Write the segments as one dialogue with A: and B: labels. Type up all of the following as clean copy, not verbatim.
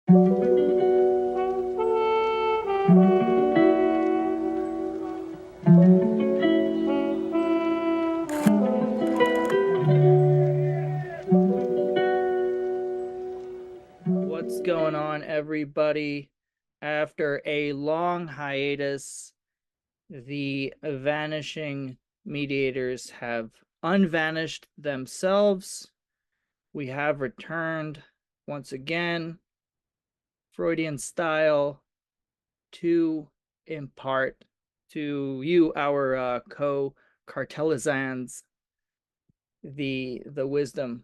A: What's going on, everybody? After a long hiatus, the vanishing mediators have unvanished themselves. We have returned once again, Freudian style, to impart to you, our co-cartelizans, the wisdom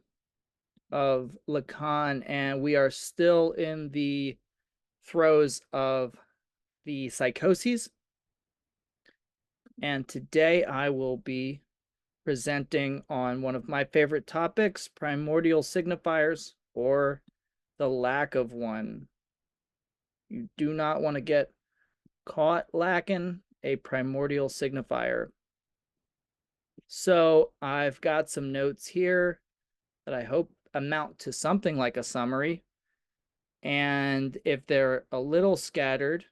A: of Lacan, and we are still in the throes of the psychoses. And today I will be presenting on one of my favorite topics, primordial signifiers, or the lack of one. You do not want to get caught lacking a primordial signifier. So I've got some notes here that I hope amount to something like a summary. And if they're a little scattered,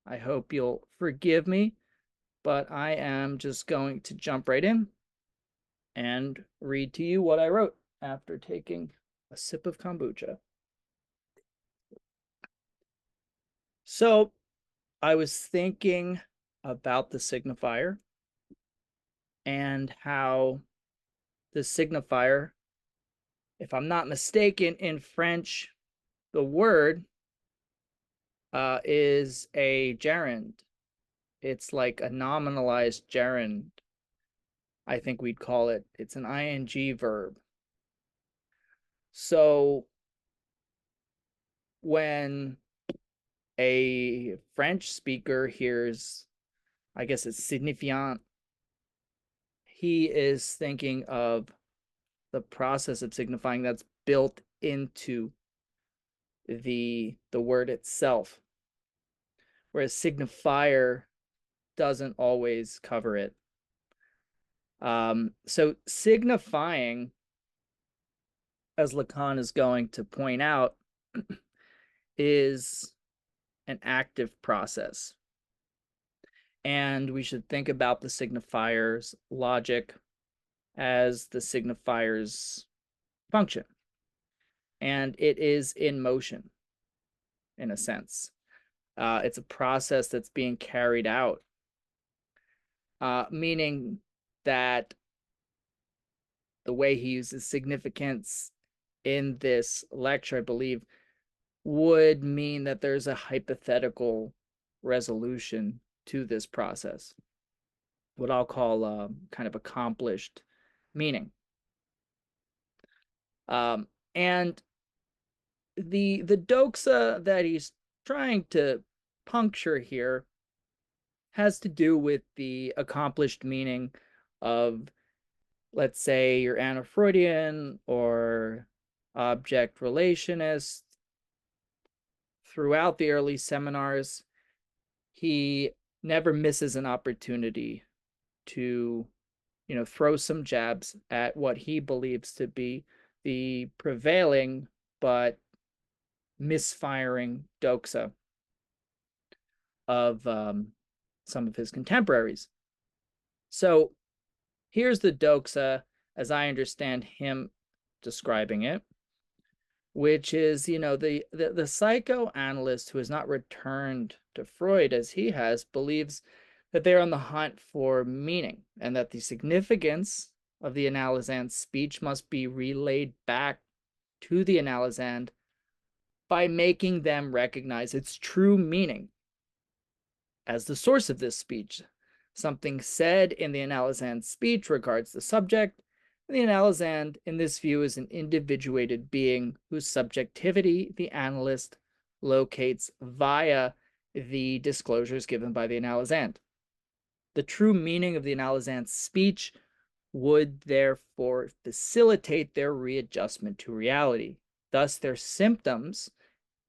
A: I hope you'll forgive me, but I am just going to jump right in and read to you what I wrote after taking a sip of kombucha. So I was thinking about the signifier and how the signifier, if I'm not mistaken, in French, the word is a gerund. It's like a nominalized gerund, I think we'd call it. It's an ing verb. So when a French speaker hears, I guess it's signifiant, he is thinking of the process of signifying that's built into the word itself, whereas signifier doesn't always cover it. So signifying, as Lacan is going to point out, is an active process. And we should think about the signifier's logic as the signifier's function. And it is in motion, in a sense. It's a process that's being carried out, meaning that the way he uses significance in this lecture, I believe, would mean that there's a hypothetical resolution to this process, what I'll call kind of accomplished meaning. And the doxa that he's trying to puncture here has to do with the accomplished meaning of, let's say, your Anna-Freudian or object relationist. Throughout the early seminars, he never misses an opportunity to, throw some jabs at what he believes to be the prevailing but misfiring doxa of some of his contemporaries. So here's the doxa as I understand him describing it, which is, the psychoanalyst who has not returned to Freud as he has believes that they're on the hunt for meaning, and that the significance of the analysand's speech must be relayed back to the analysand by making them recognize its true meaning as the source of this speech. Something said in the analysand's speech regards the subject, and the analysand in this view is an individuated being whose subjectivity the analyst locates via the disclosures given by the analysand. The true meaning of the analysand's speech would therefore facilitate their readjustment to reality. Thus, their symptoms,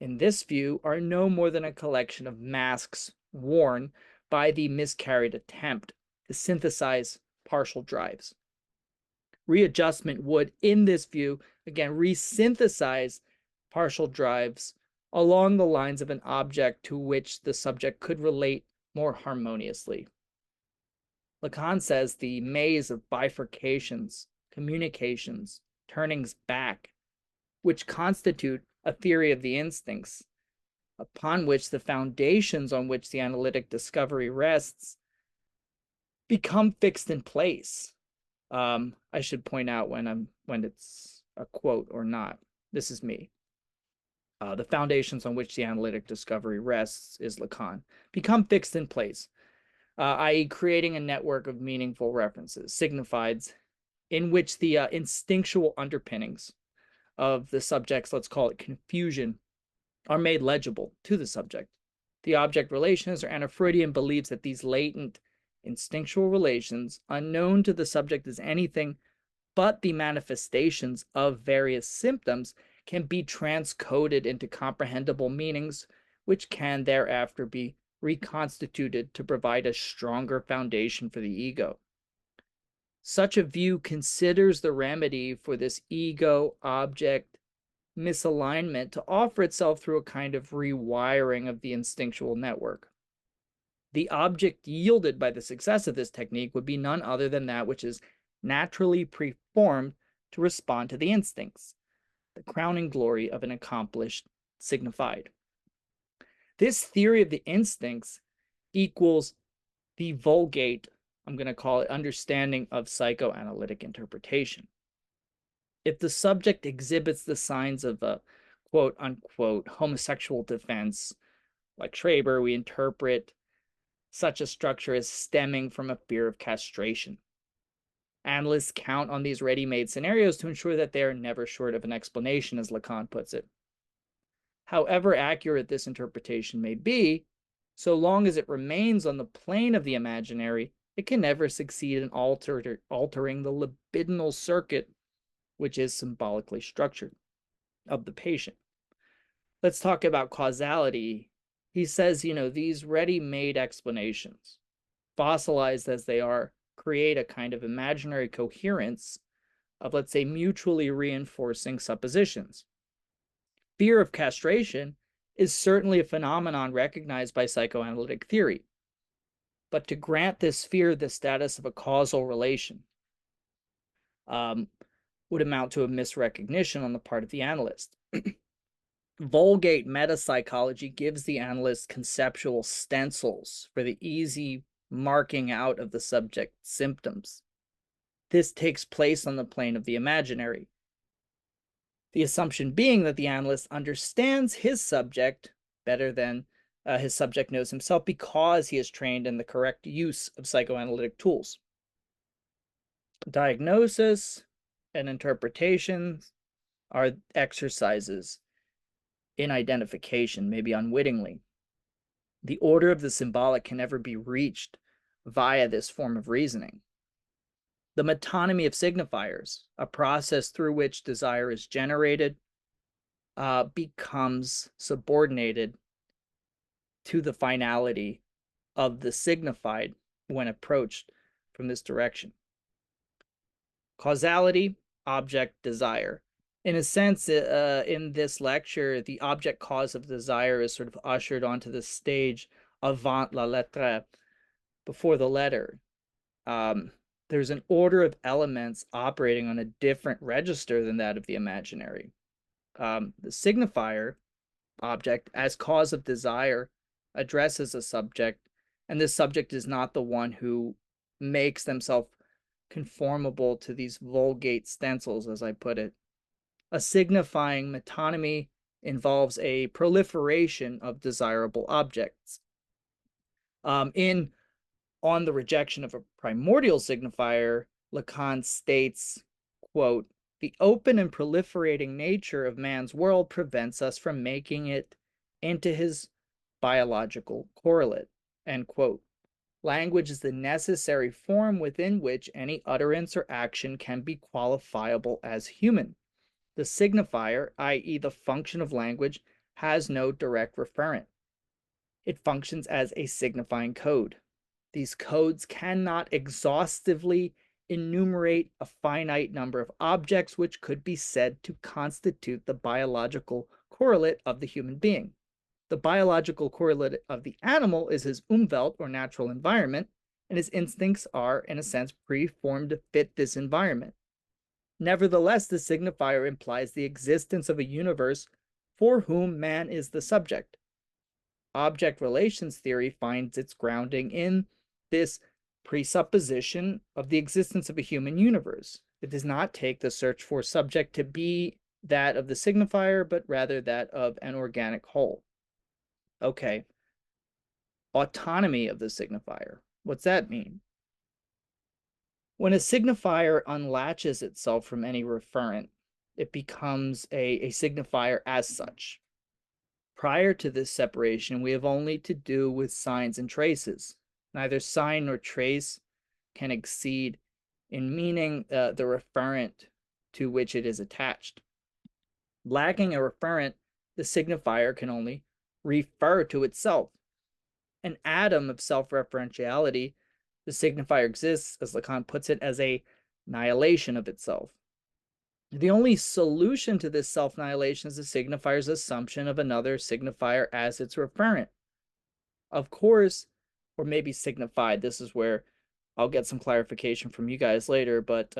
A: in this view, are no more than a collection of masks worn by the miscarried attempt to synthesize partial drives. Readjustment would, in this view, again, resynthesize partial drives along the lines of an object to which the subject could relate more harmoniously. Lacan says the maze of bifurcations, communications, turnings back, which constitute a theory of the instincts, upon which the foundations on which the analytic discovery rests become fixed in place. I should point out when it's a quote or not. This is me. The foundations on which the analytic discovery rests is Lacan, become fixed in place, i.e. creating a network of meaningful references, signifieds, in which the instinctual underpinnings of the subject's, let's call it confusion, are made legible to the subject. The object relations, or Anna Freudian, believes that these latent instinctual relations, unknown to the subject as anything but the manifestations of various symptoms, can be transcoded into comprehensible meanings, which can thereafter be reconstituted to provide a stronger foundation for the ego. Such a view considers the remedy for this ego-object misalignment to offer itself through a kind of rewiring of the instinctual network. The object yielded by the success of this technique would be none other than that which is naturally preformed to respond to the instincts, the crowning glory of an accomplished signified. This theory of the instincts equals the vulgate, I'm going to call it, understanding of psychoanalytic interpretation. If the subject exhibits the signs of a quote unquote homosexual defense, like Schreber, we interpret such a structure as stemming from a fear of castration. Analysts count on these ready-made scenarios to ensure that they are never short of an explanation, as Lacan puts it. However accurate this interpretation may be, so long as it remains on the plane of the imaginary, it can never succeed in altering the libidinal circuit, which is symbolically structured, of the patient. Let's talk about causality. He says, these ready-made explanations, fossilized as they are, create a kind of imaginary coherence of, let's say, mutually reinforcing suppositions. Fear of castration is certainly a phenomenon recognized by psychoanalytic theory. But to grant this fear the status of a causal relation would amount to a misrecognition on the part of the analyst. Vulgate metapsychology gives the analyst conceptual stencils for the easy marking out of the subject's symptoms. This takes place on the plane of the imaginary, the assumption being that the analyst understands his subject better than his subject knows himself because he is trained in the correct use of psychoanalytic tools. Diagnosis and interpretation are exercises in identification, maybe unwittingly. The order of the symbolic can never be reached via this form of reasoning. The metonymy of signifiers, a process through which desire is generated, becomes subordinated to the finality of the signified when approached from this direction. Causality, object, desire. In a sense, in this lecture, the object cause of desire is sort of ushered onto the stage avant la lettre, before the letter. There's an order of elements operating on a different register than that of the imaginary. The signifier object, as cause of desire, addresses a subject, and this subject is not the one who makes themselves conformable to these vulgate stencils, as I put it. A signifying metonymy involves a proliferation of desirable objects. On the rejection of a primordial signifier, Lacan states, quote, "The open and proliferating nature of man's world prevents us from making it into his biological correlate," end quote. Language is the necessary form within which any utterance or action can be qualifiable as human. The signifier, i.e. the function of language, has no direct referent. It functions as a signifying code. These codes cannot exhaustively enumerate a finite number of objects which could be said to constitute the biological correlate of the human being. The biological correlate of the animal is his Umwelt, or natural environment, and his instincts are, in a sense, preformed to fit this environment. Nevertheless, the signifier implies the existence of a universe for whom man is the subject. Object relations theory finds its grounding in this presupposition of the existence of a human universe. It does not take the search for subject to be that of the signifier, but rather that of an organic whole. Okay. Autonomy of the signifier. What's that mean? When a signifier unlatches itself from any referent, it becomes a signifier as such. Prior to this separation, we have only to do with signs and traces. Neither sign nor trace can exceed in meaning the referent to which it is attached. Lacking a referent, the signifier can only refer to itself. An atom of self-referentiality, the signifier exists, as Lacan puts it, as a annihilation of itself. The only solution to this self-annihilation is the signifier's assumption of another signifier as its referent. Of course, or maybe signified, this is where I'll get some clarification from you guys later, but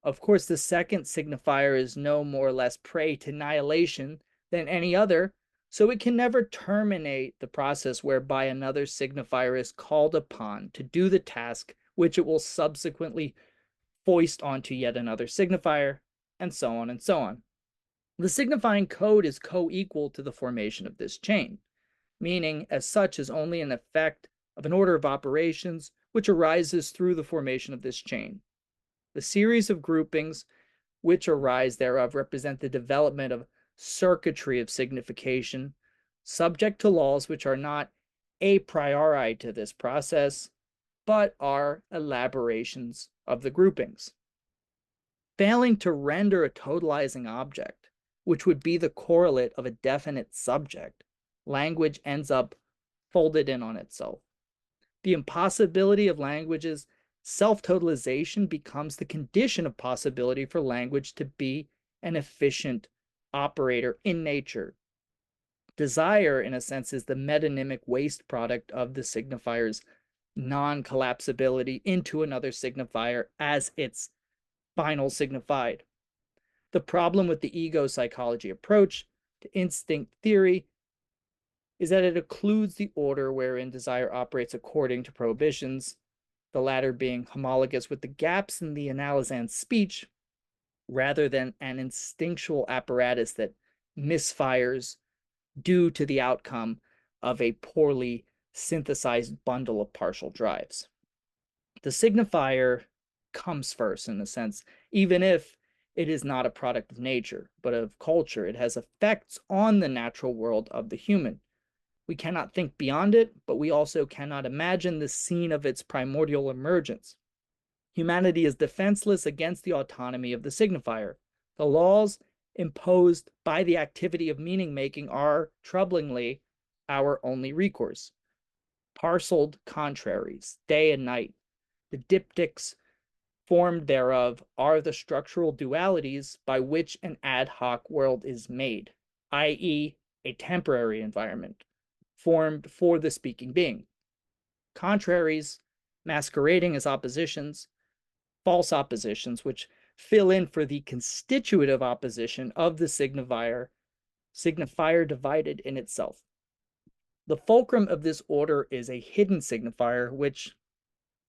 A: of course, the second signifier is no more or less prey to annihilation than any other, so it can never terminate the process whereby another signifier is called upon to do the task which it will subsequently foist onto yet another signifier, and so on and so on. The signifying code is co-equal to the formation of this chain. Meaning, as such, is only an effect of an order of operations which arises through the formation of this chain. The series of groupings which arise thereof represent the development of circuitry of signification, subject to laws which are not a priori to this process, but are elaborations of the groupings. Failing to render a totalizing object, which would be the correlate of a definite subject, language ends up folded in on itself. The impossibility of language's self-totalization becomes the condition of possibility for language to be an efficient operator in nature. Desire, in a sense, is the metonymic waste product of the signifier's non-collapsibility into another signifier as its final signified. The problem with the ego psychology approach to instinct theory is that it occludes the order wherein desire operates according to prohibitions, the latter being homologous with the gaps in the analysand's speech, rather than an instinctual apparatus that misfires due to the outcome of a poorly synthesized bundle of partial drives. The signifier comes first, in a sense, even if it is not a product of nature, but of culture. It has effects on the natural world of the human. We cannot think beyond it, but we also cannot imagine the scene of its primordial emergence. Humanity is defenseless against the autonomy of the signifier. The laws imposed by the activity of meaning-making are, troublingly, our only recourse. Parceled contraries, day and night. The diptychs formed thereof are the structural dualities by which an ad hoc world is made, i.e., a temporary environment formed for the speaking being. Contraries masquerading as oppositions, false oppositions, which fill in for the constitutive opposition of the signifier divided in itself. The fulcrum of this order is a hidden signifier, which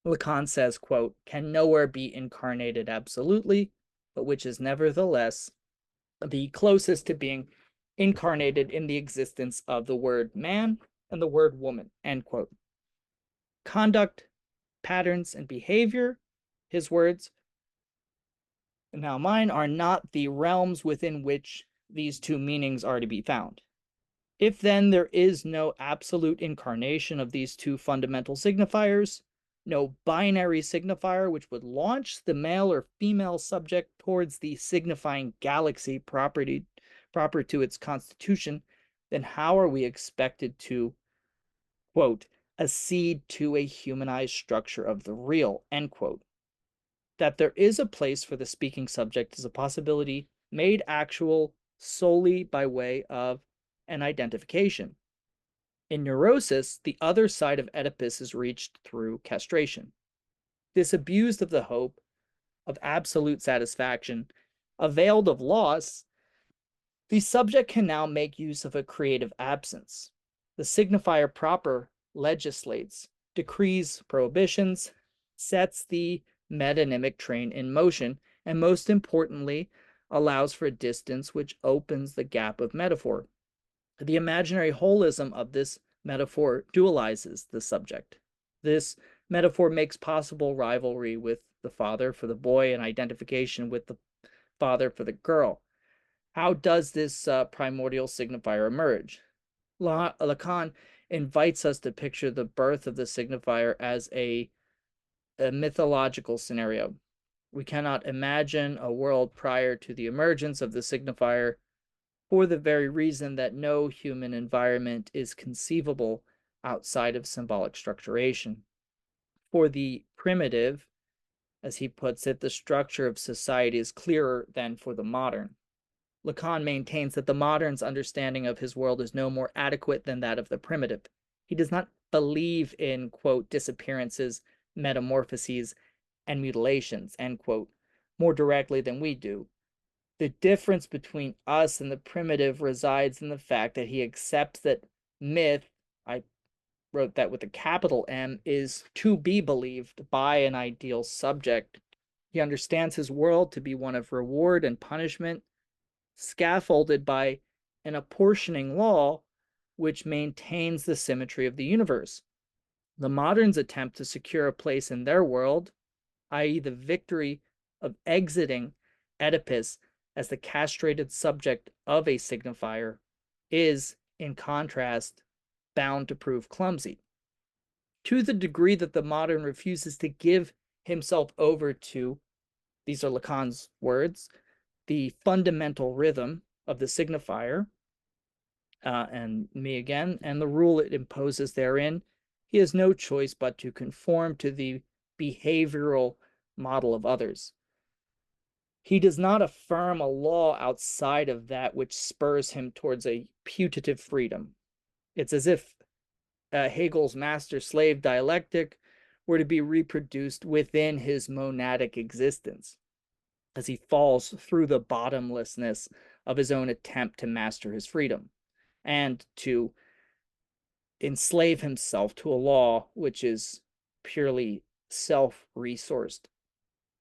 A: Lacan says, quote, can nowhere be incarnated absolutely, but which is nevertheless the closest to being incarnated in the existence of the word man and the word woman, end quote. Conduct, patterns, and behavior, his words, and now mine, are not the realms within which these two meanings are to be found. If then there is no absolute incarnation of these two fundamental signifiers, no binary signifier which would launch the male or female subject towards the signifying galaxy proper to its constitution, then how are we expected to, quote, accede to a humanized structure of the real, end quote? That there is a place for the speaking subject is a possibility made actual solely by way of an identification. In neurosis, the other side of Oedipus is reached through castration. Disabused of the hope of absolute satisfaction, availed of loss, the subject can now make use of a creative absence. The signifier proper legislates, decrees prohibitions, sets the metonymic train in motion, and most importantly, allows for a distance which opens the gap of metaphor. The imaginary holism of this metaphor dualizes the subject. This metaphor makes possible rivalry with the father for the boy and identification with the father for the girl. How does this primordial signifier emerge? Lacan invites us to picture the birth of the signifier as a mythological scenario. We cannot imagine a world prior to the emergence of the signifier for the very reason that no human environment is conceivable outside of symbolic structuration. For the primitive, as he puts it, the structure of society is clearer than for the modern. Lacan maintains that the modern's understanding of his world is no more adequate than that of the primitive. He does not believe in, quote, disappearances, metamorphoses, and mutilations, end quote, more directly than we do. The difference between us and the primitive resides in the fact that he accepts that myth, I wrote that with a capital M, is to be believed by an ideal subject. He understands his world to be one of reward and punishment, scaffolded by an apportioning law which maintains the symmetry of the universe. The moderns attempt to secure a place in their world, i.e., the victory of exiting Oedipus as the castrated subject of a signifier, is, in contrast, bound to prove clumsy. To the degree that the modern refuses to give himself over to, these are Lacan's words, the fundamental rhythm of the signifier, and me again, and the rule it imposes therein, he has no choice but to conform to the behavioral model of others. He does not affirm a law outside of that which spurs him towards a putative freedom. It's as if Hegel's master-slave dialectic were to be reproduced within his monadic existence, as he falls through the bottomlessness of his own attempt to master his freedom and to enslave himself to a law which is purely self-resourced.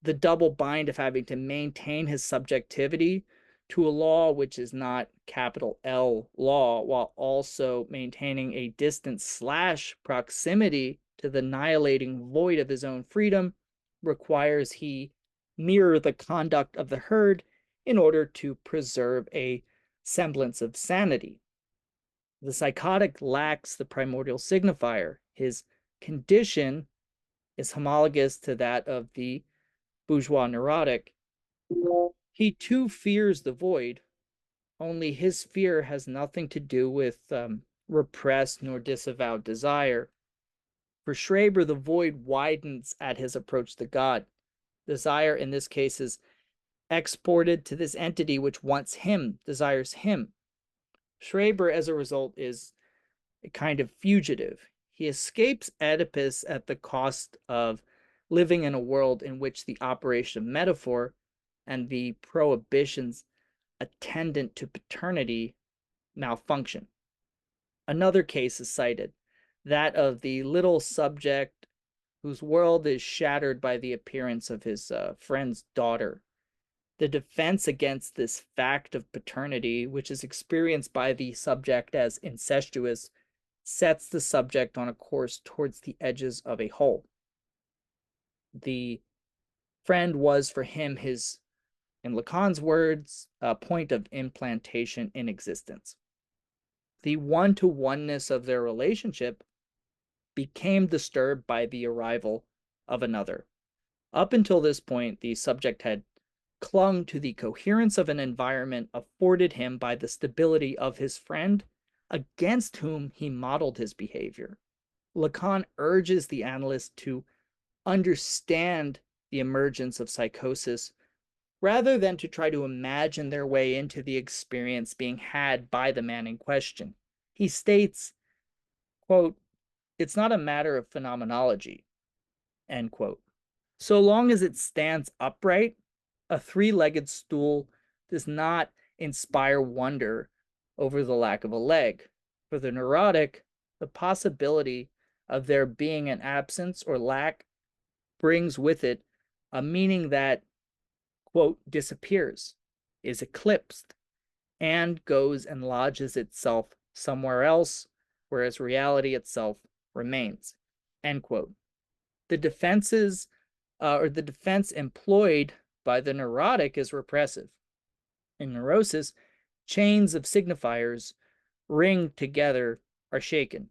A: The double bind of having to maintain his subjectivity to a law which is not capital L law, while also maintaining a distance / proximity to the annihilating void of his own freedom, requires he mirror the conduct of the herd in order to preserve a semblance of sanity. The psychotic lacks the primordial signifier. His condition is homologous to that of the bourgeois neurotic. He too fears the void, only his fear has nothing to do with repressed nor disavowed desire. For Schreber, the void widens at his approach to God. Desire, in this case, is exported to this entity which wants him, desires him. Schreber, as a result, is a kind of fugitive. He escapes Oedipus at the cost of living in a world in which the operation of metaphor and the prohibitions attendant to paternity malfunction. Another case is cited, that of the little subject whose world is shattered by the appearance of his friend's daughter. The defense against this fact of paternity, which is experienced by the subject as incestuous, sets the subject on a course towards the edges of a hole. The friend was for him his, in Lacan's words, a point of implantation in existence. The one-to-oneness of their relationship became disturbed by the arrival of another. Up until this point, the subject had clung to the coherence of an environment afforded him by the stability of his friend, against whom he modeled his behavior. Lacan urges the analyst to understand the emergence of psychosis rather than to try to imagine their way into the experience being had by the man in question. He states, quote, "It's not a matter of phenomenology," end quote. So long as it stands upright, a three-legged stool does not inspire wonder over the lack of a leg. For the neurotic, the possibility of there being an absence or lack brings with it a meaning that, quote, disappears, is eclipsed, and goes and lodges itself somewhere else, whereas reality itself remains, end quote. The defenses or the defense employed by the neurotic is repressive. In neurosis, chains of signifiers ring together are shaken.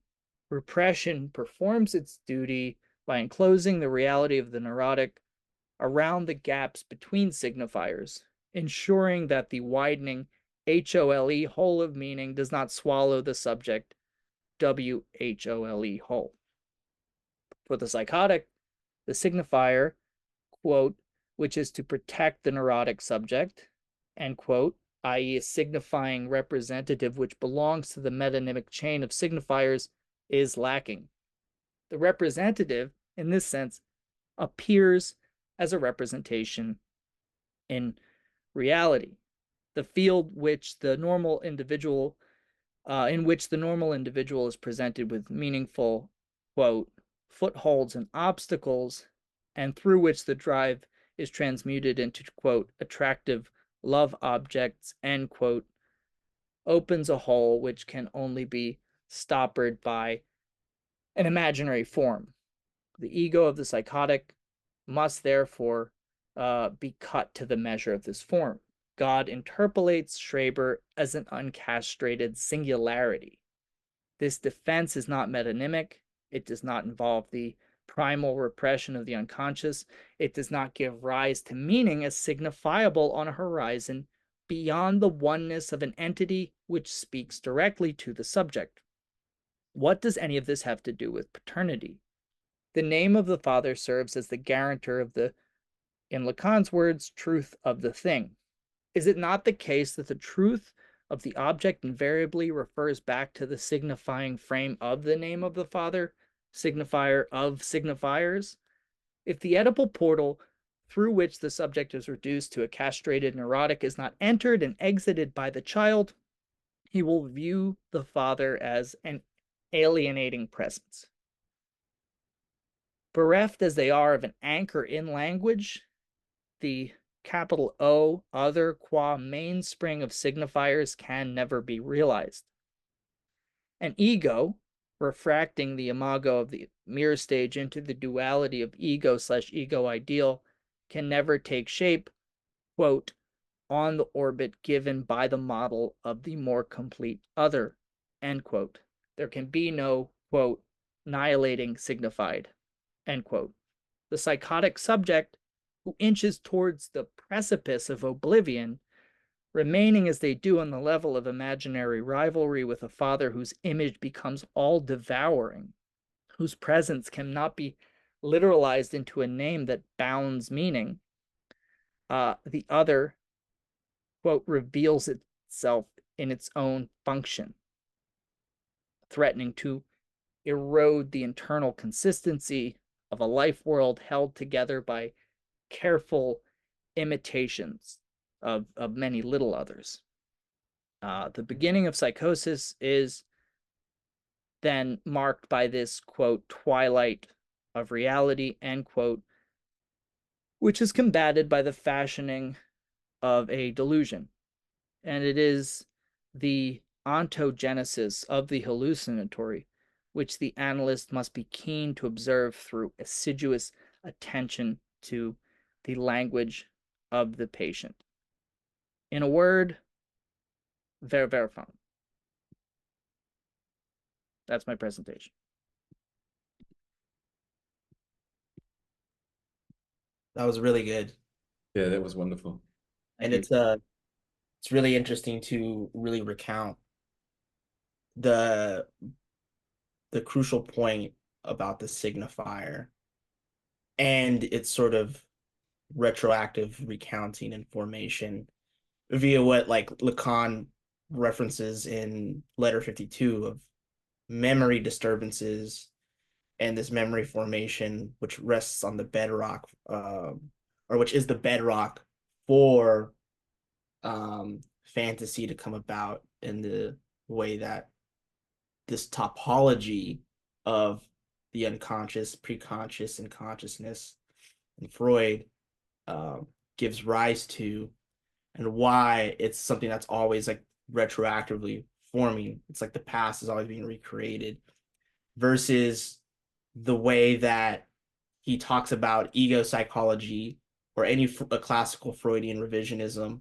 A: Repression performs its duty by enclosing the reality of the neurotic around the gaps between signifiers, ensuring that the widening HOLE whole of meaning does not swallow the subject WHOLE whole. For the psychotic, the signifier, quote, which is to protect the neurotic subject, end quote, i.e., a signifying representative which belongs to the metonymic chain of signifiers, is lacking. The representative, in this sense, appears as a representation in reality. The field which the normal individual, in which the normal individual is presented with meaningful, quote, footholds and obstacles, and through which the drive is transmuted into, quote, attractive love objects, end quote, opens a hole which can only be stoppered by an imaginary form. The ego of the psychotic must therefore be cut to the measure of this form. God interpolates Schreber as an uncastrated singularity. This defense is not metonymic. It does not involve the primal repression of the unconscious. It does not give rise to meaning as signifiable on a horizon beyond the oneness of an entity which speaks directly to the subject. What does any of this have to do with paternity? The name of the Father serves as the guarantor of the, in Lacan's words, truth of the thing. Is it not the case that the truth of the object invariably refers back to the signifying frame of the name of the Father, signifier of signifiers? If the Oedipal portal through which the subject is reduced to a castrated neurotic is not entered and exited by the child, he will view the Father as an alienating presence. Bereft as they are of an anchor in language, the capital O, other qua mainspring of signifiers, can never be realized. An ego, refracting the imago of the mirror stage into the duality of ego/ego ideal, can never take shape, quote, on the orbit given by the model of the more complete other, end quote. There can be no, quote, annihilating signified, end quote. The psychotic subject who inches towards the precipice of oblivion, remaining as they do on the level of imaginary rivalry with a father whose image becomes all-devouring, whose presence cannot be literalized into a name that bounds meaning. The other, quote, reveals itself in its own function, threatening to erode the internal consistency of a life world held together by careful imitations of many little others. The beginning of psychosis is then marked by this, quote, twilight of reality, end quote, which is combated by the fashioning of a delusion. And it is the ontogenesis of the hallucinatory, which the analyst must be keen to observe through assiduous attention to the language of the patient. In a word, very fun. That's my presentation.
B: That was really good.
C: Yeah, that was wonderful.
B: And
A: Thank you.
B: it's really interesting to really recount the crucial point about the signifier and its sort of retroactive recounting information via what like Lacan references in letter 52 of memory disturbances and this memory formation, which rests on the bedrock, or which is the bedrock for fantasy to come about in the way that this topology of the unconscious, preconscious, and consciousness and Freud gives rise to, and why it's something that's always like retroactively forming. It's like the past is always being recreated versus the way that he talks about ego psychology or any a classical Freudian revisionism,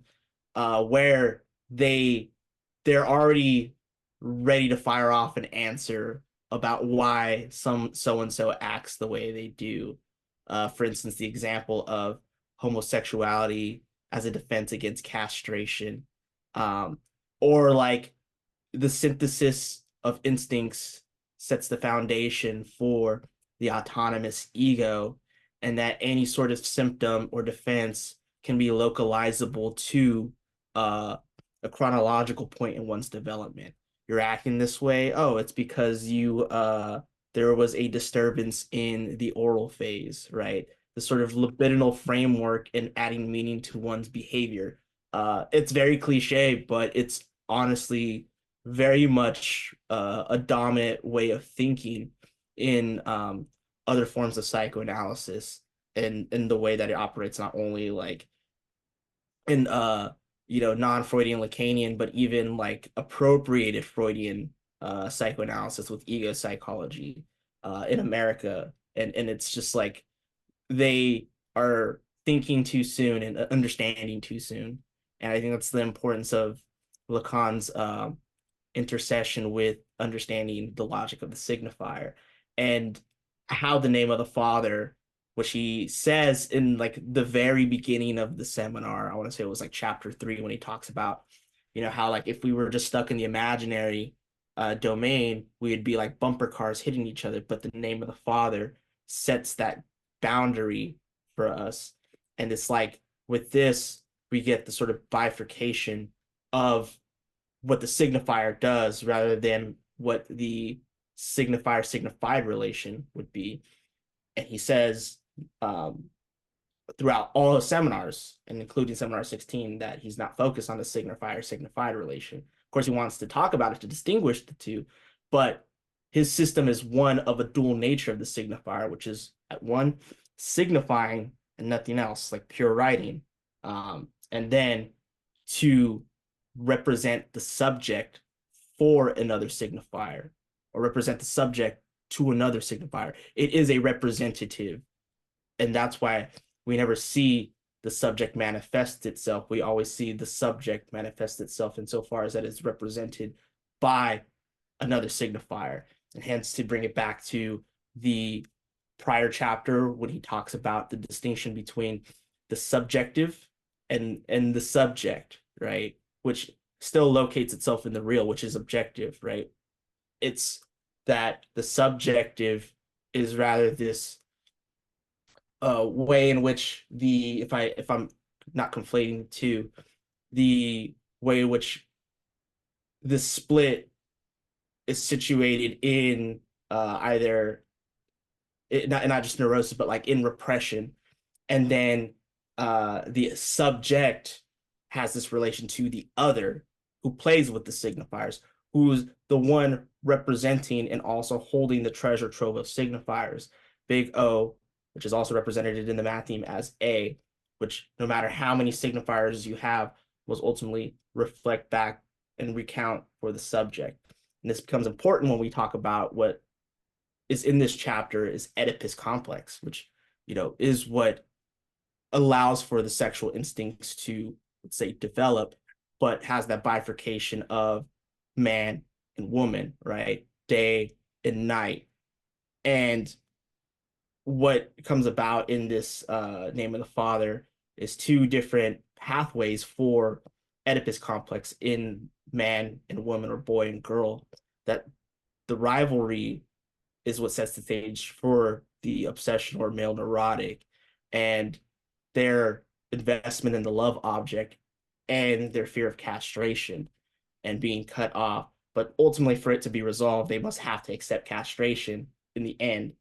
B: where they're already ready to fire off an answer about why some so and so acts the way they do. For instance, the example of homosexuality as a defense against castration, or like the synthesis of instincts sets the foundation for the autonomous ego, and that any sort of symptom or defense can be localizable to a chronological point in one's development. You're acting this way. Oh, it's because you there was a disturbance in the oral phase, right? The sort of libidinal framework and adding meaning to one's behavior. It's very cliche, but it's honestly very much a dominant way of thinking in other forms of psychoanalysis, and in the way that it operates not only like in non-Freudian Lacanian, but even like appropriated Freudian psychoanalysis with ego psychology in America. And it's just like they are thinking too soon and understanding too soon. And I think that's the importance of Lacan's intercession with understanding the logic of the signifier, and how the name of the father, which he says in like the very beginning of the seminar, I want to say it was like chapter 3, when he talks about, how like if we were just stuck in the imaginary domain, we'd be like bumper cars hitting each other, but the name of the father sets that boundary for us. And it's like with this, we get the sort of bifurcation of what the signifier does rather than what the signifier signified relation would be. And he says throughout all the seminars, and including seminar 16, that he's not focused on the signifier signified relation. Of course, he wants to talk about it to distinguish the two, but his system is one of a dual nature of the signifier, which is at one signifying and nothing else, like pure writing, and then to represent the subject for another signifier, or represent the subject to another signifier. It is a representative, and that's why we never see the subject manifest itself. We always see the subject manifest itself insofar as that it's represented by another signifier. And hence, to bring it back to the prior chapter, when he talks about the distinction between the subjective and the subject, right, which still locates itself in the real, which is objective, right? It's that the subjective is rather this way in which if I'm not conflating the two, the way in which the split is situated in either not just neurosis, but like in repression, and then the subject has this relation to the other who plays with the signifiers, who's the one representing and also holding the treasure trove of signifiers, big O, which is also represented in the math theme as A, which no matter how many signifiers you have, will ultimately reflect back and recount for the subject. And this becomes important when we talk about what is in this chapter is Oedipus complex, which, is what allows for the sexual instincts to, let's say, develop, but has that bifurcation of man and woman, right? Day and night. And what comes about in this name of the father is two different pathways for Oedipus complex in man and woman, or boy and girl. That the rivalry is what sets the stage for the obsession or male neurotic. And their investment in the love object and their fear of castration and being cut off. But ultimately, for it to be resolved, they must have to accept castration in the end,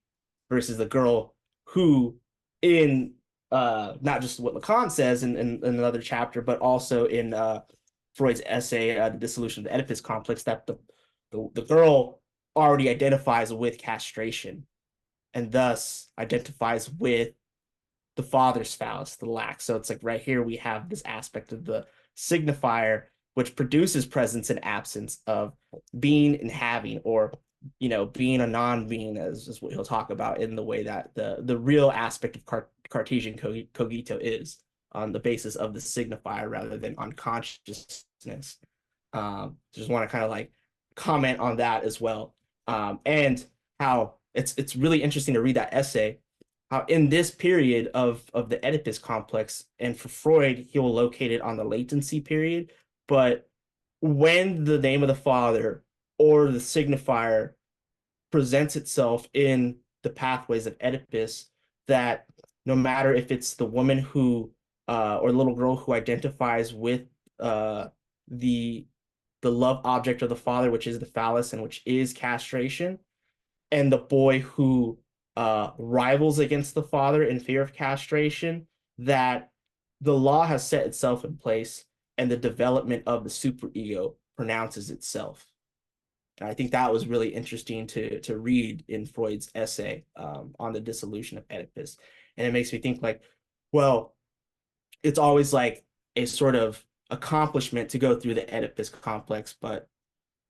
B: versus the girl who, in not just what Lacan says in another chapter, but also in Freud's essay, The Dissolution of the Oedipus Complex, that the girl already identifies with castration and thus identifies with the father's phallus, the lax. So it's like right here we have this aspect of the signifier, which produces presence and absence of being and having, or being a non-being, as is what he'll talk about in the way that the real aspect of Cartesian cogito is on the basis of the signifier rather than on consciousness. Just want to kind of like comment on that as well, and how it's really interesting to read that essay. How in this period of the Oedipus complex, and for Freud, he will locate it on the latency period, but when the name of the father or the signifier presents itself in the pathways of Oedipus, that no matter if it's the woman who or the little girl who identifies with the love object of the father, which is the phallus and which is castration, and the boy who rivals against the father in fear of castration, that the law has set itself in place and the development of the superego pronounces itself. And I think that was really interesting to read in Freud's essay on the dissolution of Oedipus. And it makes me think like, well, it's always like a sort of accomplishment to go through the Oedipus complex, but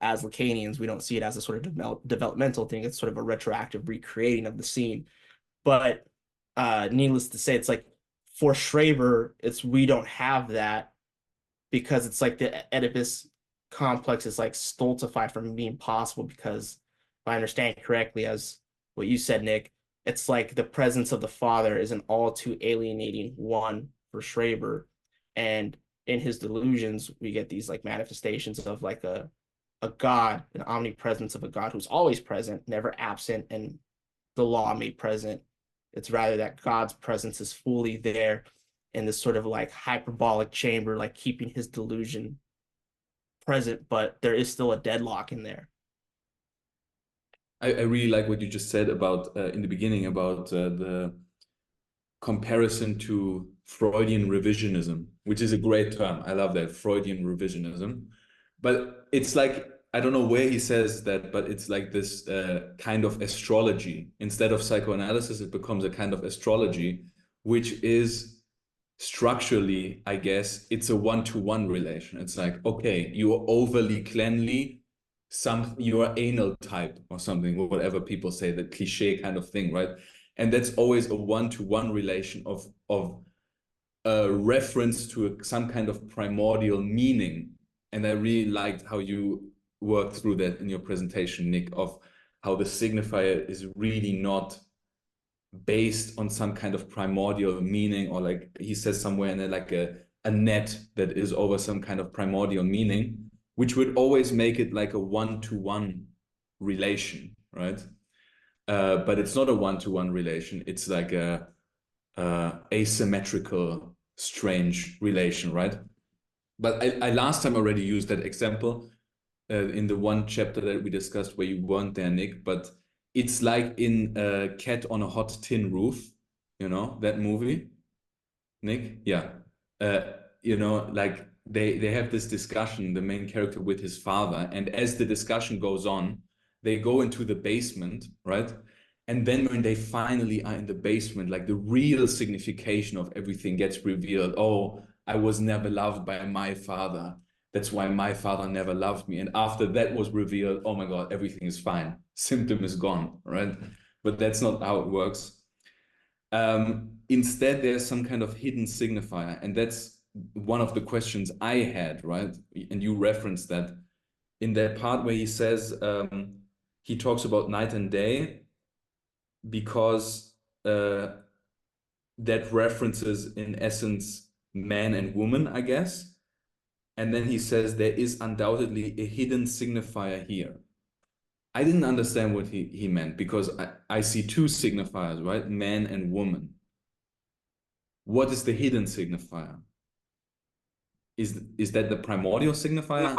B: as Lacanians, we don't see it as a sort of developmental thing. It's sort of a retroactive recreating of the scene. But needless to say, it's like for Schreber, we don't have that, because it's like the Oedipus complex is like stultified from being possible, because if I understand correctly, as what you said, Nick, it's like the presence of the father is an all too alienating one for Schreber. And in his delusions, we get these like manifestations of like a God, an omnipresence of a God who's always present, never absent, and the law made present. It's rather that God's presence is fully there in this sort of like hyperbolic chamber, like keeping his delusion present, but there is still a deadlock in there.
C: I really like what you just said about in the beginning about the comparison to Freudian revisionism, which is a great term. I love that, Freudian revisionism. But it's like, I don't know where he says that, but it's like this kind of astrology. Instead of psychoanalysis, it becomes a kind of astrology, which is structurally, I guess, it's a one-to-one relation. It's like, okay, you are overly cleanly, you are anal type or something, whatever people say, the cliche kind of thing, right? And that's always a one-to-one relation of a reference to some kind of primordial meaning. And I really liked how you worked through that in your presentation, Nick, of how the signifier is really not based on some kind of primordial meaning, or like he says somewhere in there, like a net that is over some kind of primordial meaning, which would always make it like a one-to-one relation, right? But it's not a one-to-one relation. It's like a asymmetrical, strange relation, right? But I last time already used that example in the one chapter that we discussed where you weren't there, Nick, but it's like in Cat on a Hot Tin Roof, you know, that movie, Nick? Yeah. Like they have this discussion, the main character with his father, and as the discussion goes on, they go into the basement, right? And then when they finally are in the basement, like the real signification of everything gets revealed. Oh, I was never loved by my father. That's why my father never loved me. And after that was revealed, oh my God, everything is fine. Symptom is gone, right? But that's not how it works. Instead, there's some kind of hidden signifier. And that's one of the questions I had, right? And you referenced that in that part where he says, he talks about night and day because that references, in essence, man and woman, I guess. And then he says there is undoubtedly a hidden signifier here. I didn't understand what he meant, because I see two signifiers, right? Man and woman. what is the hidden signifier? Is that the primordial signifier?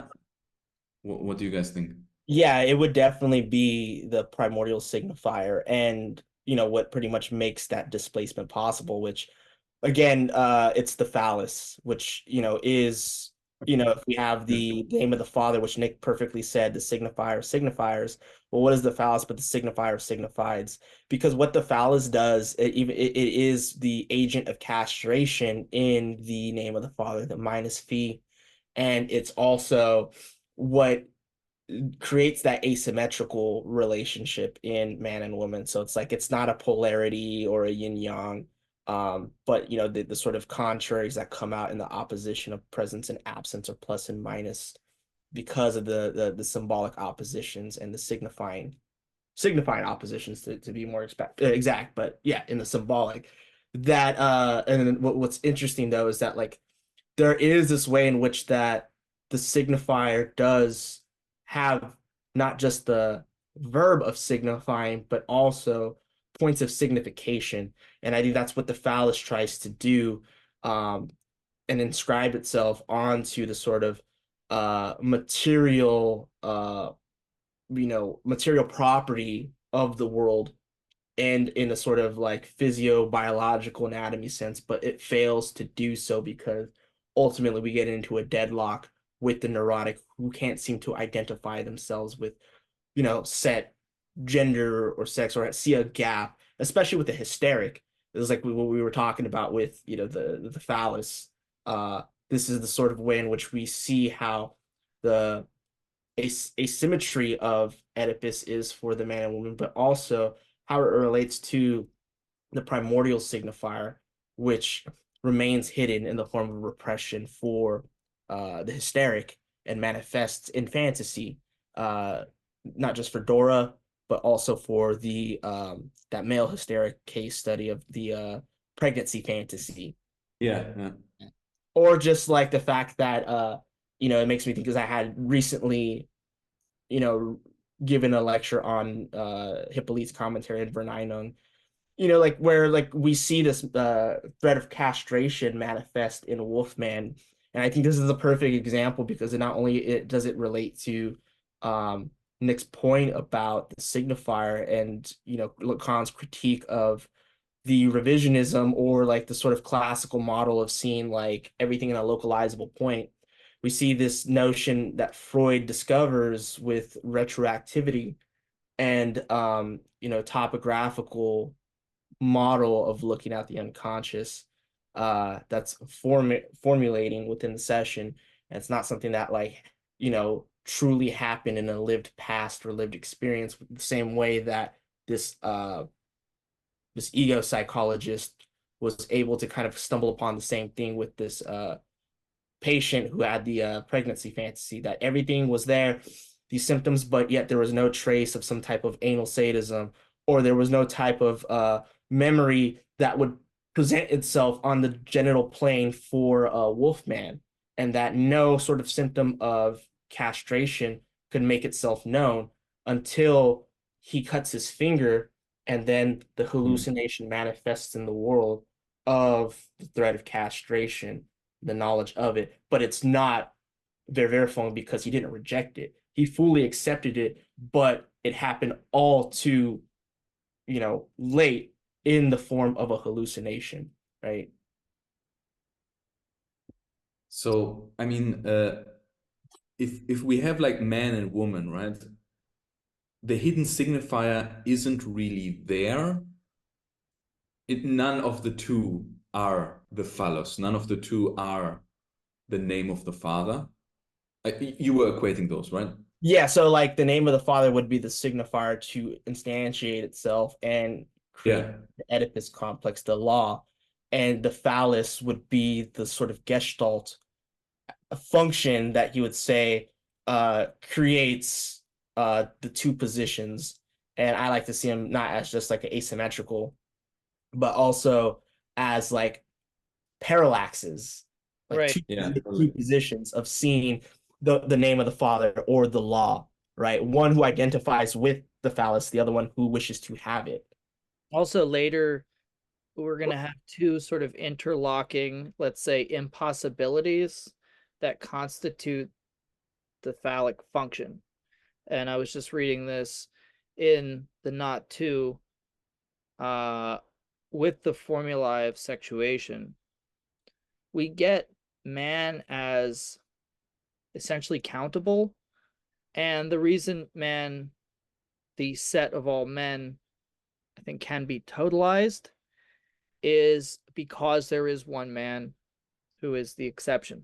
C: What do you guys think?
B: Yeah, it would definitely be the primordial signifier, and what pretty much makes that displacement possible, which again, it's the phallus, which is if we have
C: Yeah.
B: the name of the father, which Nick perfectly said, the signifier signifiers. Well, what is the phallus but the signifier signifieds? Because what the phallus does, it is the agent of castration in the name of the father, the minus phi, and it's also what creates that asymmetrical relationship in man and woman. So it's like it's not a polarity or a yin yang, but the sort of contraries that come out in the opposition of presence and absence or plus and minus because of the symbolic oppositions and the signifying oppositions to be more exact, but yeah, in the symbolic. That and then what's interesting though is that like there is this way in which that the signifier does have not just the verb of signifying, but also points of signification. And I think that's what the phallus tries to do, and inscribe itself onto the sort of material property of the world and in a sort of like physio-biological anatomy sense, but it fails to do so because ultimately we get into a deadlock with the neurotic who can't seem to identify themselves with, set gender or sex or see a gap, especially with the hysteric. It was like what we were talking about with, the phallus. This is the sort of way in which we see how the asymmetry of Oedipus is for the man and woman, but also how it relates to the primordial signifier, which remains hidden in the form of repression for the hysteric and manifests in fantasy, not just for Dora, but also for the that male hysteric case study of the pregnancy fantasy.
C: Yeah, yeah.
B: Or just like the fact that it makes me think because I had recently you know, given a lecture on Hippolyte's commentary and Verneinung, like where like we see this threat of castration manifest in Wolfman. And I think this is a perfect example because not only does it relate to Nick's point about the signifier and Lacan's critique of the revisionism or like the sort of classical model of seeing like everything in a localizable point. We see this notion that Freud discovers with retroactivity and topographical model of looking at the unconscious that's formulating within the session. And it's not something that like truly happened in a lived past or lived experience, the same way that this ego psychologist was able to kind of stumble upon the same thing with this patient who had the pregnancy fantasy, that everything was there, these symptoms, but yet there was no trace of some type of anal sadism, or there was no type of memory that would present itself on the genital plane for Wolfman, and that no sort of symptom of castration could make itself known until he cuts his finger, and then the
C: Mm.
B: hallucination manifests in the world of the threat of castration, the knowledge of it, but it's not verifying because he didn't reject it. He fully accepted it, but it happened all too, late in the form of a hallucination, right?
C: So, I mean, if we have like man and woman, right? The hidden signifier isn't really there. None of the two are the phallus. None of the two are the name of the father. You were equating those, right?
B: Yeah, so like the name of the father would be the signifier to instantiate itself and create
C: Yeah.
B: the Oedipus complex, the law, and the phallus would be the sort of gestalt, a function that he would say creates the two positions. And I like to see him not as just like an asymmetrical, but also as like parallaxes, like
A: Right.
C: Yeah,
B: two
C: totally.
B: positions of seeing the name of the father or the law, right? One who identifies with the phallus, the other one who wishes to have it.
A: Also later we're going to have two sort of interlocking, let's say, impossibilities that constitute the phallic function. And I was just reading this in the Not Two with the formulae of sexuation. We get man as essentially countable, and the reason man, the set of all men, I think can be totalized is because there is one man who is the exception,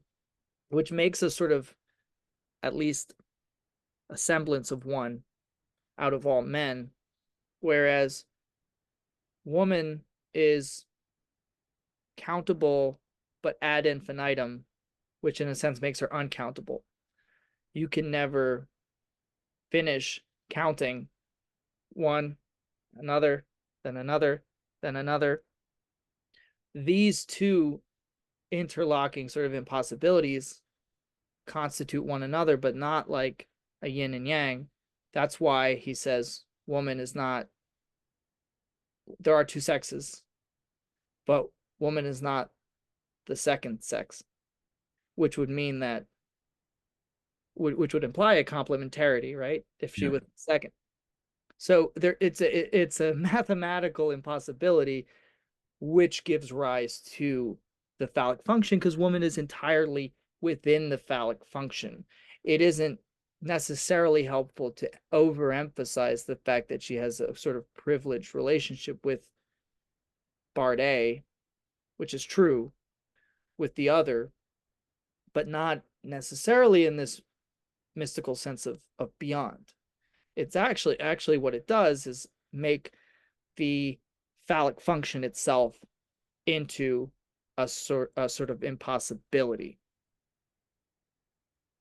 A: which makes a sort of at least a semblance of one out of all men, whereas woman is countable but ad infinitum, which in a sense makes her uncountable. You can never finish counting one, another, then another, then another. These two interlocking sort of impossibilities constitute one another, but not like a yin and yang. That's why he says woman is not, there are two sexes, but woman is not the second sex, which would mean that, which would imply a complementarity, right? If she was second. So there, it's a mathematical impossibility, which gives rise to the phallic function, because woman is entirely within the phallic function. It isn't necessarily helpful to overemphasize the fact that she has a sort of privileged relationship with Bard A, which is true with the other, but not necessarily in this mystical sense of beyond. It's actually what it does is make the phallic function itself into a sort of impossibility.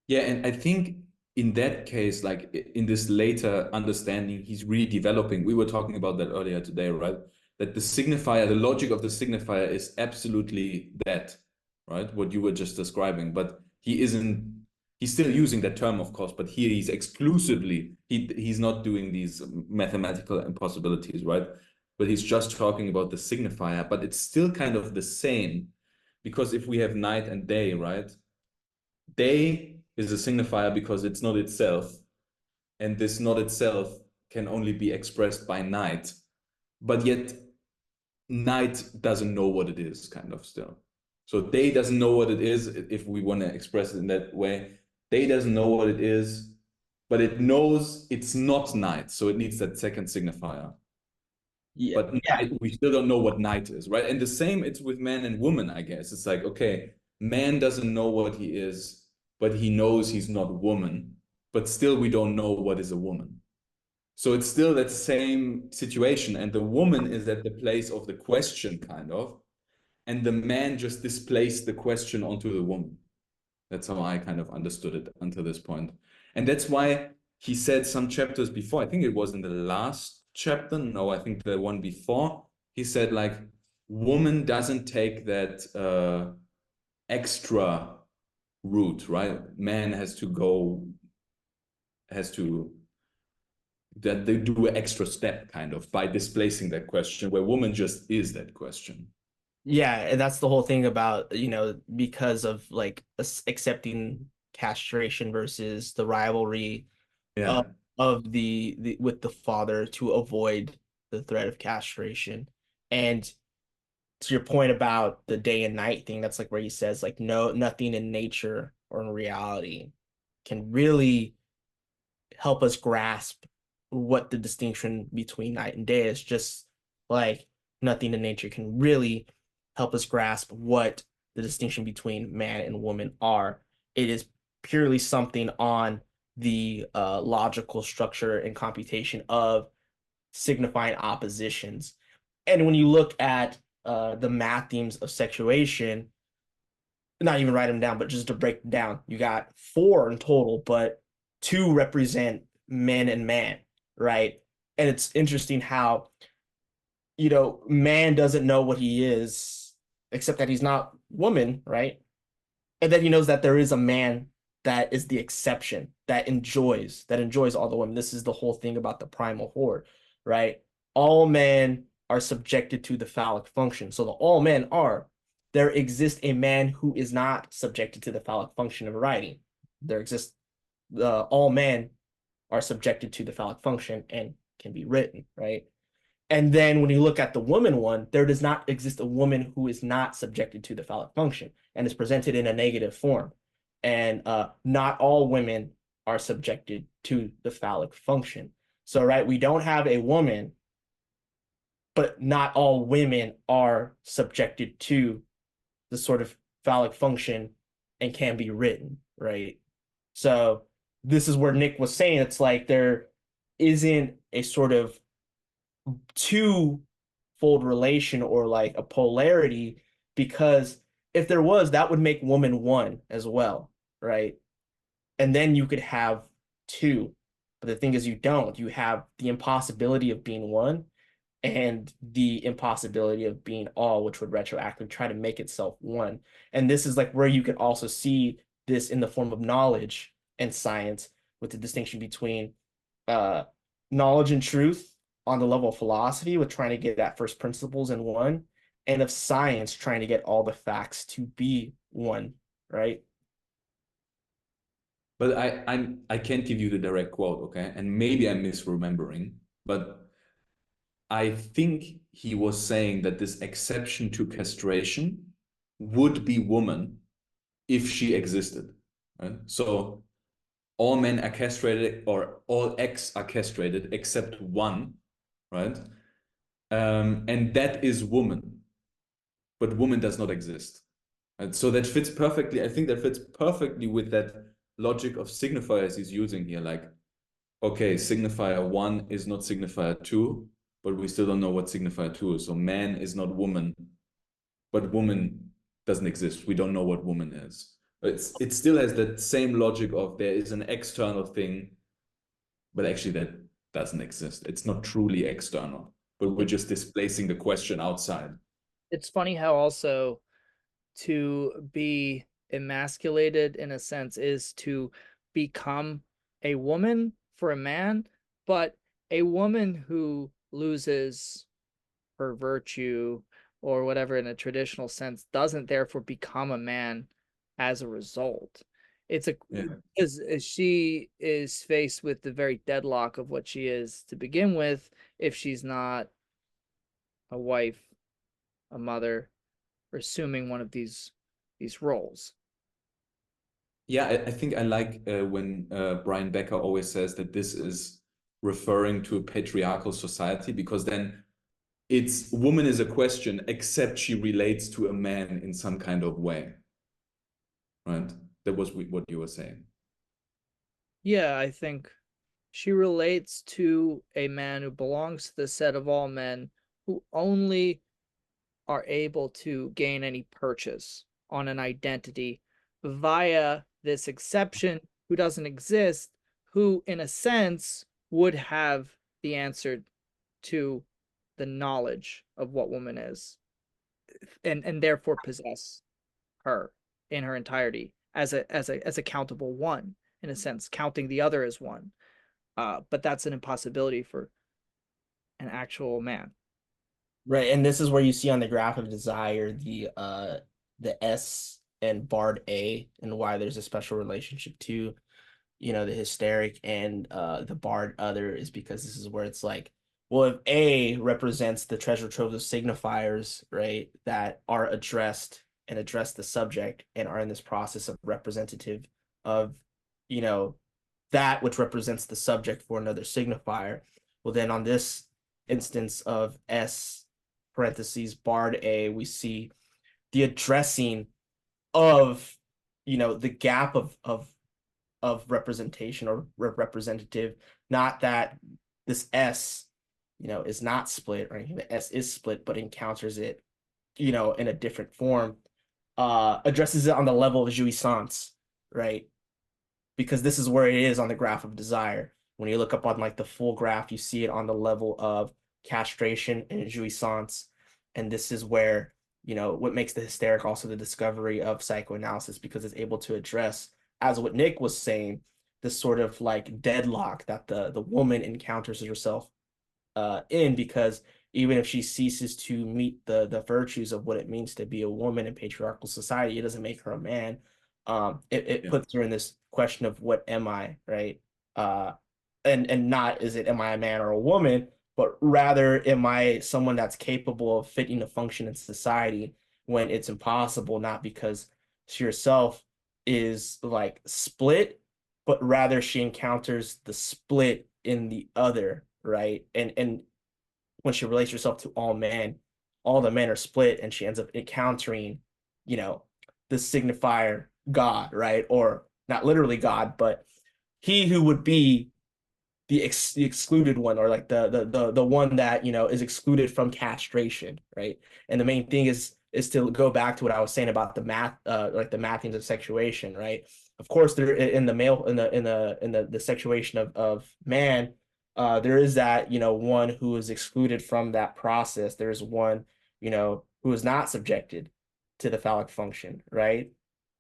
C: Yeah, and I think in that case, like in this later understanding, he's really developing. We were talking about that earlier today, right? That the signifier, the logic of the signifier is absolutely that, right? What you were just describing, but he's still using that term, of course, but here he's exclusively, he's not doing these mathematical impossibilities, right? But he's just talking about the signifier, but it's still kind of the same, because if we have night and day, right? Day is a signifier because it's not itself, and this not itself can only be expressed by night, but yet night doesn't know what it is, kind of still. So day doesn't know what it is, if we want to express it in that way. Day doesn't know what it is, but it knows it's not night, so it needs that second signifier.
B: Yeah.
C: But night, we still don't know what night is, right? And the same, it's with man and woman, I guess. It's like, okay, man doesn't know what he is, but he knows he's not woman, but still we don't know what is a woman. So it's still that same situation, and the woman is at the place of the question, kind of, and the man just displaced the question onto the woman. That's how I kind of understood it until this point. And that's why he said some chapters before, I think it was in the last chapter, no, I think the one before, he said like, woman doesn't take that extra route, right? Man has to that they do an extra step kind of by displacing that question, where woman just is that question.
B: Yeah, and that's the whole thing about, because of like accepting castration versus the rivalry
C: Yeah.
B: of the with the father to avoid the threat of castration. And to your point about the day and night thing, that's like where he says like no, nothing in nature or in reality can really help us grasp what the distinction between night and day is. Just like nothing in nature can really help us grasp what the distinction between man and woman are. It is purely something on the logical structure and computation of signifying oppositions. And when you look at the math themes of sexuation, not even write them down, but just to break them down, you got 4 in total, but 2 represent men and man, right? And it's interesting how, man doesn't know what he is, except that he's not woman, right? And then he knows that there is a man that is the exception, that enjoys all the women. This is the whole thing about the primal horde, right? All men are subjected to the phallic function. So the all men are. There exists a man who is not subjected to the phallic function of writing. There exists all men are subjected to the phallic function and can be written, right? And then when you look at the woman one, there does not exist a woman who is not subjected to the phallic function and is presented in a negative form. And not all women are subjected to the phallic function. So, right, we don't have a woman, but not all women are subjected to the sort of phallic function and can be written, right? So this is where Nick was saying it's like there isn't a sort of two-fold relation or like a polarity, because if there was, that would make woman one as well, right? And then you could have two. But the thing is, you don't. You have the impossibility of being one and the impossibility of being all, which would retroactively try to make itself one. And this is like where you can also see this in the form of knowledge and science, with the distinction between knowledge and truth on the level of philosophy, with trying to get at first principles in one, and of science trying to get all the facts to be one, right?
C: But I can't give you the direct quote, okay? And maybe I'm misremembering, but I think he was saying that this exception to castration would be woman if she existed, right? So all men are castrated, or all X are castrated except one, right? And that is woman, but woman does not exist. Right? So that fits perfectly. I think that fits perfectly with that logic of signifiers he's using here. Like, okay, signifier 1 is not signifier 2, but we still don't know what signifier 2 is. So man is not woman, but woman doesn't exist. We don't know what woman is. It still has that same logic of there is an external thing, but actually that doesn't exist. It's not truly external, but we're just displacing the question outside.
A: It's funny how also to be emasculated in a sense is to become a woman for a man, but a woman who loses her virtue or whatever in a traditional sense doesn't therefore become a man as a result. It's because she is faced with the very deadlock of what she is to begin with if she's not a wife, a mother, or assuming one of these roles.
C: Yeah, I think I like when Brian Becker always says that this is referring to a patriarchal society, because then it's woman is a question, except she relates to a man in some kind of way. Right? That was what you were saying.
A: Yeah, I think she relates to a man who belongs to the set of all men who only are able to gain any purchase on an identity via this exception who doesn't exist, who in a sense would have the answer to the knowledge of what woman is, and therefore possess her in her entirety as a countable one, in a sense, counting the other as one. But that's an impossibility for an actual man.
B: Right, and this is where you see on the graph of desire the S and barred A, and why there's a special relationship to, you know, the hysteric and the barred other, is because this is where it's like, well, if A represents the treasure trove of signifiers, right, that are addressed and address the subject and are in this process of representative of, you know, that which represents the subject for another signifier, well, then on this instance of S parentheses barred A, we see the addressing of, you know, the gap of representation or representative, not that this S, you know, is not split or anything. The S is split, but encounters it, you know, in a different form, addresses it on the level of jouissance, right? Because this is where it is on the graph of desire. When you look up on like the full graph, you see it on the level of castration and jouissance. And this is where, you know, what makes the hysteric also the discovery of psychoanalysis, because it's able to address, as what Nick was saying, this sort of like deadlock that the woman encounters herself in, because even if she ceases to meet the virtues of what it means to be a woman in patriarchal society, it doesn't make her a man. It
C: Yeah.
B: puts her in this question of what am I, right? And not is it am I a man or a woman, but rather am I someone that's capable of fitting a function in society when it's impossible, not because she herself is like split, but rather she encounters the split in the other, right? And when she relates herself to all men, all the men are split, and she ends up encountering, you know, the signifier God, right? Or not literally God, but he who would be the excluded one, or like the one that is excluded from castration, right? And the main thing is to go back to what I was saying about the math, like the mathings of sexuation, right? Of course, there in the male in the sexuation of man, there is that one who is excluded from that process. There's one who is not subjected to the phallic function, right?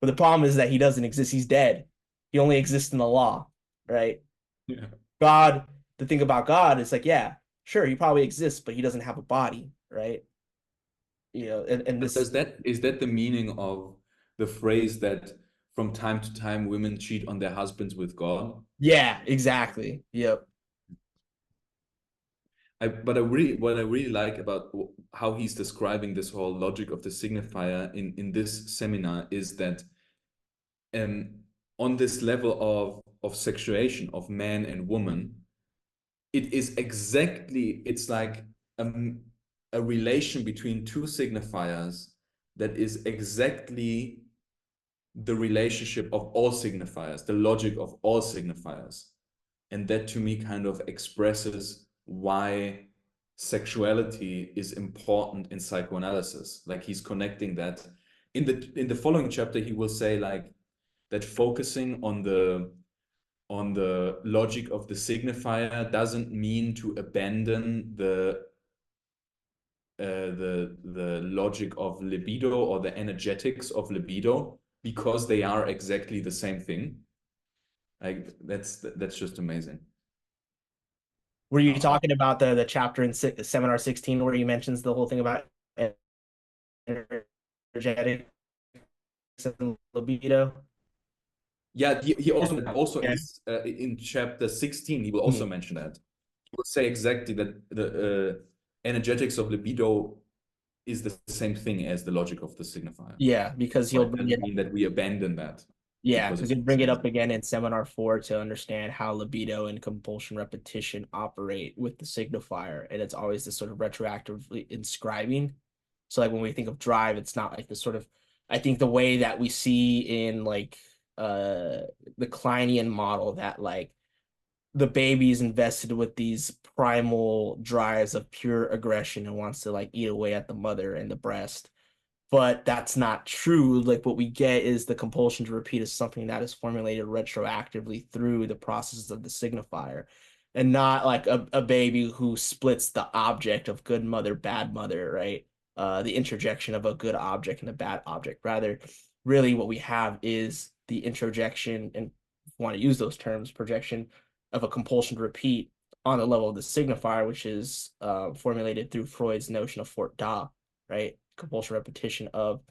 B: But the problem is that he doesn't exist. He's dead. He only exists in the law, right?
C: Yeah.
B: God, the thing about God is like, yeah, sure, he probably exists, but he doesn't have a body, right? And
C: But
B: this,
C: is that the meaning of the phrase that from time to time women cheat on their husbands with God?
B: yeah, exactly. Yep.
C: But what I really like about how he's describing this whole logic of the signifier in this seminar is that um, on this level of sexuation of man and woman, it is exactly, it's like a relation between two signifiers that is exactly the relationship of all signifiers, the logic of all signifiers. And that to me kind of expresses why sexuality is important in psychoanalysis. Like he's connecting that. In the following chapter, he will say like that focusing on the logic of the signifier doesn't mean to abandon the logic of libido or the energetics of libido, because they are exactly the same thing. Like that's just amazing.
B: Were you talking about the chapter in Seminar 16 where he mentions the whole thing about energetics and libido?
C: Yeah, he also
B: Yeah.
C: in chapter 16 he will also
B: Mhm.
C: mention that. He will say exactly that the energetics of libido is the same thing as the logic of the signifier.
B: Yeah, because
C: So
B: he'll
C: it
B: bring
C: doesn't
B: it.
C: mean that we abandon that
B: Yeah,
C: because
B: because
C: it's
B: he'll
C: the
B: bring it
C: same
B: up
C: thing.
B: again in Seminar 4 to understand how libido and compulsion repetition operate with the signifier. And it's always this sort of retroactively inscribing. So like when we think of drive, it's not like this sort of, I think the way that we see in like the Kleinian model, that like the baby is invested with these primal drives of pure aggression and wants to like eat away at the mother and the breast, but that's not true. Like what we get is the compulsion to repeat is something that is formulated retroactively through the processes of the signifier, and not like a baby who splits the object of good mother, bad mother, right? The interjection of a good object and a bad object. Rather, really what we have is the introjection, and if you want to use those terms, projection of a compulsion to repeat on the level of the signifier, which is formulated through Freud's notion of Fort Da, right? Compulsion repetition of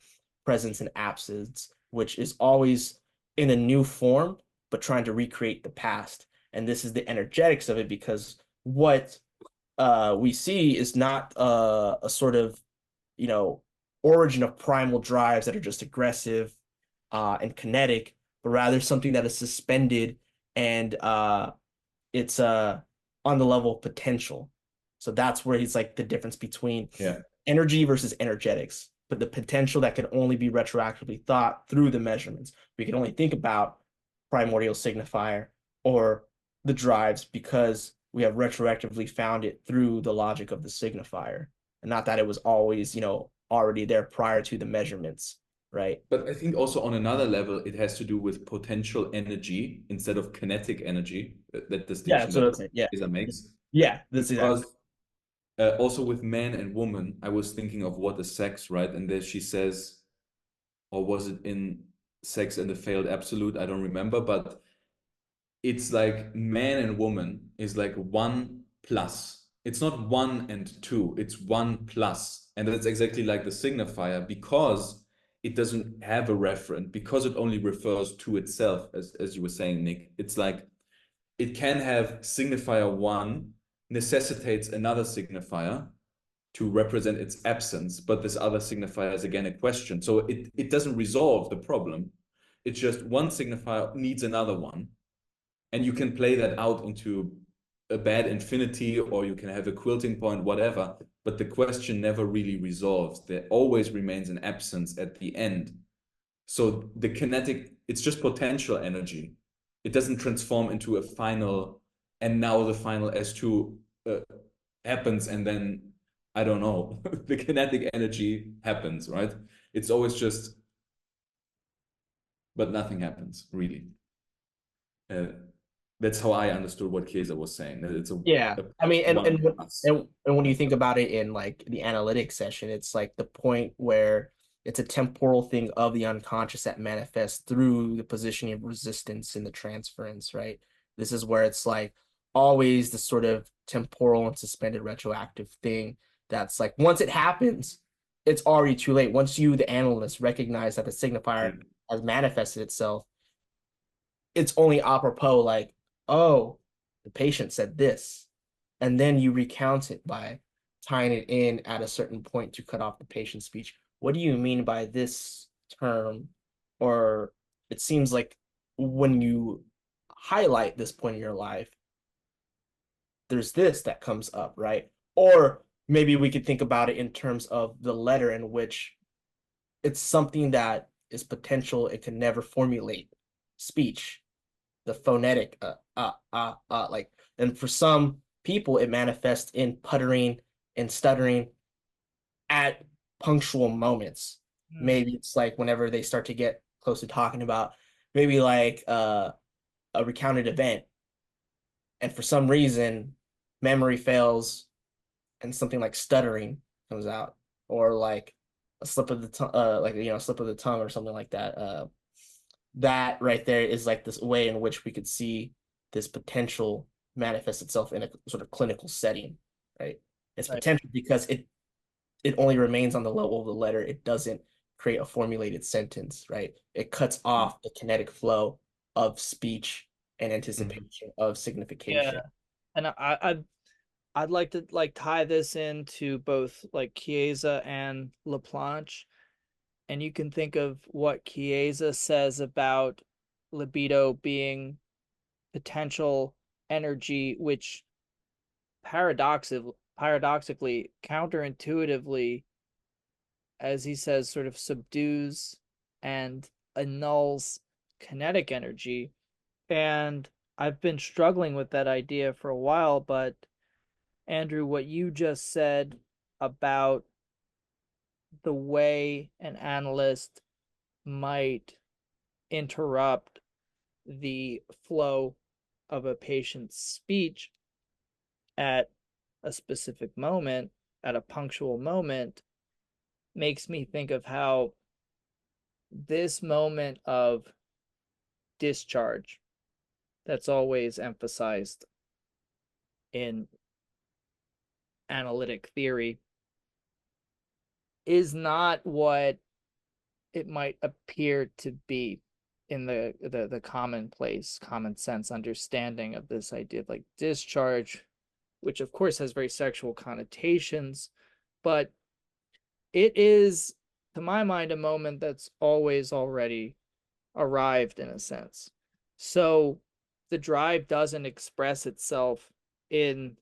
B: presence and absence, which is always in a new form, but trying to recreate the past. And this is the energetics of it, because what we see is not a sort of, you know, origin of primal drives that are just aggressive and kinetic, but rather something that is suspended, and it's on the level of potential. So that's where he's like the difference between
C: Yeah.
B: energy versus energetics, but the potential that can only be retroactively thought through the measurements. We can only think about primordial signifier or the drives because we have retroactively found it through the logic of the signifier, and not that it was always, already there prior to the measurements, right?
C: But I think also on another level, it has to do with potential energy instead of kinetic energy, that
B: Yeah,
C: distinction
B: that's what I
C: that
B: was saying. Yeah.
C: Lisa makes.
B: Yeah, that's exactly.
C: Because also with man and woman, I was thinking of what is sex, right? And there she says, or was it in Sex and the Failed Absolute? I don't remember, but it's like man and woman is like one plus it's not 1 and 2, it's 1 plus. And that's exactly like the signifier, because it doesn't have a referent, because it only refers to itself, as you were saying, Nick. It's like it can have signifier 1 necessitates another signifier to represent its absence, but this other signifier is again a question. So it doesn't resolve the problem. It's just one signifier needs another one. And you can play that out into a bad infinity, or you can have a quilting point, whatever, but the question never really resolves. There always remains an absence at the end. So the kinetic, it's just potential energy. It doesn't transform into a final, and now the final S2 happens, and then, I don't know, the kinetic energy happens, right? It's always just, but nothing happens, really. That's how I understood what Kesa was saying. That it's
D: Yeah, I mean,
C: one plus.
D: and when you think about it in like the analytic session, it's like the point where it's a temporal thing of the unconscious that manifests through the positioning of resistance in the transference, right? This is where it's like always the sort of temporal and suspended retroactive thing that's like once it happens, it's already too late. Once you, the analyst, recognize that the signifier has manifested itself, it's only apropos like, oh, the patient said this. And then you recount it by tying it in at a certain point to cut off the patient's speech. What do you mean by this term? Or it seems like when you highlight this point in your life, there's this that comes up, right? Or maybe we could think about it in terms of the letter in which it's something that is potential, it can never formulate speech, the phonetic like, and for some people it manifests in puttering and stuttering at punctual moments. Maybe it's like whenever they start to get close to talking about maybe like a recounted event, and for some reason memory fails and something like stuttering comes out, or like a slip of the tongue, like, you know, slip of the tongue or something like that. That right there is like this way in which we could see this potential manifest itself in a sort of clinical setting, right? It's
A: Right.
D: potential because it only remains on the level of the letter. It doesn't create a formulated sentence, right? It cuts off the kinetic flow of speech and anticipation of signification.
A: Yeah. And I'd like to like tie this into both like Chiesa and Laplanche. And you can think of what Chiesa says about libido being potential energy, which paradoxically, counterintuitively, as he says, sort of subdues and annuls kinetic energy. And I've been struggling with that idea for a while, but Andrew, what you just said about the way an analyst might interrupt the flow of a patient's speech at a specific moment, at a punctual moment, makes me think of how this moment of discharge that's always emphasized in analytic theory is not what it might appear to be in the commonplace, common sense understanding of this idea of like discharge, which of course has very sexual connotations, but it is, to my mind, a moment that's always already arrived in a sense. So the drive doesn't express itself in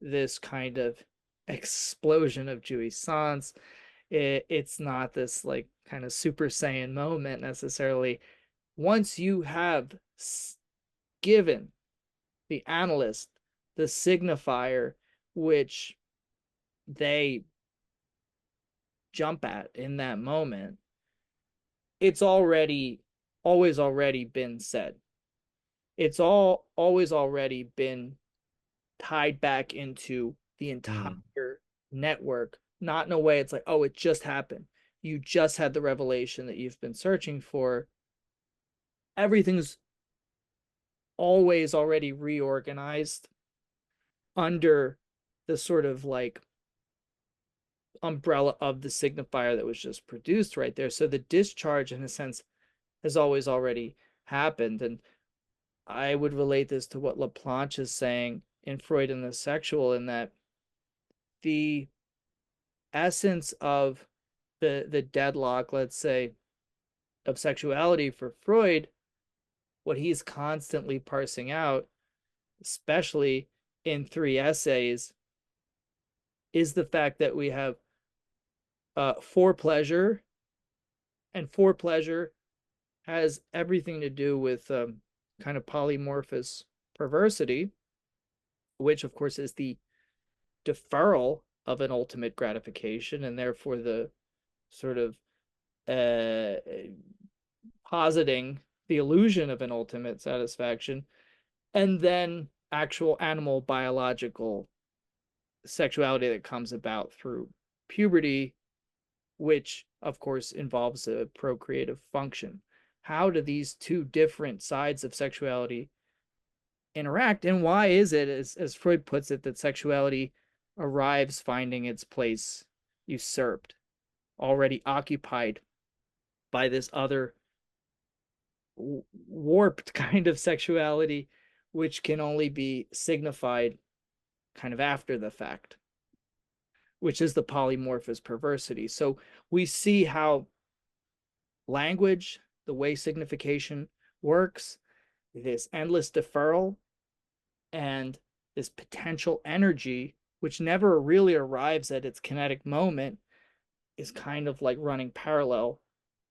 A: this kind of explosion of jouissance. It's not this like kind of Super Saiyan moment necessarily. Once you have given the analyst the signifier which they jump at in that moment, it's always already been said. It's always already been tied back into the entire network, not in a way it's like, oh, it just happened. You just had the revelation that you've been searching for. Everything's always already reorganized under the sort of like umbrella of the signifier that was just produced right there. So the discharge, in a sense, has always already happened. And I would relate this to what Laplanche is saying in Freud and the Sexual, in that the essence of the deadlock, let's say, of sexuality for Freud, what he's constantly parsing out, especially in 3 essays, is the fact that we have for pleasure, and for pleasure has everything to do with kind of polymorphous perversity, which of course is the deferral of an ultimate gratification, and therefore the sort of positing the illusion of an ultimate satisfaction, and then actual animal biological sexuality that comes about through puberty, which of course involves a procreative function. How do these two different sides of sexuality interact, and why is it, as Freud puts it, that sexuality arrives finding its place usurped, already occupied by this other warped kind of sexuality, which can only be signified kind of after the fact, which is the polymorphous perversity. So we see how language, the way signification works, this endless deferral, and this potential energy, which never really arrives at its kinetic moment, is kind of like running parallel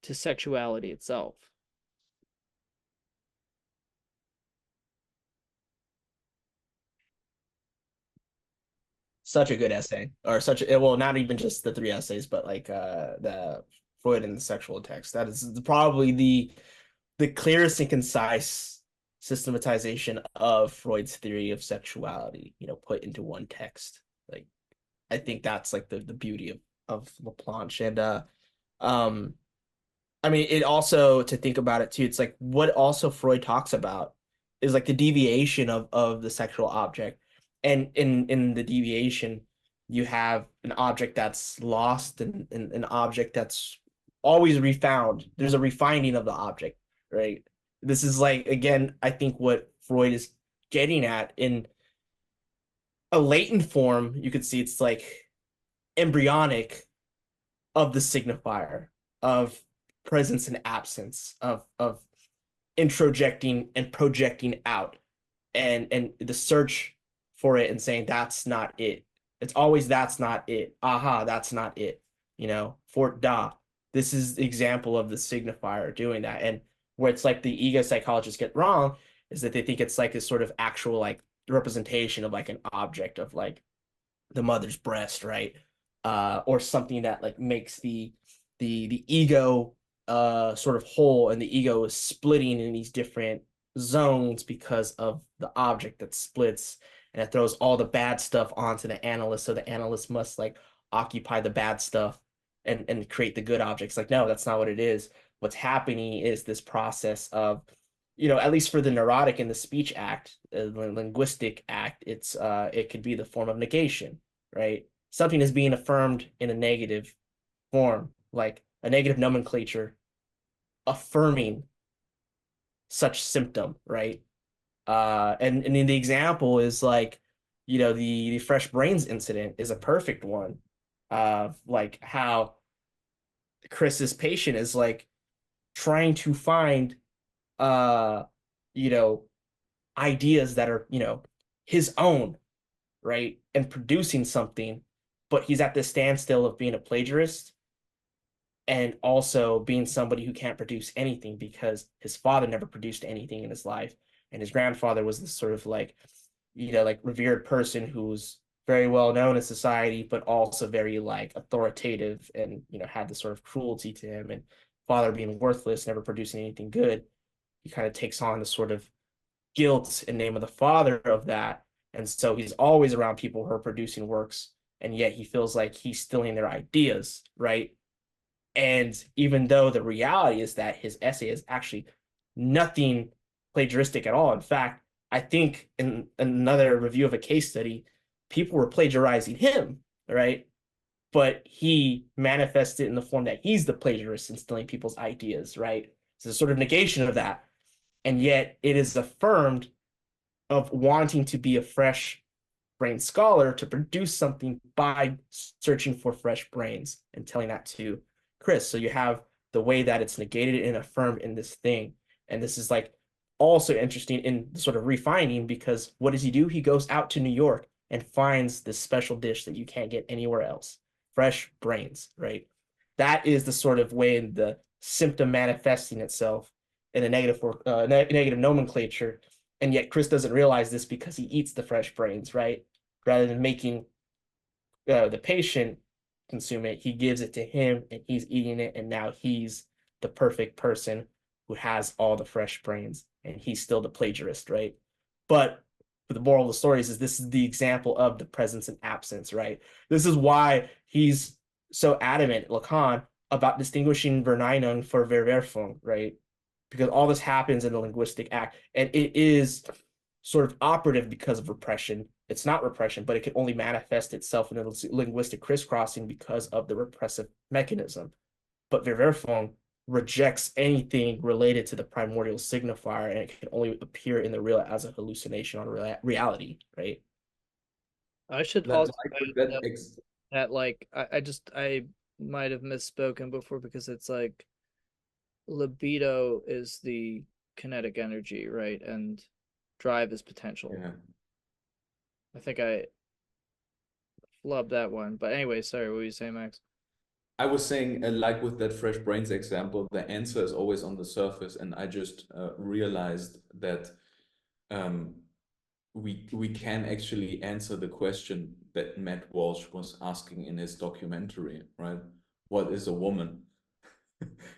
A: to sexuality itself.
D: Such a good essay, or such a, well, not even just the 3 essays, but like the Freud and the Sexual text. That is probably the clearest and concise systematization of Freud's theory of sexuality, put into one text. Like, I think that's like the beauty of Laplanche. And I mean, it also, to think about it too, it's like what also Freud talks about is like the deviation of the sexual object. And in the deviation, you have an object that's lost and an object that's always refound. There's a refining of the object, right? This is like, again, I think what Freud is getting at in a latent form. You could see it's like embryonic of the signifier, of presence and absence, of introjecting and projecting out, and the search for it and saying that's not it. It's always that's not it. Aha, that's not it. Fort da. This is the example of the signifier doing that. And where it's like the ego psychologists get wrong is that they think it's like a sort of actual like representation of like an object of like the mother's breast, right? Or something that like makes the ego sort of whole, and the ego is splitting in these different zones because of the object that splits, and it throws all the bad stuff onto the analyst, so the analyst must like occupy the bad stuff and create the good objects. Like, no, that's not what it is. What's happening is this process of, at least for the neurotic and the speech act, the linguistic act, it could be the form of negation, right? Something is being affirmed in a negative form, like a negative nomenclature affirming such symptom, right? And in the example is like, the Fresh Brains incident is a perfect one of like how Chris's patient is like trying to find ideas that are, his own, right? And producing something, but he's at this standstill of being a plagiarist and also being somebody who can't produce anything because his father never produced anything in his life. And his grandfather was this sort of like, like revered person who's very well known in society, but also very like authoritative and, had this sort of cruelty to him. And father being worthless, never producing anything good, he kind of takes on the sort of guilt in name of the father of that. And so he's always around people who are producing works, and yet he feels like he's stealing their ideas, right? And even though the reality is that his essay is actually nothing plagiaristic at all. In fact, I think in another review of a case study, people were plagiarizing him, right? But he manifested in the form that he's the plagiarist and stealing people's ideas, right? It's a sort of negation of that. And yet it is affirmed of wanting to be a fresh brain scholar to produce something by searching for fresh brains and telling that to Chris. So you have the way that it's negated and affirmed in this thing. And this is like also interesting in sort of refining, because what does he do? He goes out to New York and finds this special dish that you can't get anywhere else. Fresh brains, right? That is the sort of way in the symptom manifesting itself in a negative nomenclature. And yet Chris doesn't realize this because he eats the fresh brains, right? Rather than making the patient consume it, he gives it to him and he's eating it. And now he's the perfect person who has all the fresh brains, and he's still the plagiarist, right? But the moral of the story is this is the example of the presence and absence, right? This is why he's so adamant, Lacan, about distinguishing Verneinung for Verwerfung, right? Because all this happens in the linguistic act, and it is sort of operative because of repression. It's not repression, but it can only manifest itself in a linguistic crisscrossing because of the repressive mechanism. But Verwerfung rejects anything related to the primordial signifier, and it can only appear in the real as a hallucination on reality, right?
A: I should
C: That,
A: also
C: like,
A: add
C: that
A: that like I might have misspoken before, because it's like libido is the kinetic energy, right? And drive is potential.
C: yeah.
A: I think I flubbed that one. But anyway, sorry, what were you saying, Max?
C: I was saying, like with that fresh brains example, the answer is always on the surface, and I just realized that um, we can actually answer the question that Matt Walsh was asking in his documentary, right? What is a woman?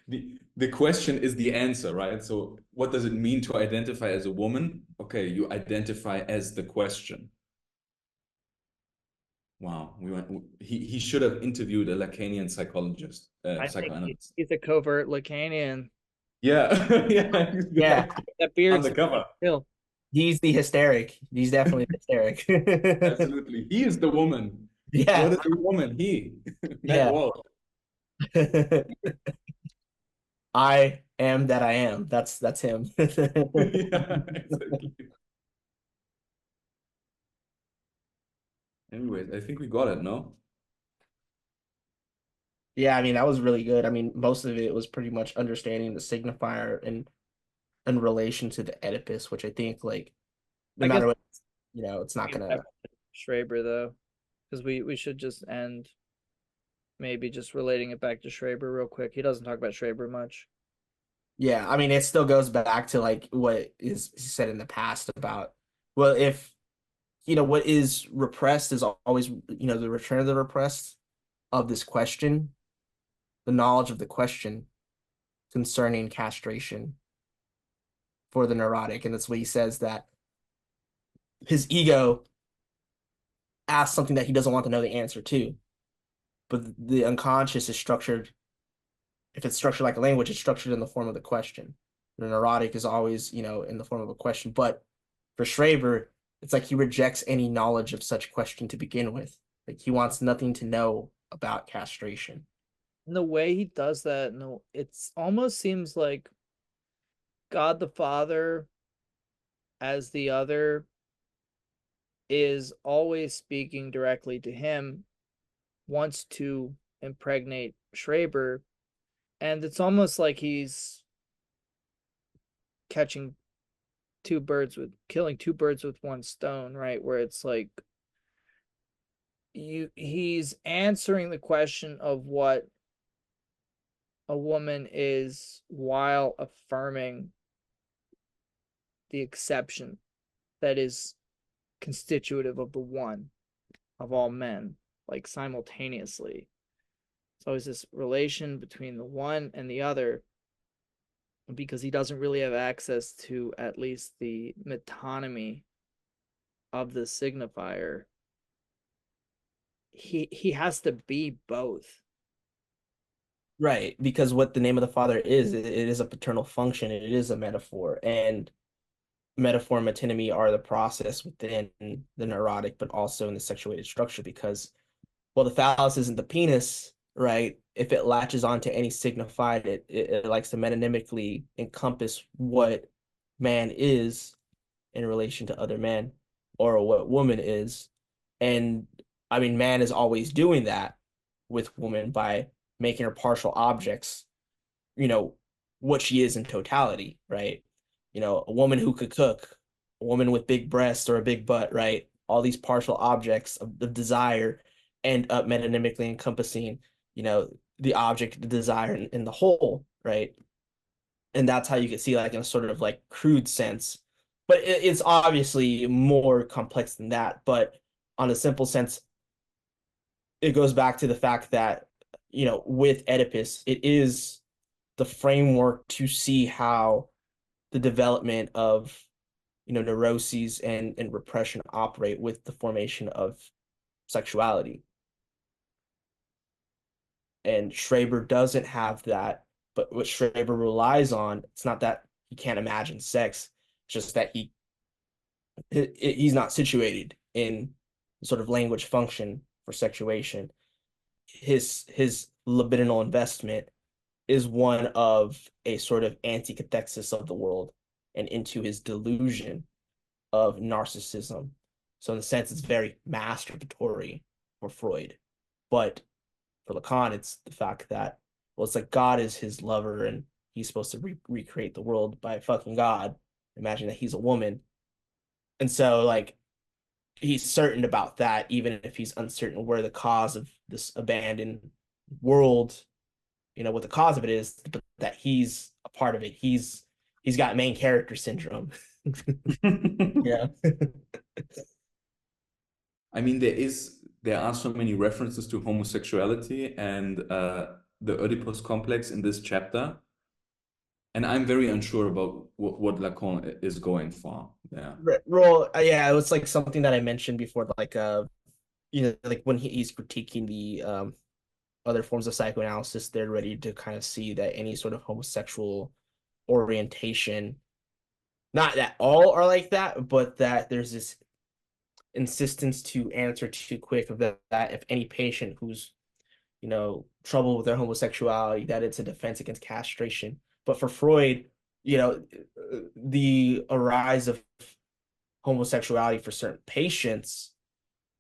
C: The question is the answer, right? So what does it mean to identify as a woman? Okay, you identify as the question. Wow, he should have interviewed a Lacanian psychologist,
A: I think
C: psychoanalyst.
A: he's a covert Lacanian.
C: Yeah, yeah,
D: Yeah,
A: That beard's
C: undercover.
A: real.
D: he's the hysteric. He's definitely the hysteric.
C: Absolutely. He is the woman.
D: Yeah,
C: What is a woman? He. Matt
D: yeah.
C: Walsh.
D: I am that I am. That's him.
C: Yeah, exactly. Anyways, I think we got it, no?
D: Yeah, I mean, that was really good. I mean, most of it was pretty much understanding the signifier and in relation to the Oedipus, which I think, like, no
A: I guess
D: matter what, it's not
A: we
D: gonna.
A: have Schraber though, because we should just end maybe just relating it back to Schraber real quick. He doesn't talk about Schraber much.
D: Yeah, I mean, it still goes back to like what is said in the past about, well, if what is repressed is always the return of the repressed of this question, the knowledge of the question concerning castration for the neurotic, and that's what he says, that his ego asks something that he doesn't want to know the answer to, but the unconscious is structured. If it's structured like a language, it's structured in the form of the question. The neurotic is always, in the form of a question. But for Schraber, it's like he rejects any knowledge of such question to begin with. Like he wants nothing to know about castration.
A: And the way he does that, no, it's almost seems like God the Father as the other is always speaking directly to him, wants to impregnate Schraber, and it's almost like he's killing two birds with one stone, right? Where it's like he's answering the question of what a woman is while affirming the exception that is constitutive of the one of all men, like simultaneously. It's always this relation between the one and the other, because he doesn't really have access to at least the metonymy of the signifier. He has to be both.
D: Right, because what the name of the Father is, it is a paternal function, it is a metaphor. And metaphor, metonymy are the process within the neurotic, but also in the sexuated structure, because, well, the phallus isn't the penis, right? If it latches onto any signified, it likes to metonymically encompass what man is in relation to other men, or what woman is. And I mean, man is always doing that with woman by making her partial objects, you know, what she is in totality, right? You know, a woman who could cook, a woman with big breasts or a big butt, right? All these partial objects of the desire end up metonymically encompassing, you know, the object, the desire in the whole, right? And that's how you can see, like, in a sort of like crude sense, but it's obviously more complex than that. But on a simple sense, it goes back to the fact that, you know, with Oedipus, it is the framework to see how the development of, you know, neuroses and repression operate with the formation of sexuality. And Schreber doesn't have that, but what Schreber relies on, it's not that he can't imagine sex, it's just that he's not situated in sort of language function for sexuation. His libidinal investment is one of a sort of anti-cathexis of the world and into his delusion of narcissism. So in a sense, it's very masturbatory for Freud. But for Lacan, it's the fact that, well, it's like God is his lover and he's supposed to recreate the world by fucking God. Imagine that he's a woman. And so, like, he's certain about that, even if he's uncertain where the cause of this abandoned world, you know, what the cause of it is, but that he's a part of it. He's got main character syndrome. Yeah.
C: I mean, there are so many references to homosexuality and the Oedipus complex in this chapter, and I'm very unsure about what Lacan is going for. Yeah.
D: Well, yeah, it was like something that I mentioned before, like you know, like when he's critiquing the other forms of psychoanalysis, they're ready to kind of see that any sort of homosexual orientation, not that all are like that, but that there's this insistence to answer too quick of that if any patient who's, you know, trouble with their homosexuality, that it's a defense against castration. But for Freud, you know, the arise of homosexuality for certain patients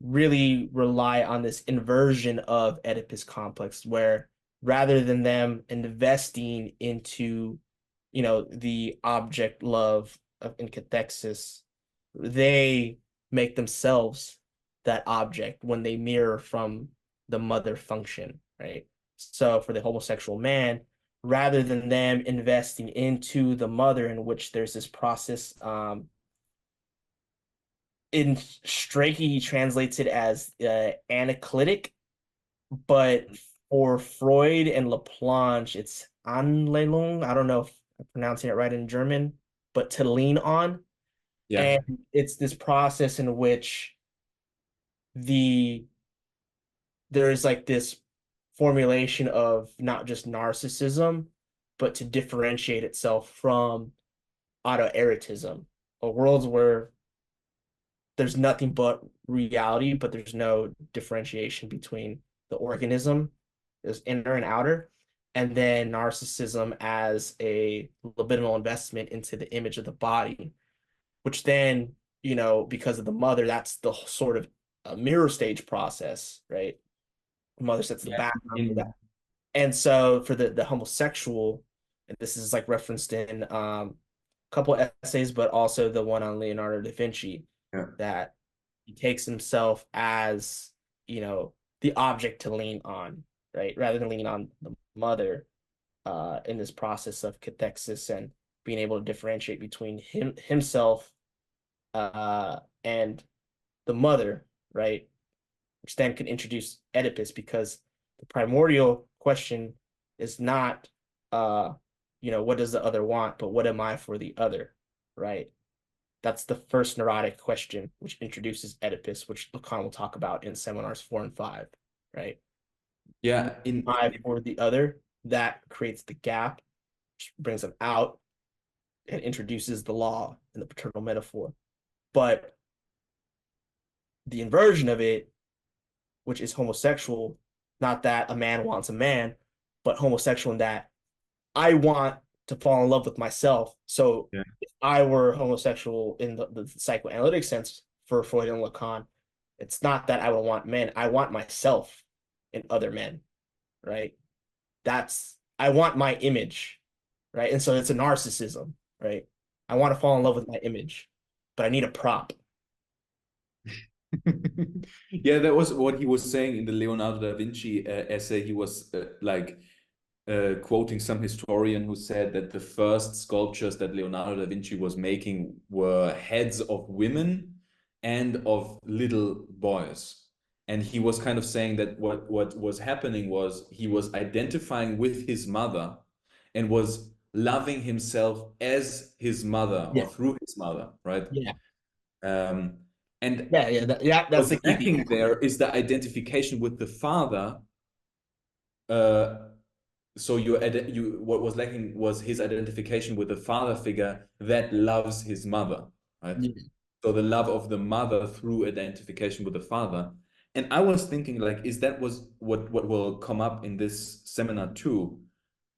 D: really rely on this inversion of Oedipus complex, where rather than them investing into, you know, the object love of in cathexis, they make themselves that object when they mirror from the mother function, right? So for the homosexual man, rather than them investing into the mother, in which there's this process, in Strachey, he translates it as anaclitic, but for Freud and Laplanche, it's Anlehnung. I don't know if I'm pronouncing it right in German, but to lean on.
C: Yeah.
D: And it's this process in which there's like this formulation of not just narcissism, but to differentiate itself from autoerotism, a world where there's nothing but reality, but there's no differentiation between the organism, there's inner and outer, and then narcissism as a libidinal investment into the image of the body, which then, you know, because of the mother, that's the sort of a mirror stage process, right? The mother sets the
C: Yeah.
D: background for that. And so for the homosexual, and this is like referenced in a couple essays, but also the one on Leonardo da Vinci,
C: Yeah.
D: that he takes himself as, you know, the object to lean on, right? Rather than leaning on the mother, in this process of cathexis and being able to differentiate between himself and the mother, right? Which then could introduce Oedipus, because the primordial question is not, you know, what does the other want, but what am I for the other, right? That's the first neurotic question, which introduces Oedipus, which Lacan will talk about in seminars 4 and 5, right?
C: Yeah.
D: I for the other, that creates the gap, which brings them out and introduces the law in the paternal metaphor. But the inversion of it, which is homosexual, not that a man wants a man, but homosexual in that I want to fall in love with myself. So
C: Yeah.
D: if I were homosexual in the psychoanalytic sense for Freud and Lacan, it's not that I would want men. I want myself in other men, right? I want my image, right? And so it's a narcissism, right? I want to fall in love with my image, but I need a prop.
C: Yeah, that was what he was saying in the Leonardo da Vinci essay. He was quoting some historian who said that the first sculptures that Leonardo da Vinci was making were heads of women and of little boys. And he was kind of saying that what was happening was he was identifying with his mother and was loving himself as his mother or
D: Yeah.
C: through his mother, right?
D: Yeah.
C: Um, and
D: That's
C: what's
D: the key
C: lacking
D: thing.
C: there is the identification with the father. Uh, so what was lacking was his identification with the father figure that loves his mother, right?
D: Yeah.
C: So the love of the mother through identification with the father. And I was thinking, like, is that was what will come up in this seminar too?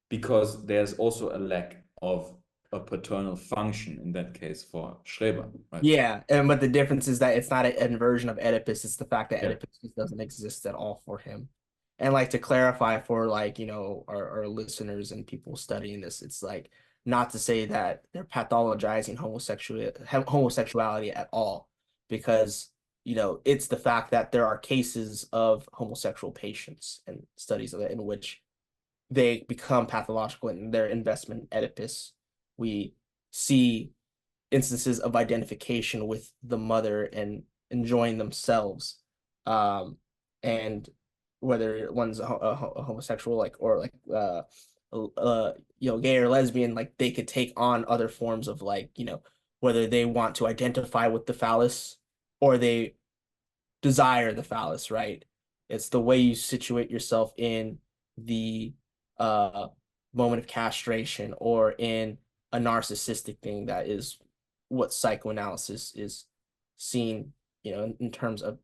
C: Because there's also a lack of a paternal function in that case for Schreber, right?
D: Yeah, and but the difference is that it's not an inversion of Oedipus, it's the fact that
C: Yeah.
D: Oedipus just doesn't exist at all for him. And like to clarify for like, our listeners and people studying this, it's like not to say that they're pathologizing homosexuality at all, because it's the fact that there are cases of homosexual patients and studies of it in which they become pathological in their investment in Oedipus. We see instances of identification with the mother and enjoying themselves, and whether one's a homosexual, like, or like gay or lesbian, like they could take on other forms of, like, whether they want to identify with the phallus or they desire the phallus, right? It's the way you situate yourself in the uh moment of castration or in a narcissistic thing that is what psychoanalysis is seen, in terms of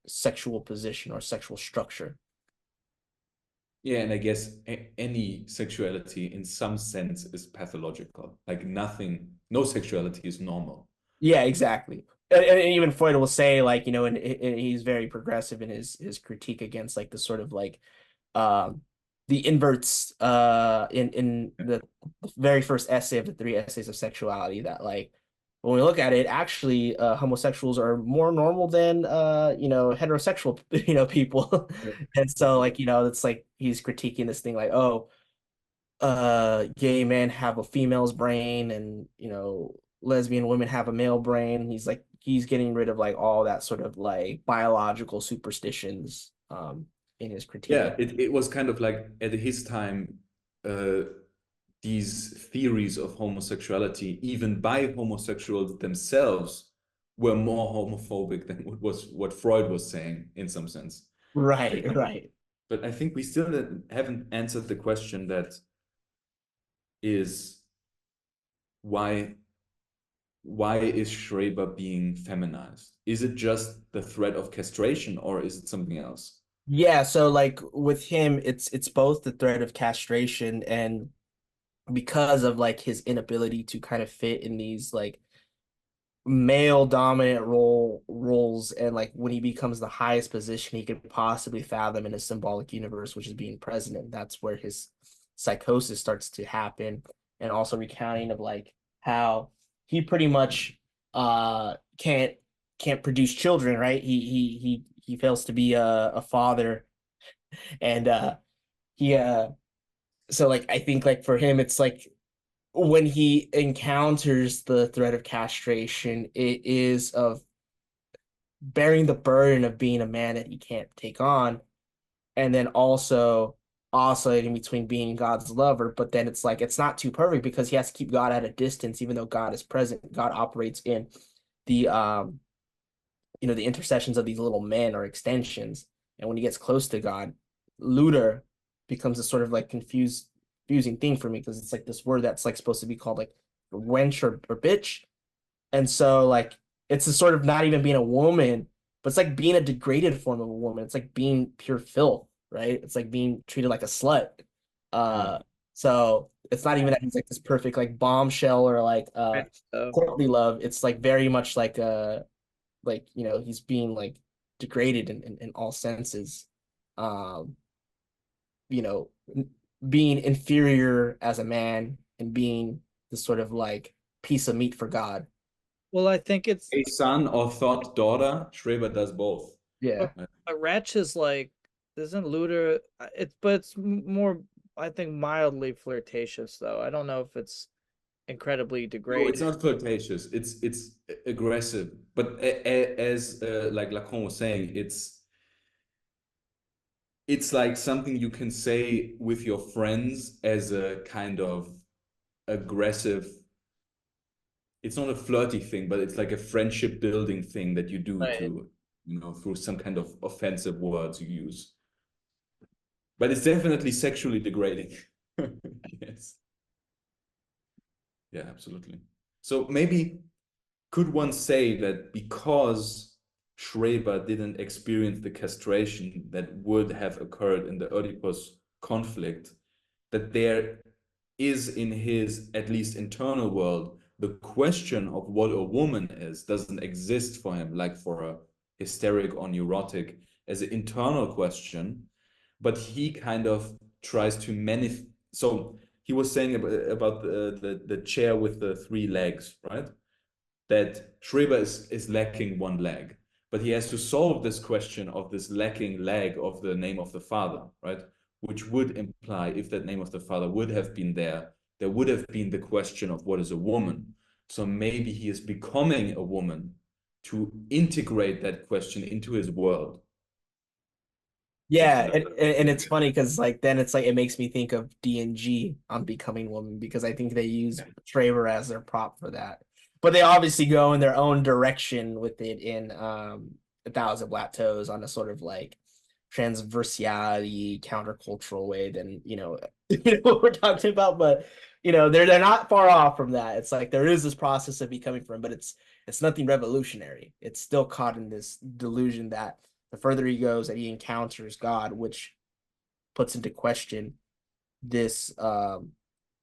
D: sexual position or sexual structure.
C: Yeah, and I guess any sexuality in some sense is pathological. Like no sexuality is normal.
D: Yeah, exactly. And even Freud will say, like, and he's very progressive in his critique against, like, the sort of, like, um the inverts in the very first essay of the three essays of sexuality, that, like, when we look at it, actually homosexuals are more normal than heterosexual people. And so, like, it's like he's critiquing this thing, like, oh, gay men have a female's brain, and lesbian women have a male brain. He's getting rid of, like, all that sort of, like, biological superstitions in his critique.
C: Yeah, it was kind of like at his time, these theories of homosexuality, even by homosexuals themselves, were more homophobic than what Freud was saying in some sense.
D: Right.
C: But I think we still haven't answered the question that is why is Schreber being feminized? Is it just the threat of castration or is it something else?
D: Yeah, so, like, with him, it's both the threat of castration, and because of, like, his inability to kind of fit in these, like, male dominant roles, and, like, when he becomes the highest position he could possibly fathom in a symbolic universe, which is being president, that's where his psychosis starts to happen. And also recounting of, like, how he pretty much can't produce children, right? He fails to be a father. And he so, like, I think, like, for him it's like when he encounters the threat of castration, it is of bearing the burden of being a man that he can't take on, and then also oscillating between being God's lover. But then it's like it's not too perfect because he has to keep God at a distance, even though God is present. God operates in the the intercessions of these little men or extensions. And when he gets close to God, Luder becomes a sort of, like, confusing thing for me, because it's like this word that's, like, supposed to be called, like, wench or bitch, And so like it's a sort of not even being a woman, but it's like being a degraded form of a woman. It's like being pure filth, right? It's like being treated like a slut.
C: Yeah.
D: So it's not even that he's like this perfect like bombshell or like
A: Right. So,
D: courtly love. It's like very much like you know, he's being like degraded in all senses. Um, you know, being inferior as a man and being this sort of like piece of meat for God.
A: well, I think it's
C: A son or thought daughter, Schreber does both.
D: Yeah.
A: a wretch is like isn't Luder it's but it's more I think mildly flirtatious though. I don't know if it's incredibly
C: No,
A: degrading.
C: it's not flirtatious. It's aggressive. But as like Lacan was saying, it's like something you can say with your friends as a kind of aggressive. It's not a flirty thing, but it's like a friendship building thing that you do
A: Right.
C: to, through some kind of offensive words you use. But it's definitely sexually degrading. Yes. Yeah, absolutely. So maybe could one say that because Schreber didn't experience the castration that would have occurred in the Oedipus conflict, that there is in his at least internal world, the question of what a woman is doesn't exist for him, like for a hysteric or neurotic, as an internal question, but he kind of tries to manifest. So he was saying about the chair with the three legs, right? That Schreber is lacking one leg, but he has to solve this question of this lacking leg of the name of the father, right? Which would imply if that name of the father would have been there, there would have been the question of what is a woman. So maybe he is becoming a woman to integrate that question into his world.
D: Yeah,
C: Something like
D: and
C: that.
D: it's funny because like then it's like it makes me think of D&G on Becoming Woman because I think they use Traver as their prop for that. But they obviously go in their own direction with it in A Thousand Black Toes on a sort of like transversality, countercultural way than what we're talking about. But they're not far off from that. It's like there is this process of becoming from, but it's nothing revolutionary. It's still caught in this delusion that the further he goes that he encounters God, which puts into question this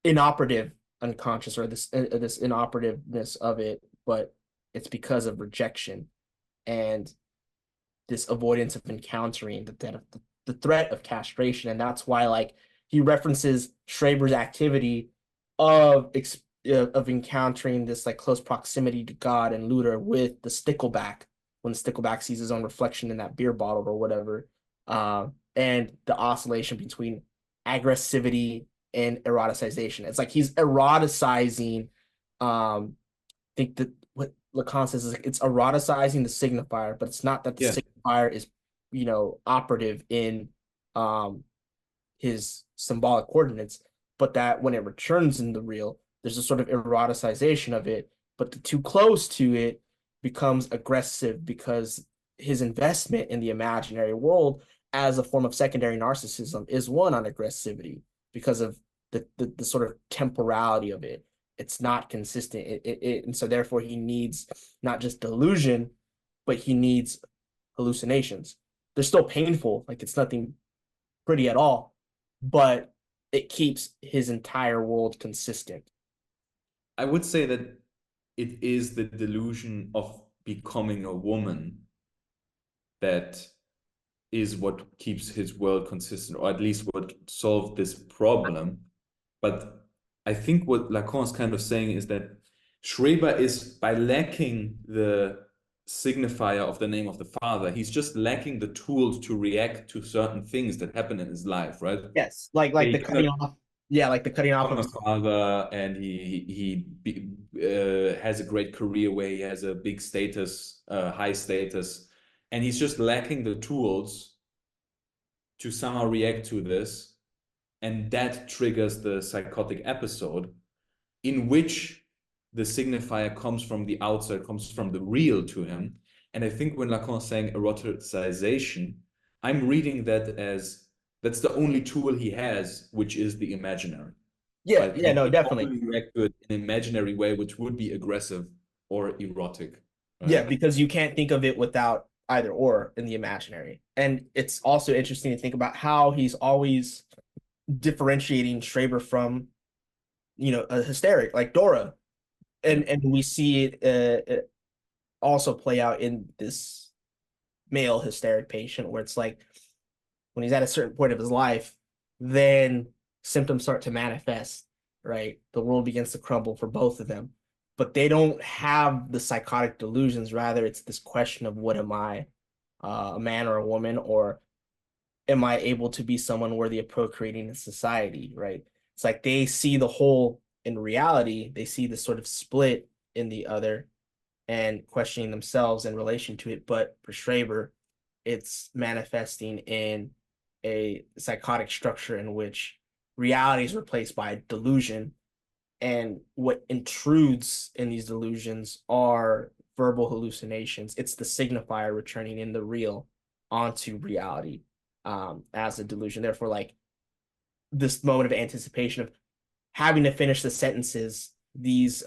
D: inoperative unconscious or this inoperativeness of it, but it's because of rejection and this avoidance of encountering the threat of castration, and that's why like he references Schreber's activity of encountering this like close proximity to God and Luder with the stickleback when the stickleback sees his own reflection in that beer bottle or whatever, and the oscillation between aggressivity and eroticization. It's like he's eroticizing. I think that what Lacan says is it's eroticizing the signifier, but it's not that the
C: Yeah.
D: signifier is operative in um his symbolic coordinates, but that when it returns in the real, there's a sort of eroticization of it, but the too close to it becomes aggressive because his investment in the imaginary world as a form of secondary narcissism is one on aggressivity because of the sort of temporality of it. It's not consistent. And so therefore he needs not just delusion, but he needs hallucinations. They're still painful, like it's nothing pretty at all, but it keeps his entire world consistent.
C: I would say that it is the delusion of becoming a woman that is what keeps his world consistent, or at least what solved this problem. But I think what Lacan is kind of saying is that Schreber is, by lacking the signifier of the name of the father, he's just lacking the tools to react to certain things that happen in his life, right?
D: Yes, like
C: He
D: the cutting off. Yeah, like the cutting off
C: become
D: of.
C: a father, and has a great career where he has a big status, high status, and he's just lacking the tools to somehow react to this, and that triggers the psychotic episode in which the signifier comes from the outside, comes from the real to him. And I think when Lacan is saying eroticization, I'm reading that as that's the only tool he has, which is the imaginary.
D: Yeah,
C: Right?
D: yeah,
C: He
D: no,
C: can
D: definitely.
C: only react to it in an imaginary way, which would be aggressive. or erotic. Right?
D: Yeah, because you can't think of it without either or in the imaginary. And it's also interesting to think about how he's always differentiating Schreber from, a hysteric like Dora. And we see it also play out in this male hysteric patient where it's like when he's at a certain point of his life, then symptoms start to manifest, right? The world begins to crumble for both of them, but they don't have the psychotic delusions. Rather, it's this question of what am I, a man or a woman, or am I able to be someone worthy of procreating in society, right? It's like they see the whole in reality, they see this sort of split in the other and questioning themselves in relation to it. But for Schreber, it's manifesting in a psychotic structure in which reality is replaced by delusion. And what intrudes in these delusions are verbal hallucinations. It's the signifier returning in the real onto reality as a delusion. Therefore, like this moment of anticipation of having to finish the sentences, these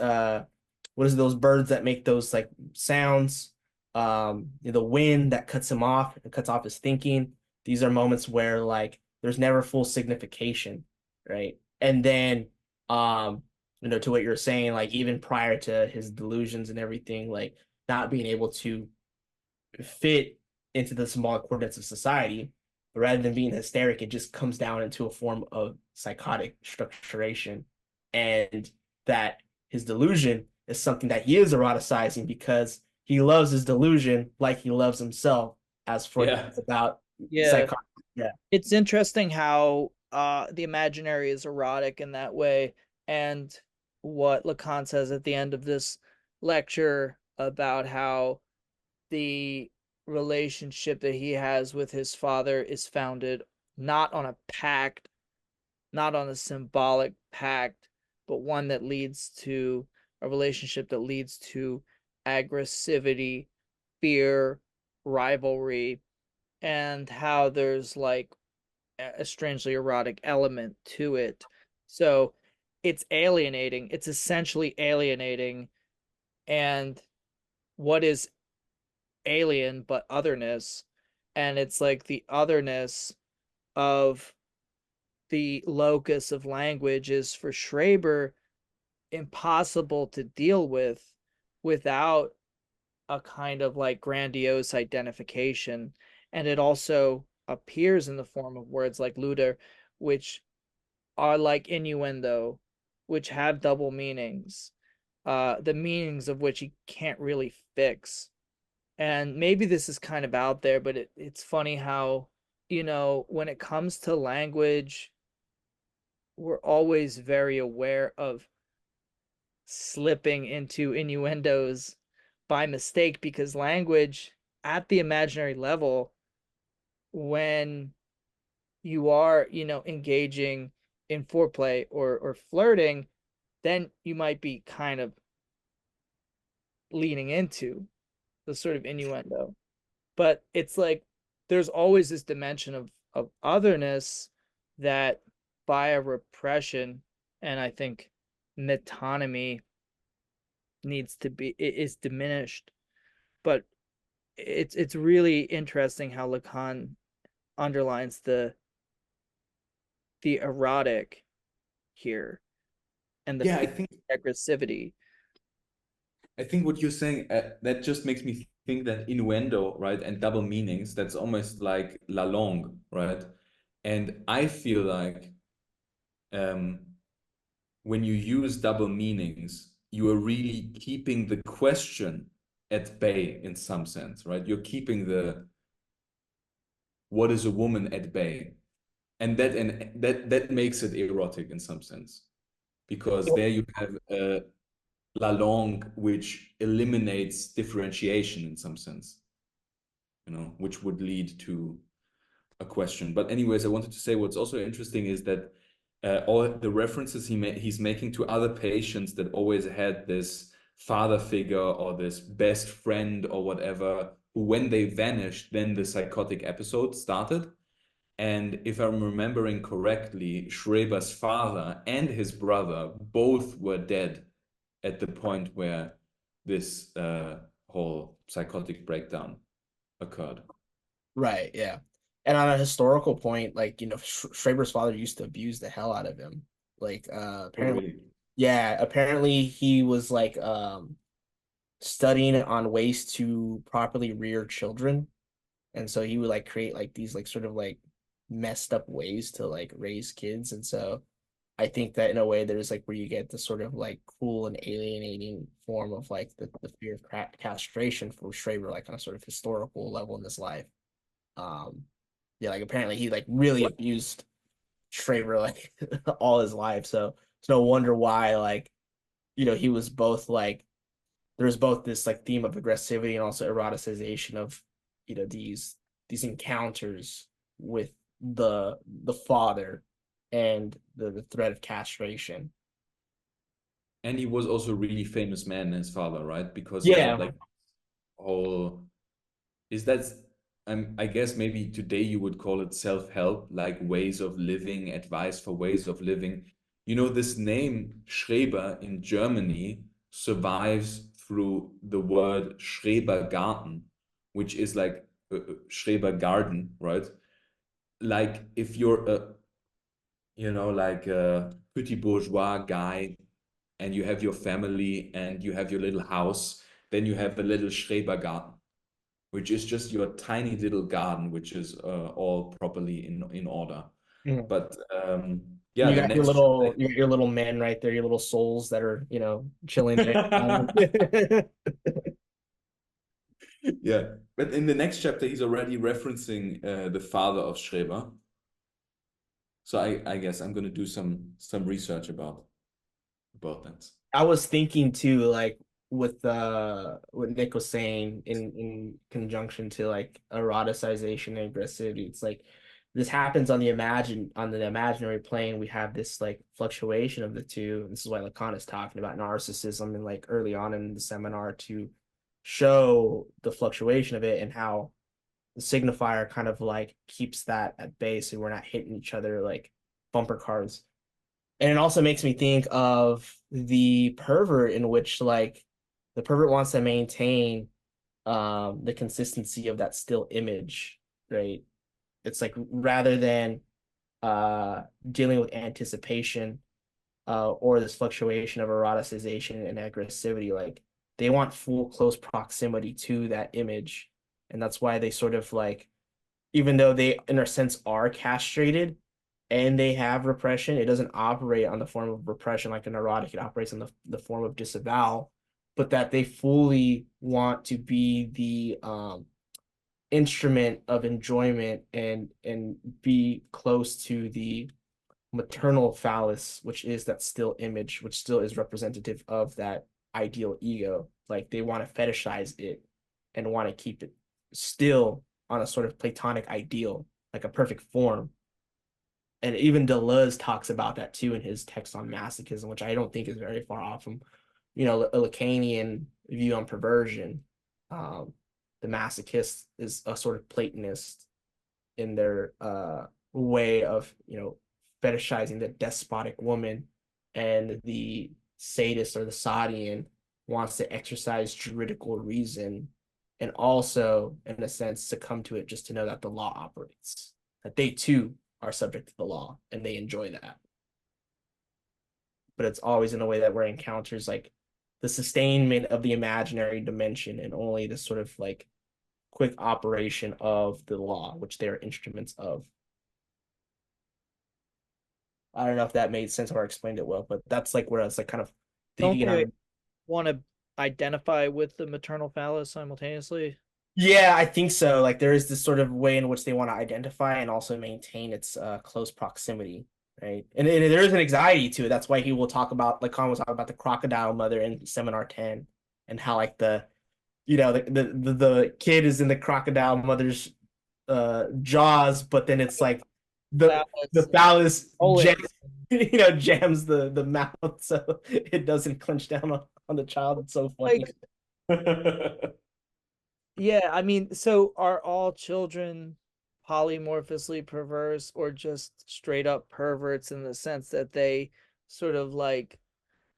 D: what is those birds that make those like sounds? The wind that cuts him off, it cuts off his thinking. These are moments where like there's never full signification, right? And then to what you're saying, like even prior to his delusions and everything, like not being able to fit into the symbolic coordinates of society, but rather than being hysteric, it just comes down into a form of psychotic structuration. And that his delusion is something that he is eroticizing because he loves his delusion like he loves himself, as Freud talks about
A: Yeah.
D: psychotic. Yeah.
A: It's interesting how the imaginary is erotic in that way, and what Lacan says at the end of this lecture about how the relationship that he has with his father is founded not on a pact, not on a symbolic pact, but one that leads to a relationship that leads to aggressivity, fear, rivalry, and how there's like a strangely erotic element to it. So it's alienating. It's essentially alienating. And what is alien but otherness? And it's like the otherness of the locus of language is for Schreber impossible to deal with without a kind of like grandiose identification. And it also appears in the form of words like Luder, which are like innuendo, which have double meanings, the meanings of which he can't really fix. And maybe this is kind of out there, but it's funny how, when it comes to language, we're always very aware of slipping into innuendos by mistake, because language at the imaginary level, when you are, engaging in foreplay or flirting, then you might be kind of leaning into the sort of innuendo. But it's like there's always this dimension of otherness that via repression and I think metonymy is diminished. But it's really interesting how Lacan underlines the erotic here and the
C: I think
A: aggressivity.
C: what you're saying that just makes me think that innuendo, right, and double meanings, that's almost like la langue, right? And I feel like um, when you use double meanings, you are really keeping the question at bay in some sense, right? You're keeping the what is a woman at bay, and that makes it erotic in some sense, because there you have la langue which eliminates differentiation in some sense, which would lead to a question. But anyways, I wanted to say what's also interesting is that all the references he's making to other patients that always had this father figure or this best friend or whatever, who when they vanished, then the psychotic episode started. And if I'm remembering correctly, Schreber's father and his brother both were dead at the point where this whole psychotic breakdown occurred.
D: Right, yeah. And on a historical point, like, Schreber's father used to abuse the hell out of him. Like,
C: Oh,
D: apparently,
C: really?
D: yeah, apparently he was like studying on ways to properly rear children. And so he would like create like these like sort of like messed up ways to like raise kids. And so I think that in a way there's like where you get the sort of like cruel and alienating form of like the fear of castration for Schreber, like on a sort of historical level in his life. Um, yeah, like apparently he like really abused Schreber like all his life. So it's no wonder why like, he was both like there's both this like theme of aggressivity and also eroticization of, these encounters with the father and the threat of castration.
C: And he was also a really famous man, his father, right? Because he had
D: Yeah.
C: like whole is that I guess maybe today you would call it self-help, like ways of living, advice for ways of living. This name Schreber in Germany survives through the word Schrebergarten, which is like Schreber garden, right? Like if you're like a petit bourgeois guy and you have your family and you have your little house, then you have a little Schrebergarten, which is just your tiny little garden, which is all properly in order.
D: Mhm.
C: But
D: And
C: yeah, the next chapter,
D: you got your little men right there, your little souls that are, chilling there.
C: yeah. But in the next chapter, he's already referencing the father of Schreber. So I guess I'm gonna do some research about that.
D: I was thinking too, like with what Nick was saying in conjunction to like eroticization and aggressivity. It's like this happens on the imaginary plane. We have this like fluctuation of the two. This is why Lacan is talking about narcissism and like early on in the seminar to show the fluctuation of it and how the signifier kind of like keeps that at bay so we're not hitting each other like bumper cars. And it also makes me think of the pervert in which like the pervert wants to maintain the consistency of that still image, right? It's like rather than dealing with anticipation or this fluctuation of eroticization and aggressivity, like they want full close proximity to that image. And that's why they sort of like, even though they in a sense are castrated, and they have repression, it doesn't operate on the form of repression like a neurotic. It operates on the form of disavowal, but that they fully want to be the instrument of enjoyment and be close to the maternal phallus, which is that still image, which still is representative of that ideal ego. Like they want to fetishize it and want to keep it still on a sort of platonic ideal, like a perfect form. And even Deleuze talks about that too in his text on masochism, which I don't think is very far off from, a Lacanian view on perversion. Um, the masochist is a sort of Platonist in their way of, fetishizing the despotic woman, and the sadist or the Sadian wants to exercise juridical reason and also, in a sense, succumb to it just to know that the law operates, that they too are subject to the law and they enjoy that. But it's always in a way that where encounters like the sustainment of the imaginary dimension and only the sort of like quick operation of the law, which they are instruments of. I don't know if that made sense or I explained it well, but that's like where I was like kind of
A: Don't
D: thinking
A: they
D: on.
A: want to identify with the maternal phallus simultaneously?
D: Yeah, I think so. Like there is this sort of way in which they want to identify and also maintain its close proximity, right? And there is an anxiety to it. That's why he will talk about, like Khan will talk about the crocodile mother in Seminar 10, and how like the kid is in the crocodile mother's jaws, but then it's like the
A: Phallus
D: phallus
A: holding.
D: jams the mouth so it doesn't clench down on the child. It's so funny.
A: Like, yeah, I mean, so are all children polymorphously perverse or just straight up perverts in the sense that they sort of like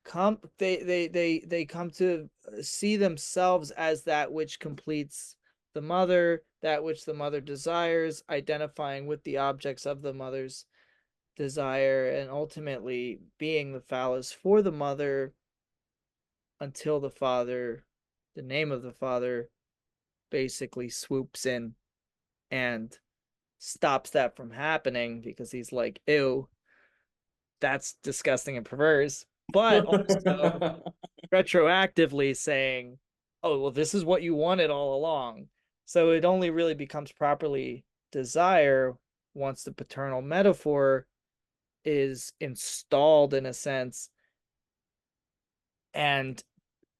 A: come they come to see themselves as that which completes the mother, that which the mother desires, identifying with the objects of the mother's desire, and ultimately being the phallus for the mother until the name of the father, basically swoops in and stops that from happening, because he's like, ew, that's disgusting and perverse. But also retroactively saying, oh, well, this is what you wanted all along. So it only really becomes properly desire once the paternal metaphor is installed, in a sense, and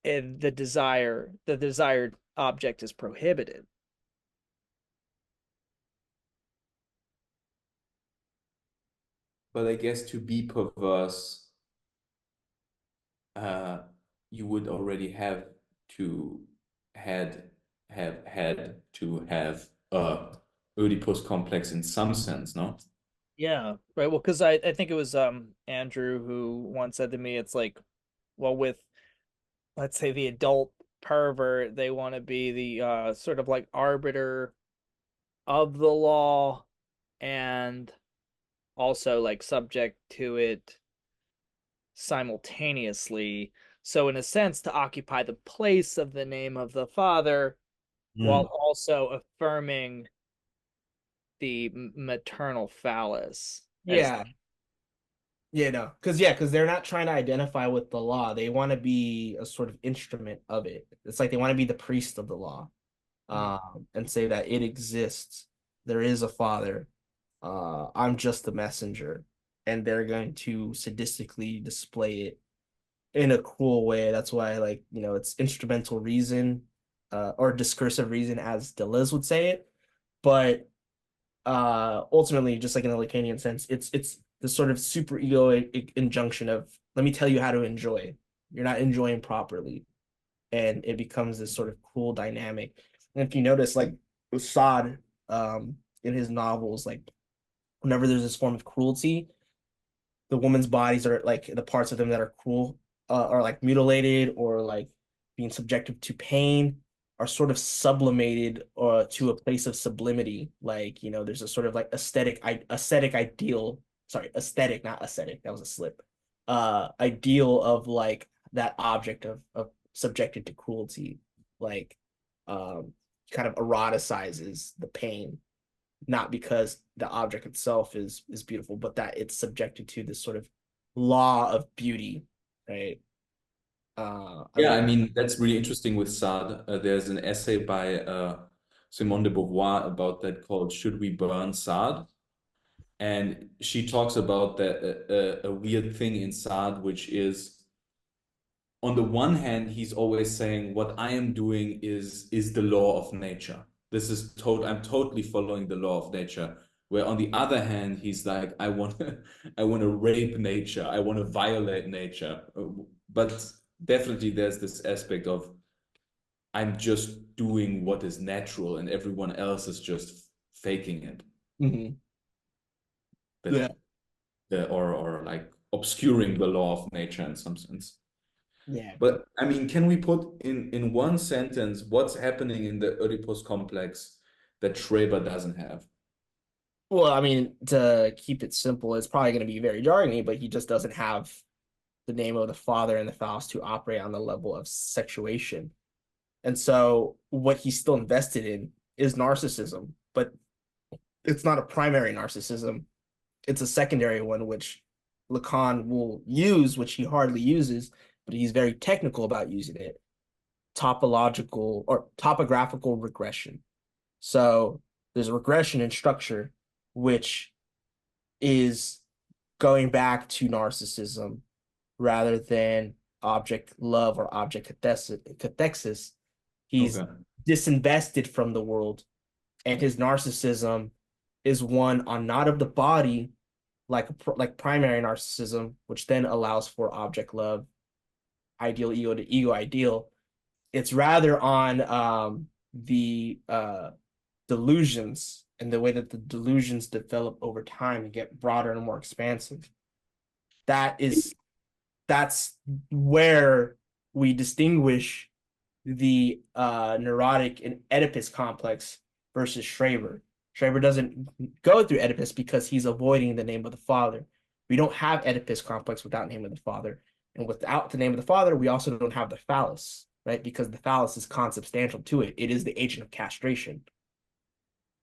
A: the desired object is prohibited.
C: But I guess to be perverse, you would already have to had to have a Oedipus complex in some sense, no?
A: Yeah, right. Well, because I think it was Andrew who once said to me, it's like, well, with, let's say, the adult pervert, they want to be the sort of like arbiter of the law, and also like subject to it simultaneously. So in a sense, to occupy the place of the name of the father, while also affirming the maternal phallus as,
D: Yeah. Yeah, no, because they're not trying to identify with the law. They want to be a sort of instrument of it. It's like they want to be the priest of the law, and say that it exists. There is a father. I'm just the messenger, and they're going to sadistically display it in a cruel way. That's why, like, it's instrumental reason, or discursive reason, as Deleuze would say it. But ultimately, just like in the Lacanian sense, it's the sort of super egoic injunction of, let me tell you how to enjoy. You're not enjoying properly, and it becomes this sort of cruel dynamic. And if you notice, like Sade, in his novels, like whenever there's this form of cruelty, the woman's bodies are like the parts of them that are cruel, are like mutilated or like being subjected to pain, are sort of sublimated or to a place of sublimity. Like, there's a sort of like aesthetic ideal, sorry, aesthetic, not ascetic, that was a slip. Ideal of like that object of subjected to cruelty, like kind of eroticizes the pain, not because the object itself is beautiful, but that it's subjected to this sort of law of beauty, right?
C: Yeah, I mean, that's really interesting with Sade. There's an essay by Simone de Beauvoir about that called "Should We Burn Sade?" And she talks about that a weird thing in Sade, which is, on the one hand, he's always saying what I am doing is the law of nature. This is total. I'm totally following the law of nature. Where on the other hand, he's like, I want to, I want to rape nature. I want to violate nature. But definitely, there's this aspect of I'm just doing what is natural, and everyone else is just faking it.
D: Mhm.
C: But
D: Yeah,
C: or like obscuring the law of nature in some sense.
D: yeah.
C: But I mean, can we put in one sentence what's happening in the Oedipus complex that Schreber doesn't have?
D: Well, I mean, to keep it simple, it's probably going to be very jargony, but he just doesn't have the name of the father and the phallus to operate on the level of sexuation. And so what he's still invested in is narcissism, but it's not a primary narcissism. It's a secondary one, which Lacan will use, which he hardly uses, but he's very technical about using it. Topological or topographical regression. So there's a regression in structure, which is going back to narcissism rather than object love or object cathexis. He's
C: Okay.
D: disinvested from the world, and his narcissism is one on not of the body, like primary narcissism, which then allows for object love, ideal ego to ego ideal. It's rather on the delusions and the way that the delusions develop over time and get broader and more expansive. That's where we distinguish the neurotic and Oedipus complex versus Schreber. Schreber doesn't go through Oedipus because he's avoiding the name of the father. We don't have Oedipus complex without name of the father. And without the name of the father, we also don't have the phallus, right? Because the phallus is consubstantial to it. It is the agent of castration.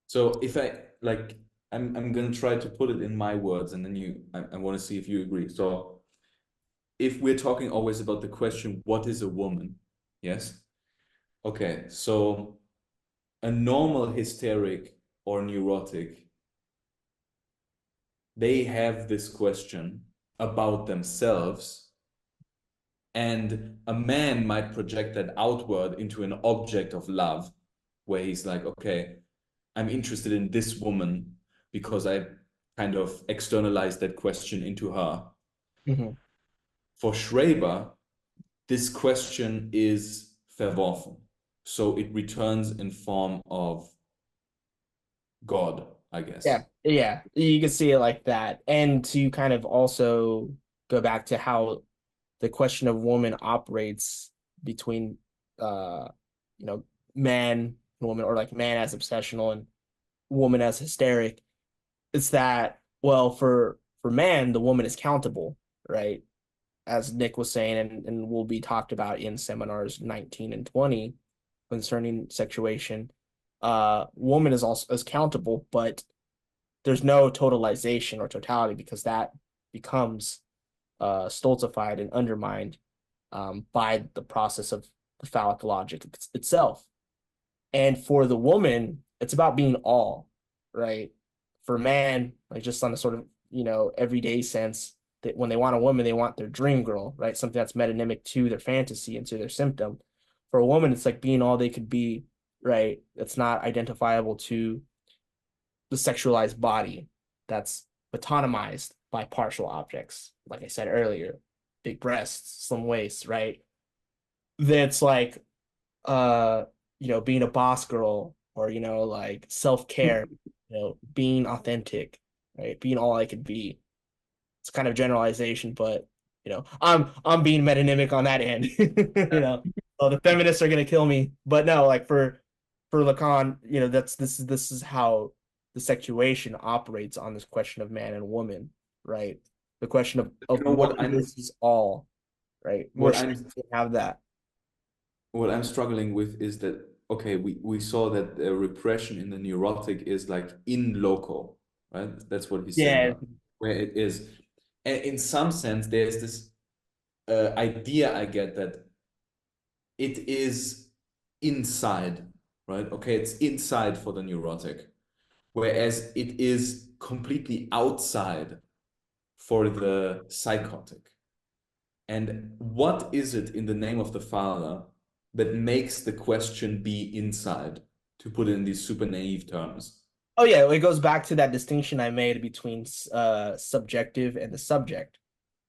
C: So if I like, I'm gonna try to put it in my words, and then I want to see if you agree. So if we're talking always about the question, what is a woman? Yes. Okay. So a normal hysteric or neurotic, they have this question about themselves, and a man might project that outward into an object of love, where he's like, okay, I'm interested in this woman because I kind of externalized that question into her.
D: Mm-hmm.
C: For Schreber, this question is verworfen. So it returns in form of God, I guess.
D: Yeah, you can see it like that. And to kind of also go back to how the question of woman operates between you know, man and woman, or like man as obsessional and woman as hysteric. It's that, well, for man, the woman is countable, right? As Nick was saying, and will be talked about in seminars 19 and 20 concerning sexuation. Woman is countable, but there's no totalization or totality, because that becomes stultified and undermined by the process of the phallic logic itself. And for the woman, it's about being all, right? For man, like just on a sort of, everyday sense, that when they want a woman, they want their dream girl, right? Something that's metonymic to their fantasy and to their symptom. For a woman, it's like being all they could be, right? It's not identifiable to the sexualized body that's autonomized by partial objects, like I said earlier, big breasts, slim waist, right? That's like being a boss girl, or like self-care, being authentic, right? Being all I could be. It's kind of generalization, but I'm being metonymic on that end. So the feminists are gonna kill me. But no, like for Lacan, this is how the sexuation operates on this question of man and woman, right? The question of
C: what
D: woman versus all, right?
C: what
D: Where
C: I'm
D: have that.
C: what I'm struggling with is that, okay, we saw that the repression in the neurotic is like in loco, right? That's what he's saying,
D: Yeah.
C: like, where it is. And in some sense, there's this idea I get that it is inside, right? Okay, it's inside for the neurotic, whereas it is completely outside for the psychotic. And what is it in the name of the Father that makes the question be inside, to put it in these super naive terms?
D: Oh yeah, it goes back to that distinction I made between subjective and the subject.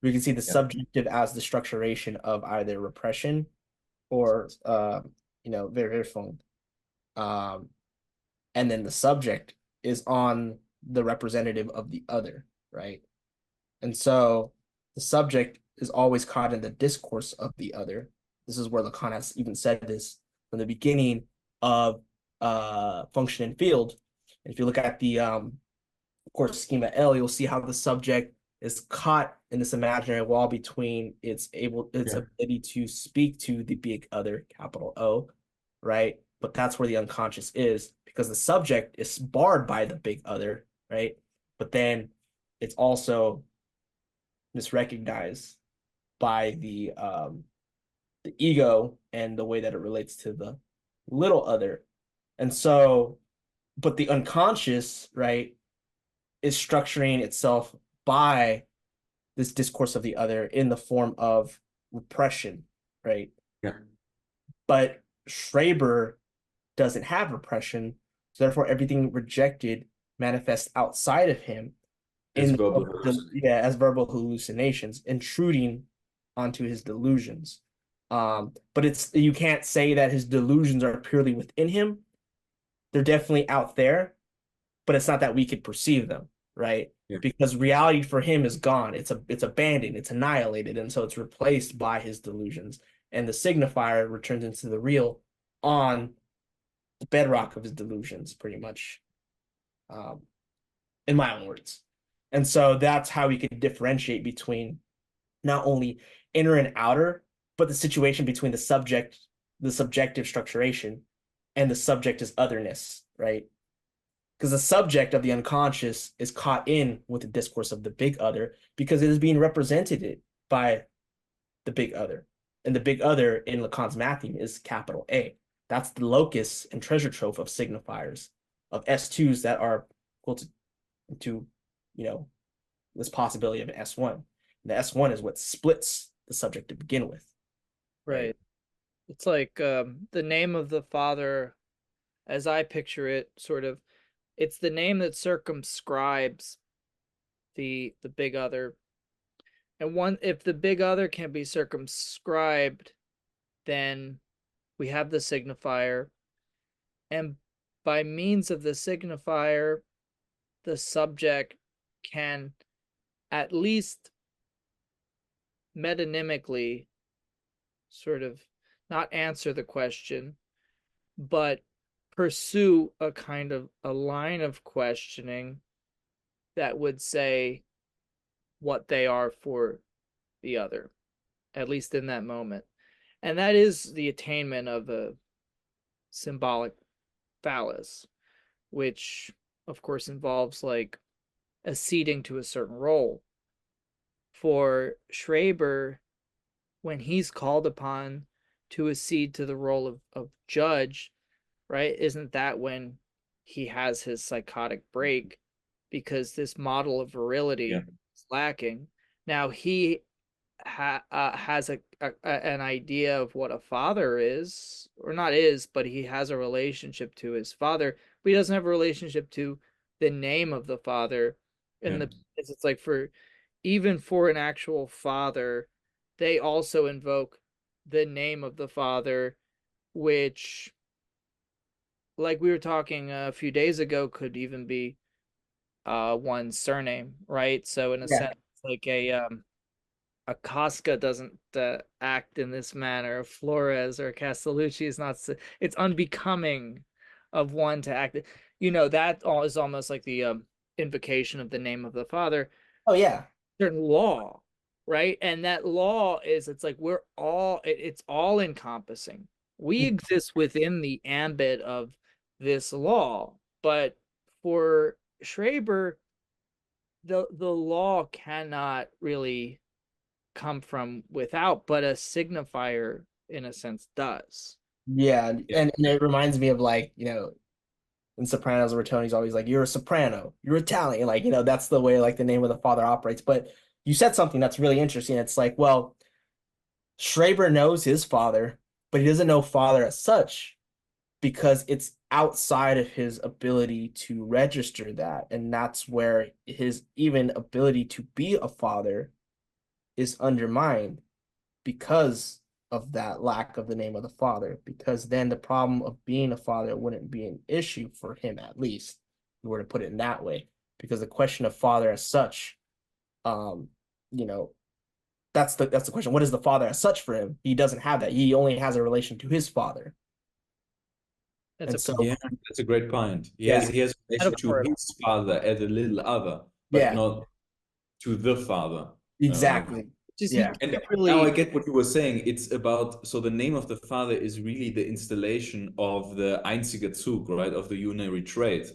D: We can see the
C: Yeah.
D: subjective as the structuration of either repression or Verwirrung. And then the subject is on the representative of the other, right? And so the subject is always caught in the discourse of the other. This is where Lacan has even said this from the beginning of function and field. And if you look at the of course schema L, you'll see how the subject is caught in this imaginary wall between its ability to speak to the big other, capital O, right? But that's where the unconscious is, because the subject is barred by the big other, right? But then it's also misrecognized by the ego and the way that it relates to the little other. And so, but the unconscious, right, is structuring itself by this discourse of the other in the form of repression, right?
C: Yeah.
D: But Schreber doesn't have repression, so therefore everything rejected manifests outside of him
C: As verbal hallucinations.
D: as verbal hallucinations, intruding onto his delusions. But you can't say that his delusions are purely within him. They're definitely out there, but it's not that we could perceive them, right?
C: Yeah.
D: Because reality for him is gone. It's abandoned, it's annihilated, and so it's replaced by his delusions. and the signifier returns into the real on the bedrock of his delusions, pretty much, in my own words. And so that's how we can differentiate between not only inner and outer, but the situation between the subject, the subjective structuration, and the subject as otherness, right? Because the subject of the unconscious is caught in with the discourse of the big other because it is being represented by the big other. And the big other in Lacan's mapping is capital A. That's the locus and treasure trove of signifiers, of S2s that are equal to this possibility of an S1. And the S1 is what splits the subject to begin with.
A: Right. It's like the name of the Father, as I picture it, sort of, it's the name that circumscribes the big other. And if the big other can be circumscribed, then we have the signifier. And by means of the signifier, the subject can at least metonymically sort of not answer the question, but pursue a kind of a line of questioning that would say what they are for the other, at least in that moment. And that is the attainment of a symbolic phallus, which of course involves like acceding to a certain role. For Schreber, when he's called upon to accede to the role of judge, right? Isn't that when he has his psychotic break? Because this model of virility is lacking. Now he has an idea of what a father is, or not is, but he has a relationship to his father, but he doesn't have a relationship to the name of the father. And it's like even for an actual father, they also invoke the name of the father, which, like we were talking a few days ago, could even be one's surname, right? So in a sense, like a Casca doesn't act in this manner. Flores or Castellucci is not. It's unbecoming of one to act. That is almost like the invocation of the name of the father.
D: Oh yeah,
A: certain law, right? And that law is, it's like it's all encompassing. We exist within the ambit of this law, but for Schreber, the law cannot really come from without, but a signifier in a sense does.
D: Yeah. And it reminds me of in Sopranos where Tony's always like, you're a soprano, you're Italian, that's the way the name of the father operates. But you said something that's really interesting. It's like, well, Schreber knows his father, but he doesn't know father as such because it's outside of his ability to register that. And that's where his even ability to be a father is undermined because of that lack of the name of the father, because then the problem of being a father wouldn't be an issue for him, at least, if we were to put it in that way. Because the question of father as such, that's the question. What is the father as such for him? He doesn't have that. He only has a relation to his father.
C: That's a great point. He has a relation to his father as a little other, but not to the father.
D: Exactly.
C: And now I get what you were saying. It's about, so the name of the father is really the installation of the einziger Zug, right, of the unary trait.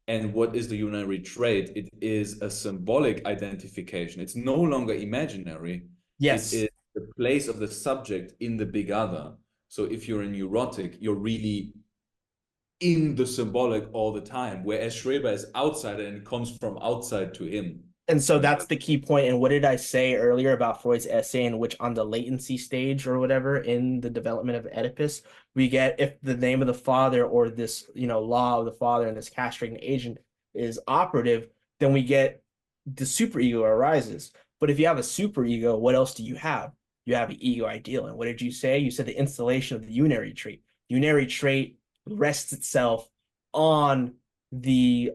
C: And what is the unary trait? It is a symbolic identification. It's no longer imaginary.
D: Yes.
C: It is the place of the subject in the big other. So if you're a neurotic, you're really in the symbolic all the time, whereas Schreber is outside and it comes from outside to him.
D: And so that's the key point. And what did I say earlier about Freud's essay, in which on the latency stage or whatever in the development of Oedipus, we get, if the name of the father or this, law of the father and this castrating agent is operative, then we get the superego arises. But if you have a superego, what else do you have? You have the ego ideal. And what did you say? You said the installation of the unary trait. Unary trait rests itself on the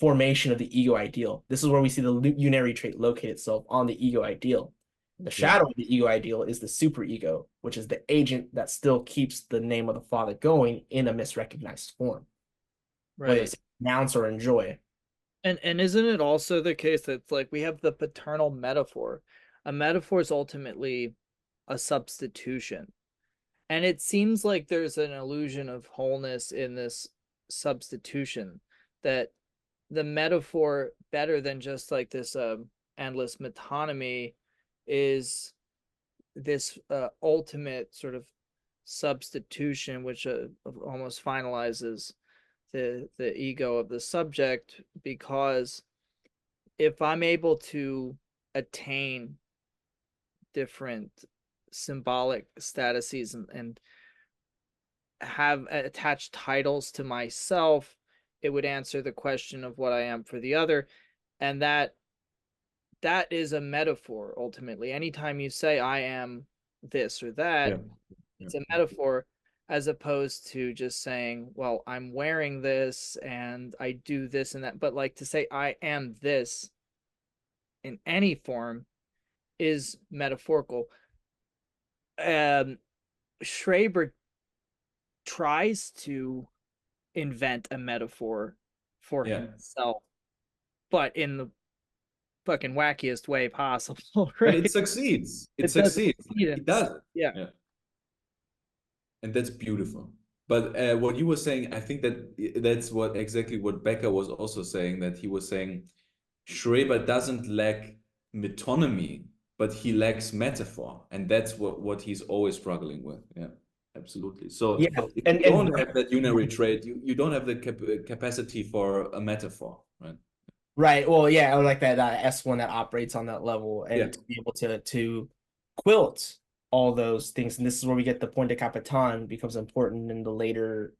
D: formation of the ego ideal. This is where we see the unary trait locate itself on the ego ideal. The shadow of the ego ideal is the superego, which is the agent that still keeps the name of the father going in a misrecognized form, whether it's announce or enjoy.
A: And isn't it also the case that it's like we have the paternal metaphor? A metaphor is ultimately a substitution. And it seems like there's an illusion of wholeness in this substitution, that the metaphor, better than just like this endless metonymy, is this ultimate sort of substitution, which almost finalizes the ego of the subject, because if I'm able to attain different symbolic statuses and have attached titles to myself, it would answer the question of what I am for the other. And that is a metaphor ultimately. Anytime you say I am this or that, it's a metaphor, as opposed to just saying, well, I'm wearing this and I do this and that. But like to say I am this in any form is metaphorical. Schreber tries to invent a metaphor for himself, but in the fucking wackiest way possible, right?
C: But it succeeds. It
A: does
C: succeeds.
A: succeed.
C: It does.
A: Yeah.
C: And that's beautiful. But what you were saying, I think that's exactly what Becker was also saying, that he was saying Schreber doesn't lack metonymy, but he lacks metaphor. And that's what he's always struggling with. Yeah, absolutely. So
D: Yeah,
C: if
D: and
C: you don't have that unary trait, you don't have the capacity for a metaphor, right?
D: Right. Well, yeah, I would like that S1 that operates on that level, and to be able to quilt all those things. And this is where we get the point de capitan becomes important in the later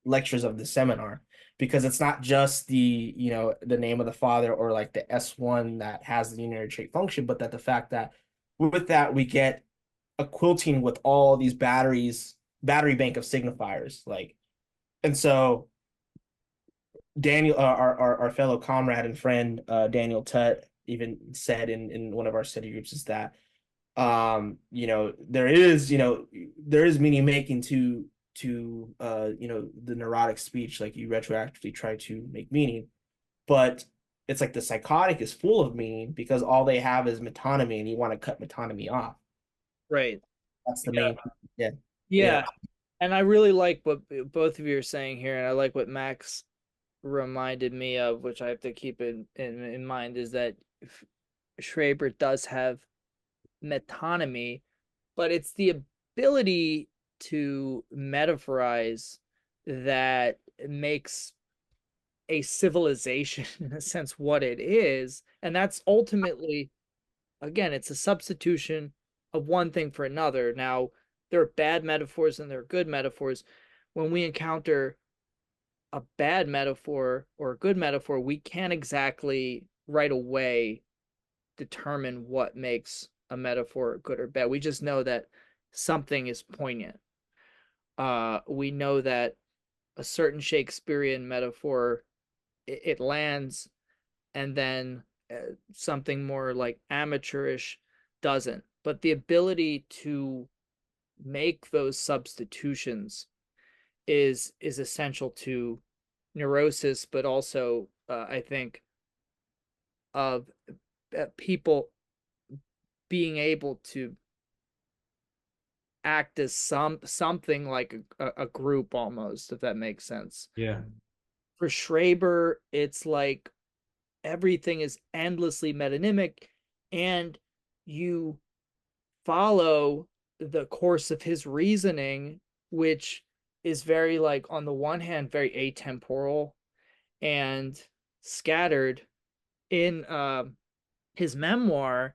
D: lectures of the seminar, because it's not just the the name of the father or like the S1 that has the unary trait function, but that the fact that with that we get a quilting with all these battery bank of signifiers, like, and so Daniel, our fellow comrade and friend, Daniel Tutt, even said in one of our study groups is that, there is meaning making to the neurotic speech, like you retroactively try to make meaning, but it's like the psychotic is full of meaning because all they have is metonymy, and you want to cut metonymy off.
A: Right.
D: That's the main. Yeah.
A: Yeah. And I really like what both of you are saying here, and I like what Max reminded me of, which I have to keep in mind, is that Schreber does have metonymy, but it's the ability to metaphorize that makes a civilization, in a sense, what it is. And that's ultimately, again, it's a substitution of one thing for another. Now, there are bad metaphors and there are good metaphors. When we encounter a bad metaphor or a good metaphor, we can't exactly right away determine what makes a metaphor good or bad. We just know that something is poignant. We know that a certain Shakespearean metaphor, it lands, and then something more like amateurish doesn't. But the ability to make those substitutions is essential to neurosis, but also I think of people being able to act as something like a group almost, if that makes sense.
C: Yeah.
A: For Schreber, it's like everything is endlessly metonymic, and you follow the course of his reasoning, which is very, like, on the one hand, very atemporal and scattered in his memoir.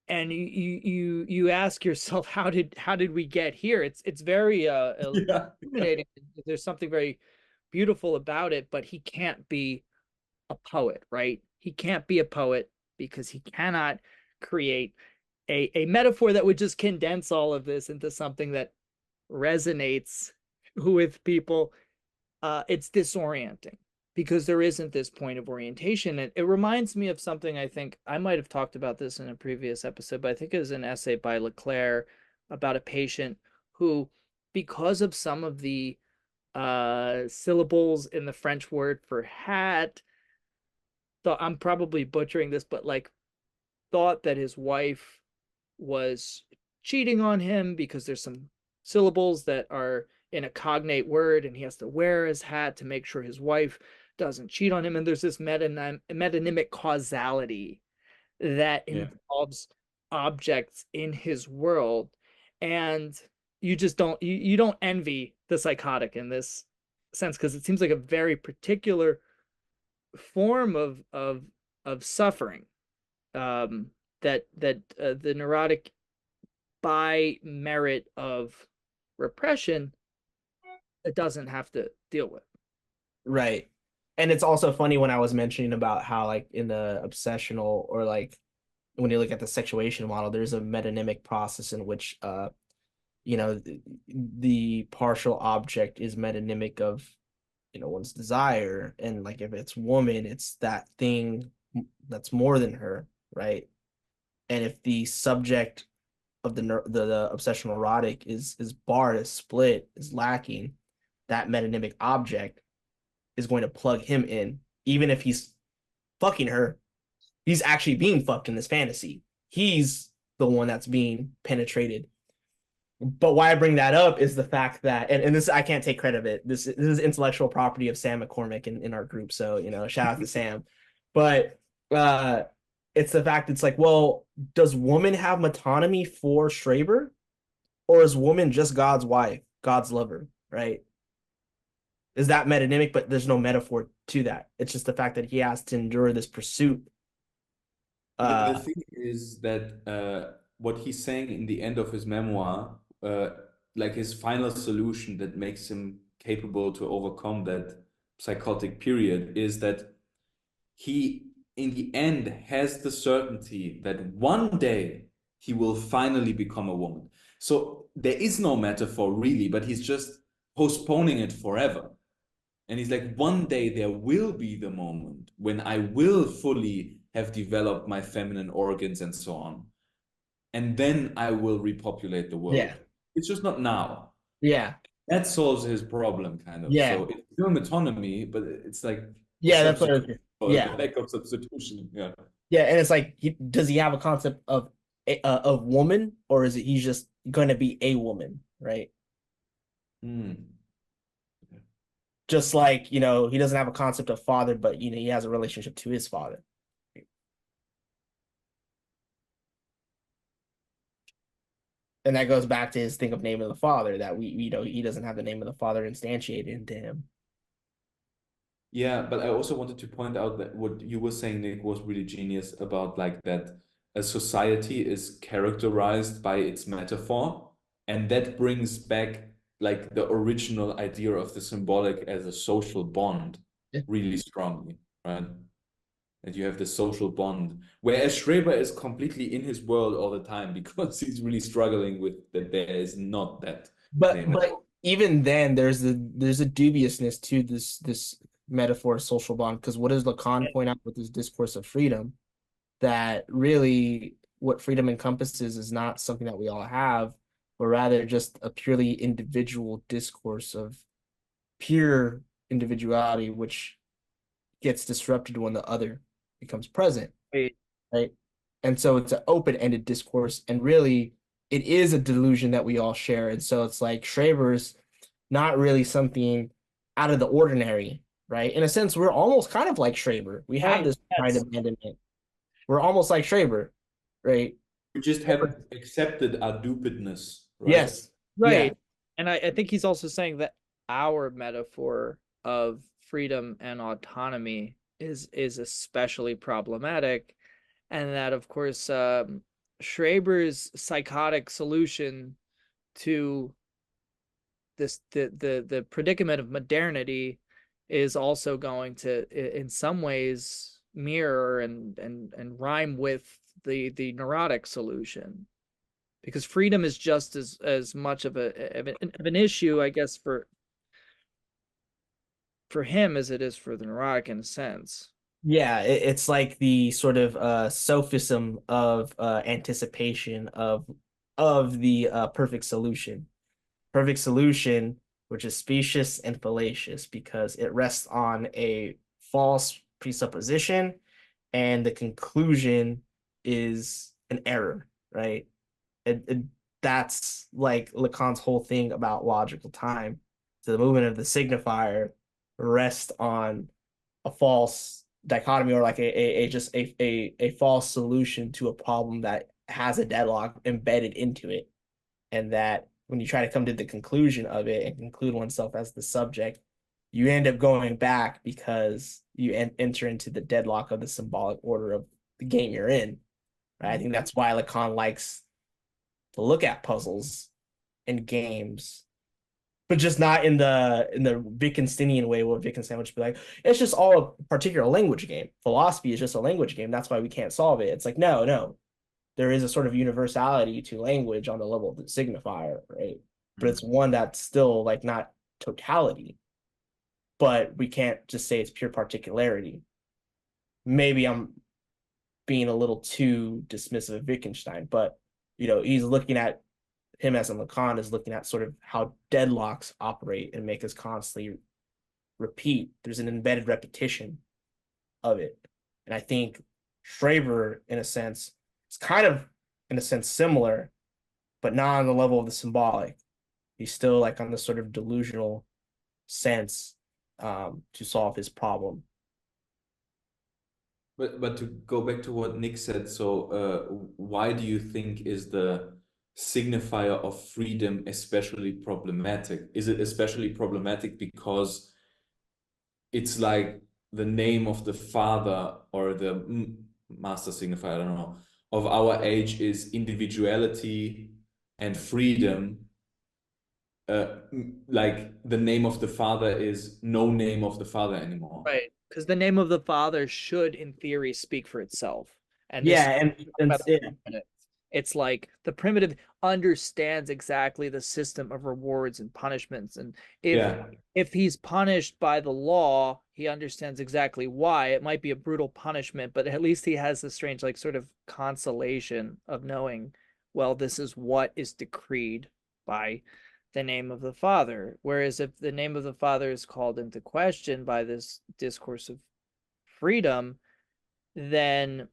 A: And you ask yourself, how did we get here? It's very illuminating. There's something very beautiful about it, but he can't be a poet, right? He can't be a poet because he cannot create a metaphor that would just condense all of this into something that resonates with people. It's disorienting because there isn't this point of orientation. It reminds me of something, I think I might have talked about this in a previous episode, but I think it was an essay by Leclerc about a patient who, because of some of the syllables in the French word for hat, thought, I'm probably butchering this, but like thought that his wife was cheating on him because there's some syllables that are in a cognate word, and he has to wear his hat to make sure his wife doesn't cheat on him. And there's this metonymic causality that involves objects in his world. And you just you don't envy the psychotic in this sense, because it seems like a very particular form of suffering, that the neurotic, by merit of repression, it doesn't have to deal with.
D: Right. And it's also funny when I was mentioning about how, like, in the obsessional, or like when you look at the sexuation model, there's a metonymic process in which the partial object is metonymic of one's desire, and like if it's woman, it's that thing that's more than her, right? And if the subject of the obsessional erotic is barred, is split, is lacking, that metonymic object is going to plug him in. Even if he's fucking her, he's actually being fucked in this fantasy. He's the one that's being penetrated. But why I bring that up is the fact that, and this, I can't take credit of it. This is intellectual property of Sam McCormick in our group. So, shout out to Sam. But it's the fact, it's like, well, does woman have metonymy for Schreber? Or is woman just God's wife, God's lover, right? Is that metonymic? But there's no metaphor to that. It's just the fact that he has to endure this pursuit.
C: The thing is that what he's saying in the end of his memoir, like his final solution that makes him capable to overcome that psychotic period, is that he, in the end, has the certainty that one day he will finally become a woman. So there is no metaphor really, but he's just postponing it forever. And he's like, one day there will be the moment when I will fully have developed my feminine organs and so on. And then I will repopulate the world.
D: Yeah.
C: It's just not now.
D: Yeah.
C: That solves his problem, kind of.
D: Yeah.
C: So it's still metonymy, but it's like,
D: yeah, that's what it is. Yeah.
C: lack of substitution. Yeah.
D: Yeah, and it's like, does he have a concept of woman, or is it he's just going to be a woman, right? Just like, he doesn't have a concept of father, but he has a relationship to his father. And that goes back to his thing of name of the father, that he doesn't have the name of the father instantiated into him.
C: Yeah, but I also wanted to point out that what you were saying, Nick, was really genius about like that a society is characterized by its metaphor, and that brings back like the original idea of the symbolic as a social bond really strongly, right? That you have the social bond, whereas Schreber is completely in his world all the time because he's really struggling with that there is not that.
D: But even then, there's a dubiousness to this metaphor of social bond, because what does Lacan point out with his discourse of freedom? That really what freedom encompasses is not something that we all have, but rather just a purely individual discourse of pure individuality, which gets disrupted when the other becomes present, right? And so it's an open-ended discourse, and really it is a delusion that we all share. And so it's like Schreber's not really something out of the ordinary, right? In a sense, we're almost kind of like Schreber. We have this kind of abandonment. We're almost like Schreber, right?
C: We just haven't accepted our stupidness, right?
D: Yes.
A: Right. Yeah. And I think he's also saying that our metaphor of freedom and autonomy is especially problematic, and that, of course, Schreber's psychotic solution to this the predicament of modernity is also going to, in some ways, mirror and rhyme with the neurotic solution, because freedom is just as much of an issue, I guess, for for him as it is for the neurotic in a sense.
D: Yeah, it's like the sort of sophism of anticipation of the perfect solution. Perfect solution, which is specious and fallacious because it rests on a false presupposition and the conclusion is an error, right? It that's like Lacan's whole thing about logical time. So the movement of the signifier rests on a false dichotomy or like a false solution to a problem that has a deadlock embedded into it. And that when you try to come to the conclusion of it and conclude oneself as the subject, you end up going back because you enter into the deadlock of the symbolic order of the game you're in. Right? I think that's why Lacan likes to look at puzzles and games, but just not in the Wittgensteinian way where Wittgenstein would just be like, it's just all a particular language game. Philosophy is just a language game. That's why we can't solve it. It's like, no. There is a sort of universality to language on the level of the signifier, right? But it's one that's still like not totality. But we can't just say it's pure particularity. Maybe I'm being a little too dismissive of Wittgenstein, but he's looking at him as in Lacan is looking at sort of how deadlocks operate and make us constantly repeat. There's an embedded repetition of it. And I think Schreber, in a sense, is kind of, in a sense, similar, but not on the level of the symbolic. He's still like on the sort of delusional sense to solve his problem.
C: But to go back to what Nick said, so why do you think is the signifier of freedom especially problematic? Is it especially problematic because it's like the name of the father or the master signifier, I don't know, of our age is individuality and freedom. Like the name of the father is no name of the father anymore.
A: Right. Because the name of the father should, in theory, speak for itself. And
D: yeah,
A: it's like the primitive understands exactly the system of rewards and punishments. And if he's punished by the law, he understands exactly why. It might be a brutal punishment, but at least he has this strange, like, sort of consolation of knowing, well, this is what is decreed by the name of the father. Whereas if the name of the father is called into question by this discourse of freedom, then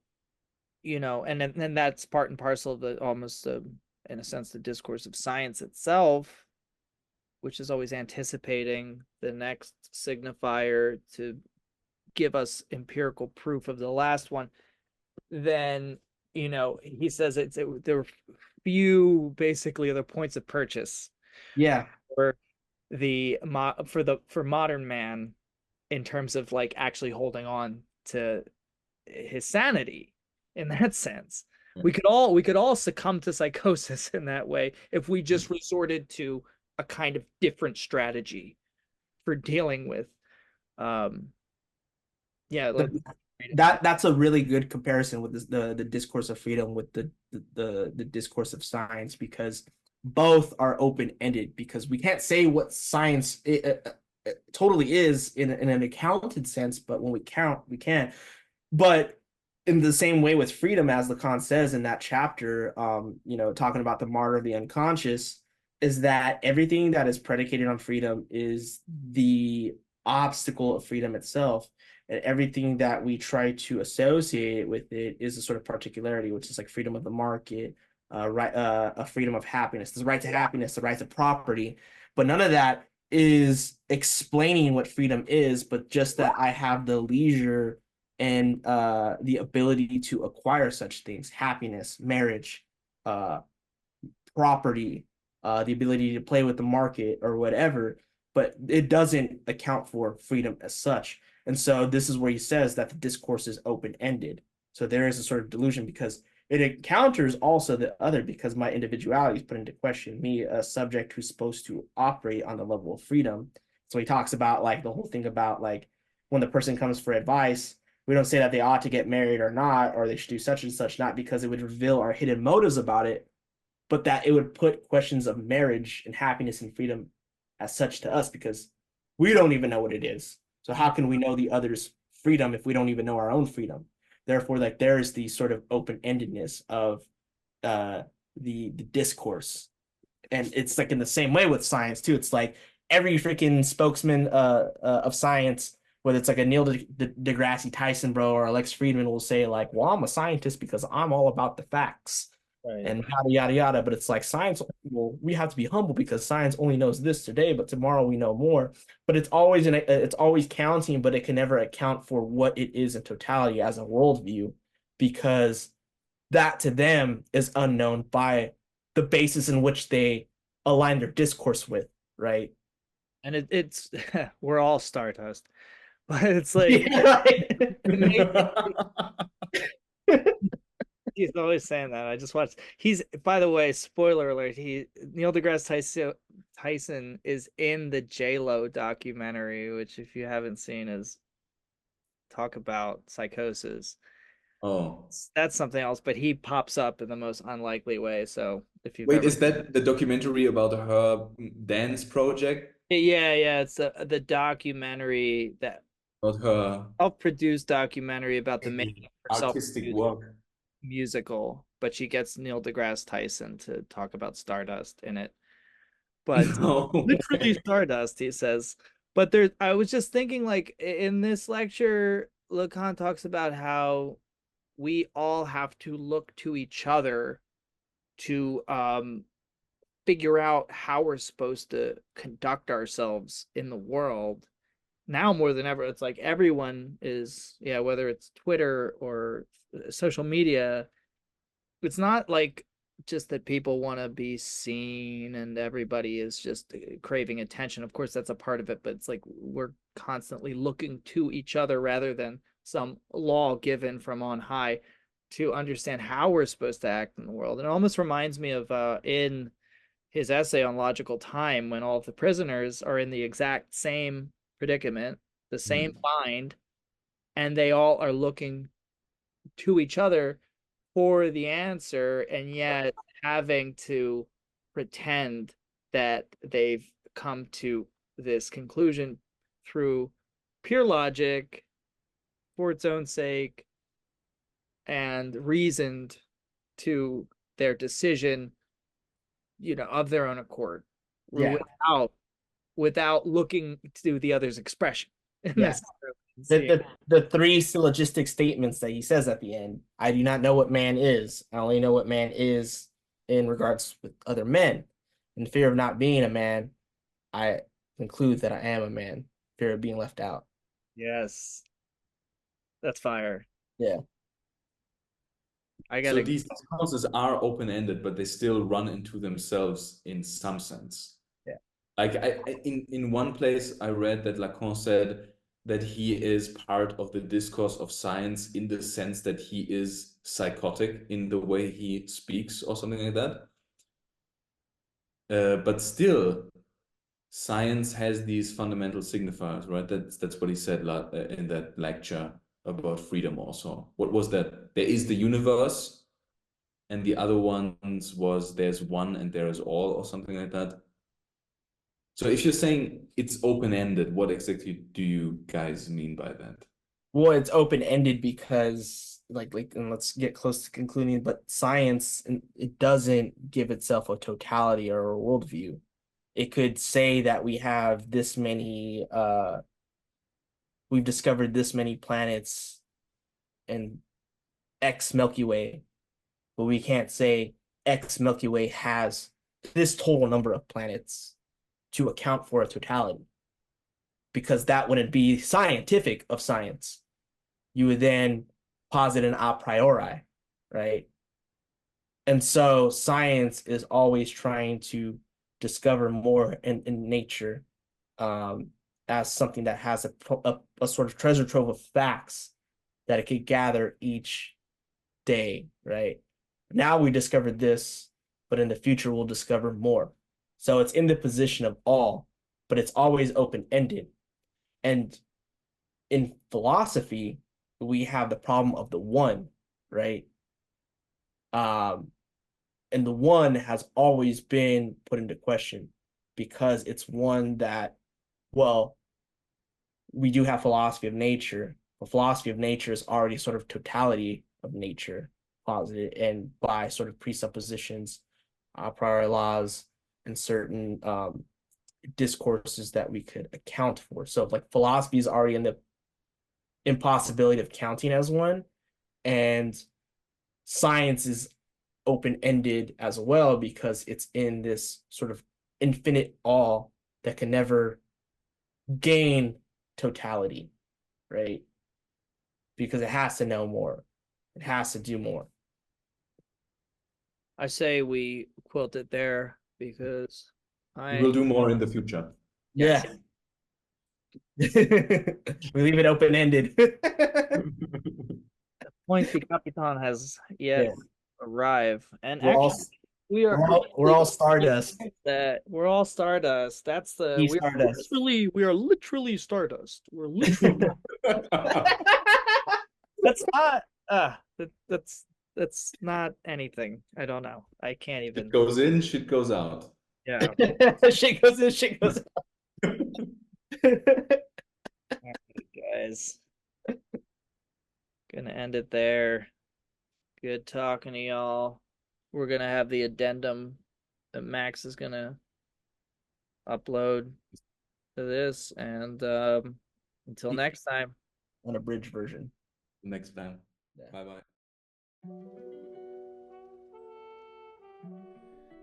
A: and then that's part and parcel of the almost in a sense the discourse of science itself, which is always anticipating the next signifier to give us empirical proof of the last one. Then he says there were few basically other points of purchase for modern man in terms of like actually holding on to his sanity in that sense. We could all succumb to psychosis in that way if we just resorted to a kind of different strategy for dealing with
D: that's a really good comparison with the discourse of freedom with the discourse of science, because both are open-ended, because we can't say what science totally is in an accounted sense, but when we count, we can. But in the same way with freedom, as Lacan says in that chapter, talking about the martyr of the unconscious, is that everything that is predicated on freedom is the obstacle of freedom itself. And everything that we try to associate with it is a sort of particularity, which is like freedom of the market, a freedom of happiness, the right to happiness, the right to property. But none of that is explaining what freedom is, but just that I have the leisure and the ability to acquire such things: happiness, marriage, property, the ability to play with the market or whatever. But it doesn't account for freedom as such. And so this is where he says that the discourse is open-ended. So there is a sort of delusion because it encounters also the other, because my individuality is put into question, me, a subject who's supposed to operate on the level of freedom. So he talks about like the whole thing about like when the person comes for advice, we don't say that they ought to get married or not, or they should do such and such, not because it would reveal our hidden motives about it, but that it would put questions of marriage and happiness and freedom as such to us, because we don't even know what it is. So how can we know the other's freedom if we don't even know our own freedom? Therefore, like there is the sort of open-endedness of the discourse. And it's like in the same way with science too. It's like every freaking spokesman of science, whether it's like a Neil deGrasse Tyson bro or Alex Friedman, will say like, well, I'm a scientist because I'm all about the facts and yada yada yada. But it's like science, well, we have to be humble because science only knows this today, but tomorrow we know more. But it's always it's always counting, but it can never account for what it is in totality as a worldview, because that to them is unknown by the basis in which they align their discourse with, right?
A: And it's we're all stardust, but it's like
D: Yeah, right.
A: he's always saying that. I just watched. He's, by the way, spoiler alert. Neil deGrasse Tyson is in the J-Lo documentary, which if you haven't seen is talk about psychosis.
C: Oh,
A: That's something else, but he pops up in the most unlikely way. So if you've
C: wait,
A: ever,
C: is that the documentary about her dance project?
A: yeah, it's the documentary, that
C: About her
A: self-produced documentary about the making of her
C: artistic
A: self-produced
C: work?
A: musical, but she gets Neil deGrasse Tyson to talk about Stardust in it. But
C: No
A: literally
C: way.
A: Stardust, he says. But there, I was just thinking, like in this lecture, Lacan talks about how we all have to look to each other to figure out how we're supposed to conduct ourselves in the world. Now more than ever, it's like everyone is, yeah, whether it's Twitter or social media, it's not like just that people want to be seen and everybody is just craving attention. Of course, that's a part of it, but it's like we're constantly looking to each other rather than some law given from on high to understand how we're supposed to act in the world. And it almost reminds me of in his essay on logical time, when all of the prisoners are in the exact same predicament, the same bind, and they all are looking to each other for the answer, and yet having to pretend that they've come to this conclusion through pure logic for its own sake and reasoned to their decision, of their own accord,
D: Yeah,
A: without looking to the other's expression
D: yeah. The three syllogistic statements that he says at the end. I do not know what man is. I only know what man is in regards with other men. In fear of not being a man, I conclude that I am a man. Fear of being left out.
A: Yes, that's fire.
D: Yeah.
A: I
C: So
A: gotta.
C: these discourses are open-ended, but they still run into themselves in some sense.
D: Yeah.
C: Like in one place I read that Lacan said that he is part of the discourse of science in the sense that he is psychotic in the way he speaks or something like that. But still, science has these fundamental signifiers, right? That's what he said in that lecture about freedom also. What was that? There is the universe, and the other ones was there's one and there is all or something like that. So if you're saying it's open-ended, what exactly do you guys mean by that?
D: Well, it's open-ended because and let's get close to concluding, but science, it doesn't give itself a totality or a worldview. It could say that we have this many we've discovered this many planets in X Milky Way, but we can't say X Milky Way has this total number of planets to account for a totality, because that wouldn't be scientific of science. You would then posit an a priori, right? And so science is always trying to discover more in nature, as something that has a sort of treasure trove of facts that it could gather each day, right? Now we discovered this, but in the future we'll discover more. So it's in the position of all, but it's always open-ended. And in philosophy, we have the problem of the one, right? And the one has always been put into question because it's one that, well, we do have philosophy of nature. But philosophy of nature is already sort of totality of nature posited, and by sort of presuppositions, a priori laws, and certain discourses that we could account for. So like philosophy is already in the impossibility of counting as one, and science is open-ended as well because it's in this sort of infinite all that can never gain totality, right? Because it has to know more. It has to do more.
A: I say we quilt it there because
C: We will do more in the future.
D: Yeah. We leave it open-ended.
A: Pointy Capitan has yet
D: Yeah.
A: arrived, and
D: We're all,
A: actually we are
D: we're all Stardust.
A: that we're all Stardust. That's the
D: He's Stardust.
A: we are literally Stardust. We're literally that's not that's not anything. I don't know. I can't even.
C: Shit goes in, shit goes out.
A: Yeah.
D: Shit goes in, shit goes out.
A: Guys, gonna end it there. Good talking to y'all. We're gonna have the addendum that Max is gonna upload to this, and until next time.
D: An abridged version.
C: Next time.
D: Yeah.
C: Bye-bye.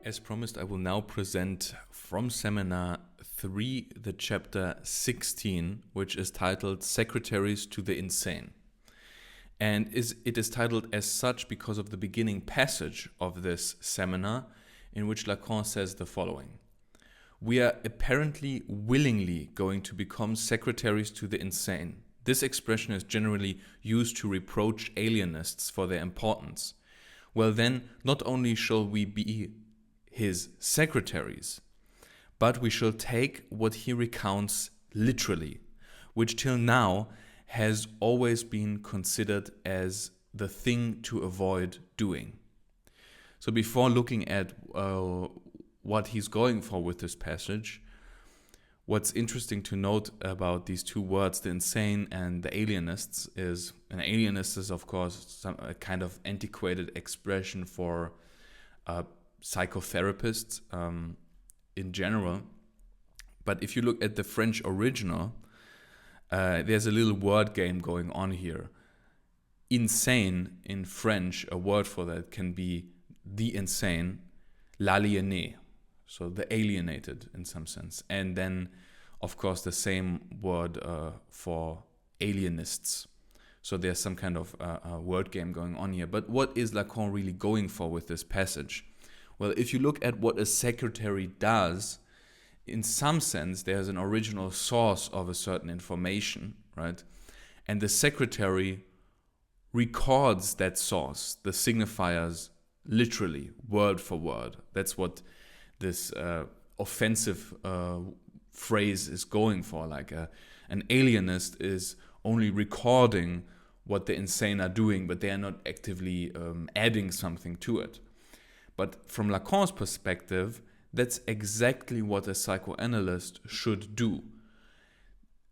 C: As promised, I will now present from Seminar 3 the chapter 16, which is titled Secretaries to the Insane. And it is titled as such because of the beginning passage of this seminar, in which Lacan says the following: "We are apparently willingly going to become secretaries to the insane. This expression is generally used to reproach alienists for their importance. Well then, not only shall we be his secretaries, but we shall take what he recounts literally, which till now has always been considered as the thing to avoid doing." So before looking at what he's going for with this passage, what's interesting to note about these two words, the insane and the alienists, is an alienist is of course a kind of antiquated expression for psychotherapists in general. But if you look at the French original, there's a little word game going on here. Insane in French, a word for that can be the insane, l'aliéné, so the alienated in some sense. And then, of course, the same word for alienists. So there's some kind of word game going on here. But what is Lacan really going for with this passage? Well, if you look at what a secretary does, in some sense, there's an original source of a certain information, right? And the secretary records that source, the signifiers, literally, word for word. That's what this offensive phrase is going for. Like an alienist is only recording what the insane are doing, but they are not actively adding something to it. But from Lacan's perspective, that's exactly what a psychoanalyst should do.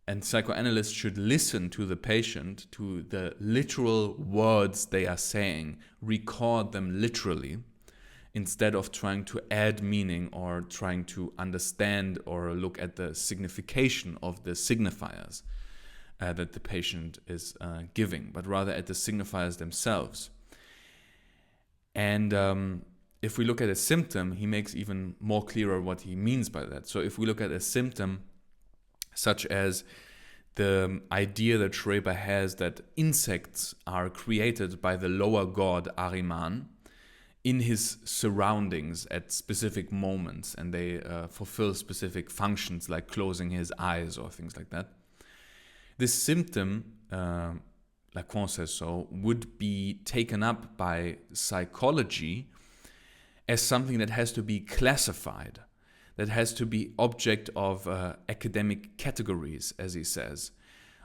C: And psychoanalysts should listen to the patient, to the literal words they are saying, record them literally, instead of trying to add meaning or trying to understand or look at the signification of the signifiers that the patient is giving, but rather at the signifiers themselves. And if we look at a symptom, he makes even more clearer what he means by that. So if we look at a symptom such as the idea that Schreber has that insects are created by the lower god Ahriman in his surroundings at specific moments, and they fulfill specific functions like closing his eyes or things like that. This symptom, Lacan says so, would be taken up by psychology as something that has to be classified, that has to be object of academic categories, as he says,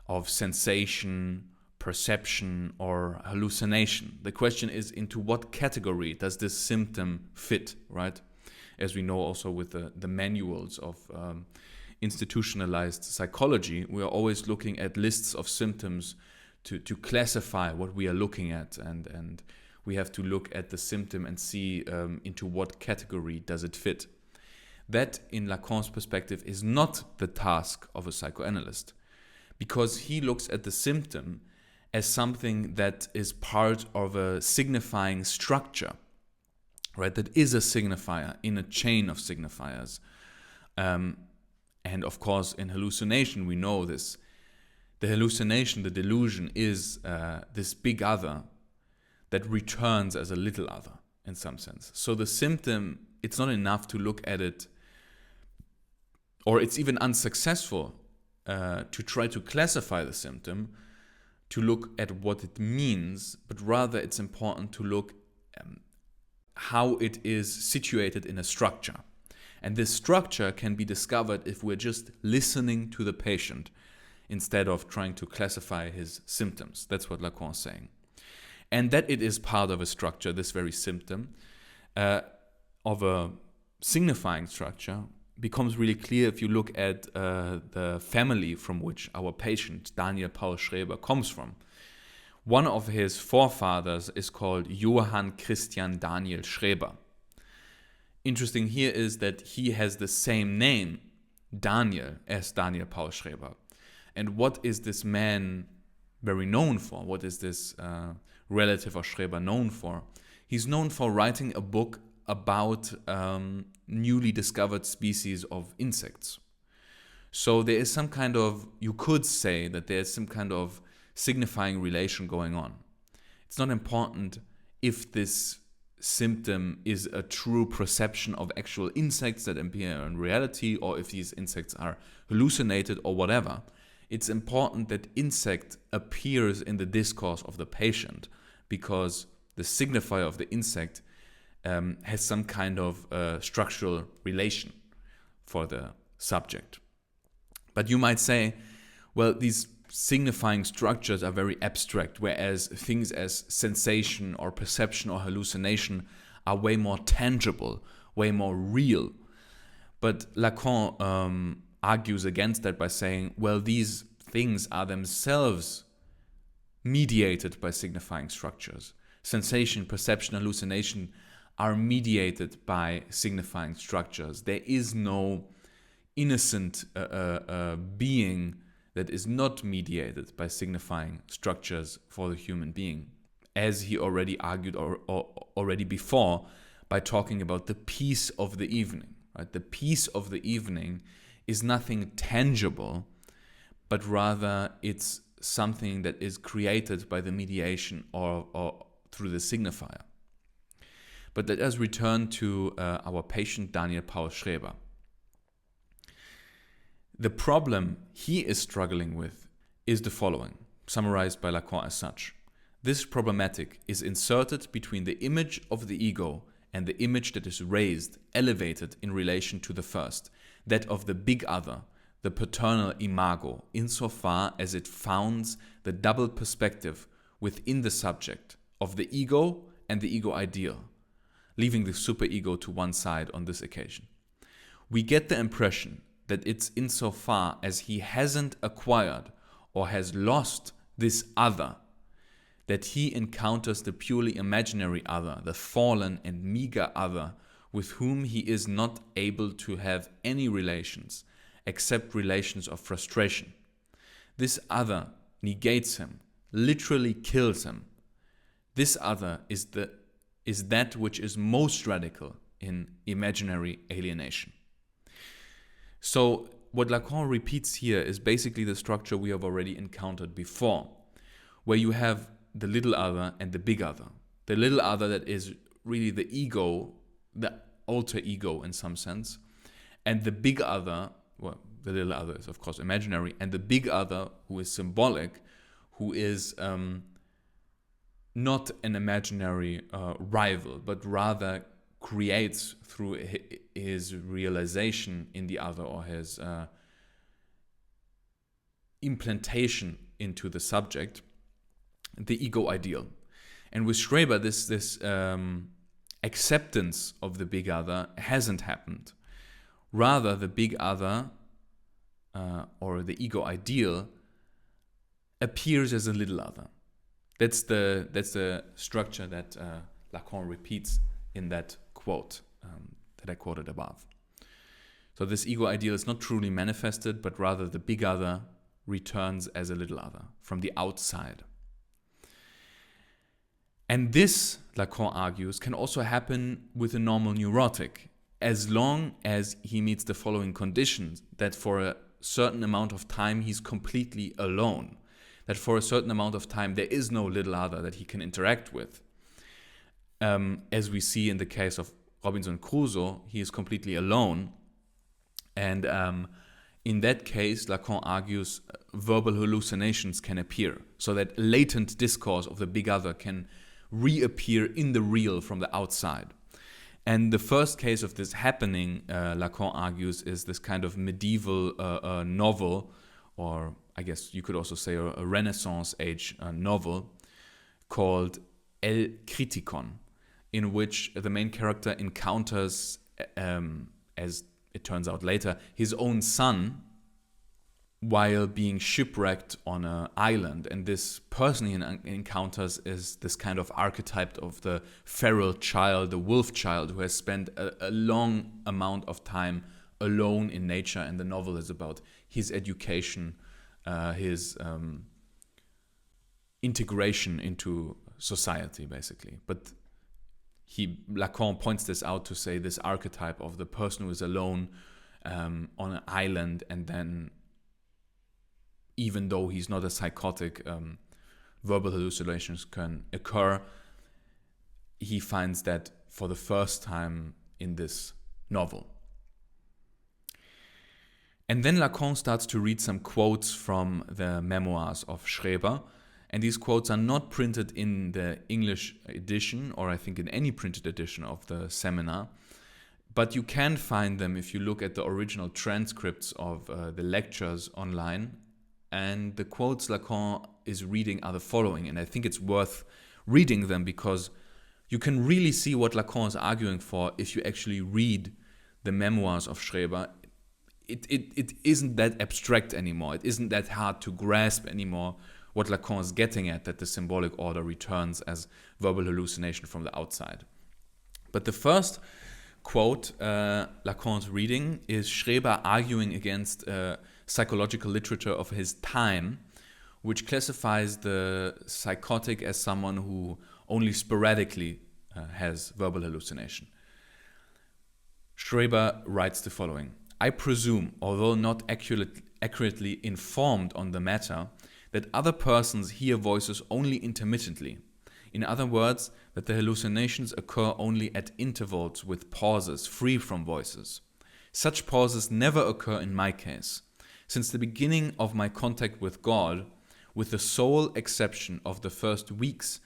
C: of sensation, perception, or hallucination. The question is, into what category does this symptom fit, right? As we know also with the manuals of institutionalized psychology, we are always looking at lists of symptoms to classify what we are looking at, and we have to look at the symptom and see into what category does it fit. That, in Lacan's perspective, is not the task of a psychoanalyst, because he looks at the symptom as something that is part of a signifying structure, right? That is a signifier in a chain of signifiers. And of course, in hallucination, we know this. The hallucination, the delusion, is this big other that returns as a little other in some sense. So the symptom, it's not enough to look at it, or it's even unsuccessful to try to classify the symptom, to look at what it means, but rather it's important to look how it is situated in a structure. And this structure can be discovered if we're just listening to the patient instead of trying to classify his symptoms. That's what Lacan is saying. And that it is part of a structure, this very symptom, of a signifying structure, becomes really clear if you look at the family from which our patient, Daniel Paul Schreber, comes from. One of his forefathers is called Johann Christian Daniel Schreber. Interesting here is that he has the same name, Daniel, as Daniel Paul Schreber. And what is this man very known for? What is this relative of Schreber known for? He's known for writing a book about newly discovered species of insects. So there is some kind of, you could say that there's some kind of signifying relation going on. It's not important if this symptom is a true perception of actual insects that appear in reality, or if these insects are hallucinated or whatever. It's important that insect appears in the discourse of the patient, because the signifier of the insect has some kind of structural relation for the subject. But you might say, well, these signifying structures are very abstract, whereas things as sensation or perception or hallucination are way more tangible, way more real. But Lacan argues against that by saying, well, these things are themselves mediated by signifying structures. Sensation, perception, hallucination are mediated by signifying structures. There is no innocent being that is not mediated by signifying structures for the human being, as he already argued already before by talking about the peace of the evening. Right? The peace of the evening is nothing tangible, but rather it's something that is created by the mediation or through the signifier. But let us return to our patient Daniel Paul Schreber. The problem he is struggling with is the following, summarized by Lacan as such. This problematic is inserted between the image of the ego and the image that is raised, elevated in relation to the first, that of the big other, the paternal imago, insofar as it founds the double perspective within the subject of the ego and the ego ideal, leaving the superego to one side on this occasion. We get the impression that it's insofar as he hasn't acquired or has lost this other, that he encounters the purely imaginary other, the fallen and meager other, with whom he is not able to have any relations except relations of frustration. This other negates him, literally kills him. This other is that which is most radical in imaginary alienation. So what Lacan repeats here is basically the structure we have already encountered before, where you have the little other and the big other. The little other that is really the ego, the alter ego in some sense, and the big other, well, the little other is of course imaginary, and the big other who is symbolic, who is not an imaginary rival, but rather creates through his realization in the other, or his implantation into the subject, the ego ideal. And with Schreber, this acceptance of the big other hasn't happened. Rather, the big other or the ego ideal appears as a little other. That's the structure that Lacan repeats in that quote that I quoted above. So this ego ideal is not truly manifested, but rather the big other returns as a little other from the outside. And this, Lacan argues, can also happen with a normal neurotic, as long as he meets the following conditions: that for a certain amount of time he's completely alone, that for a certain amount of time there is no little other that he can interact with. As we see in the case of Robinson Crusoe, he is completely alone. And in that case, Lacan argues verbal hallucinations can appear, so that latent discourse of the big other can reappear in the real from the outside. And the first case of this happening, Lacan argues, is this kind of medieval novel, or I guess you could also say a Renaissance age novel, called El Criticon, in which the main character encounters, as it turns out later, his own son while being shipwrecked on an island. And this person he encounters is this kind of archetype of the feral child, the wolf child, who has spent a long amount of time alone in nature. And the novel is about his education, his integration into society, basically. But Lacan points this out to say this archetype of the person who is alone on an island, and then, even though he's not a psychotic, verbal hallucinations can occur. He finds that for the first time in this novel. And then Lacan starts to read some quotes from the memoirs of Schreber. And these quotes are not printed in the English edition, or I think in any printed edition of the seminar. But you can find them if you look at the original transcripts of the lectures online. And the quotes Lacan is reading are the following. And I think it's worth reading them, because you can really see what Lacan is arguing for if you actually read the memoirs of Schreber. It isn't that abstract anymore. It isn't that hard to grasp anymore what Lacan is getting at, that the symbolic order returns as verbal hallucination from the outside. But the first quote Lacan's reading is Schreber arguing against psychological literature of his time, which classifies the psychotic as someone who only sporadically has verbal hallucination. Schreber writes the following: I presume, although not accurately informed on the matter, that other persons hear voices only intermittently. In other words, that the hallucinations occur only at intervals with pauses free from voices. Such pauses never occur in my case. Since the beginning of my contact with God, with the sole exception of the first weeks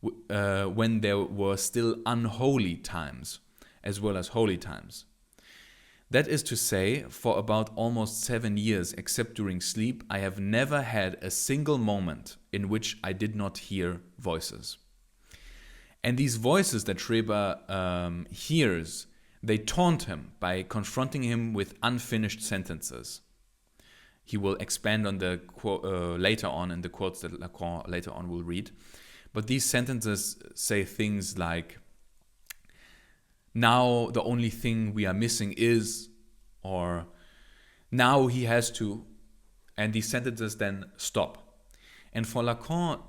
C: when there were still unholy times, as well as holy times. That is to say, for about almost 7 years, except during sleep, I have never had a single moment in which I did not hear voices. And these voices that Schreber hears, they taunt him by confronting him with unfinished sentences. He will expand on the later on in the quotes that Lacan later on will read. But these sentences say things like, now the only thing we are missing is, or now he has to, and these sentences then stop. And for Lacan,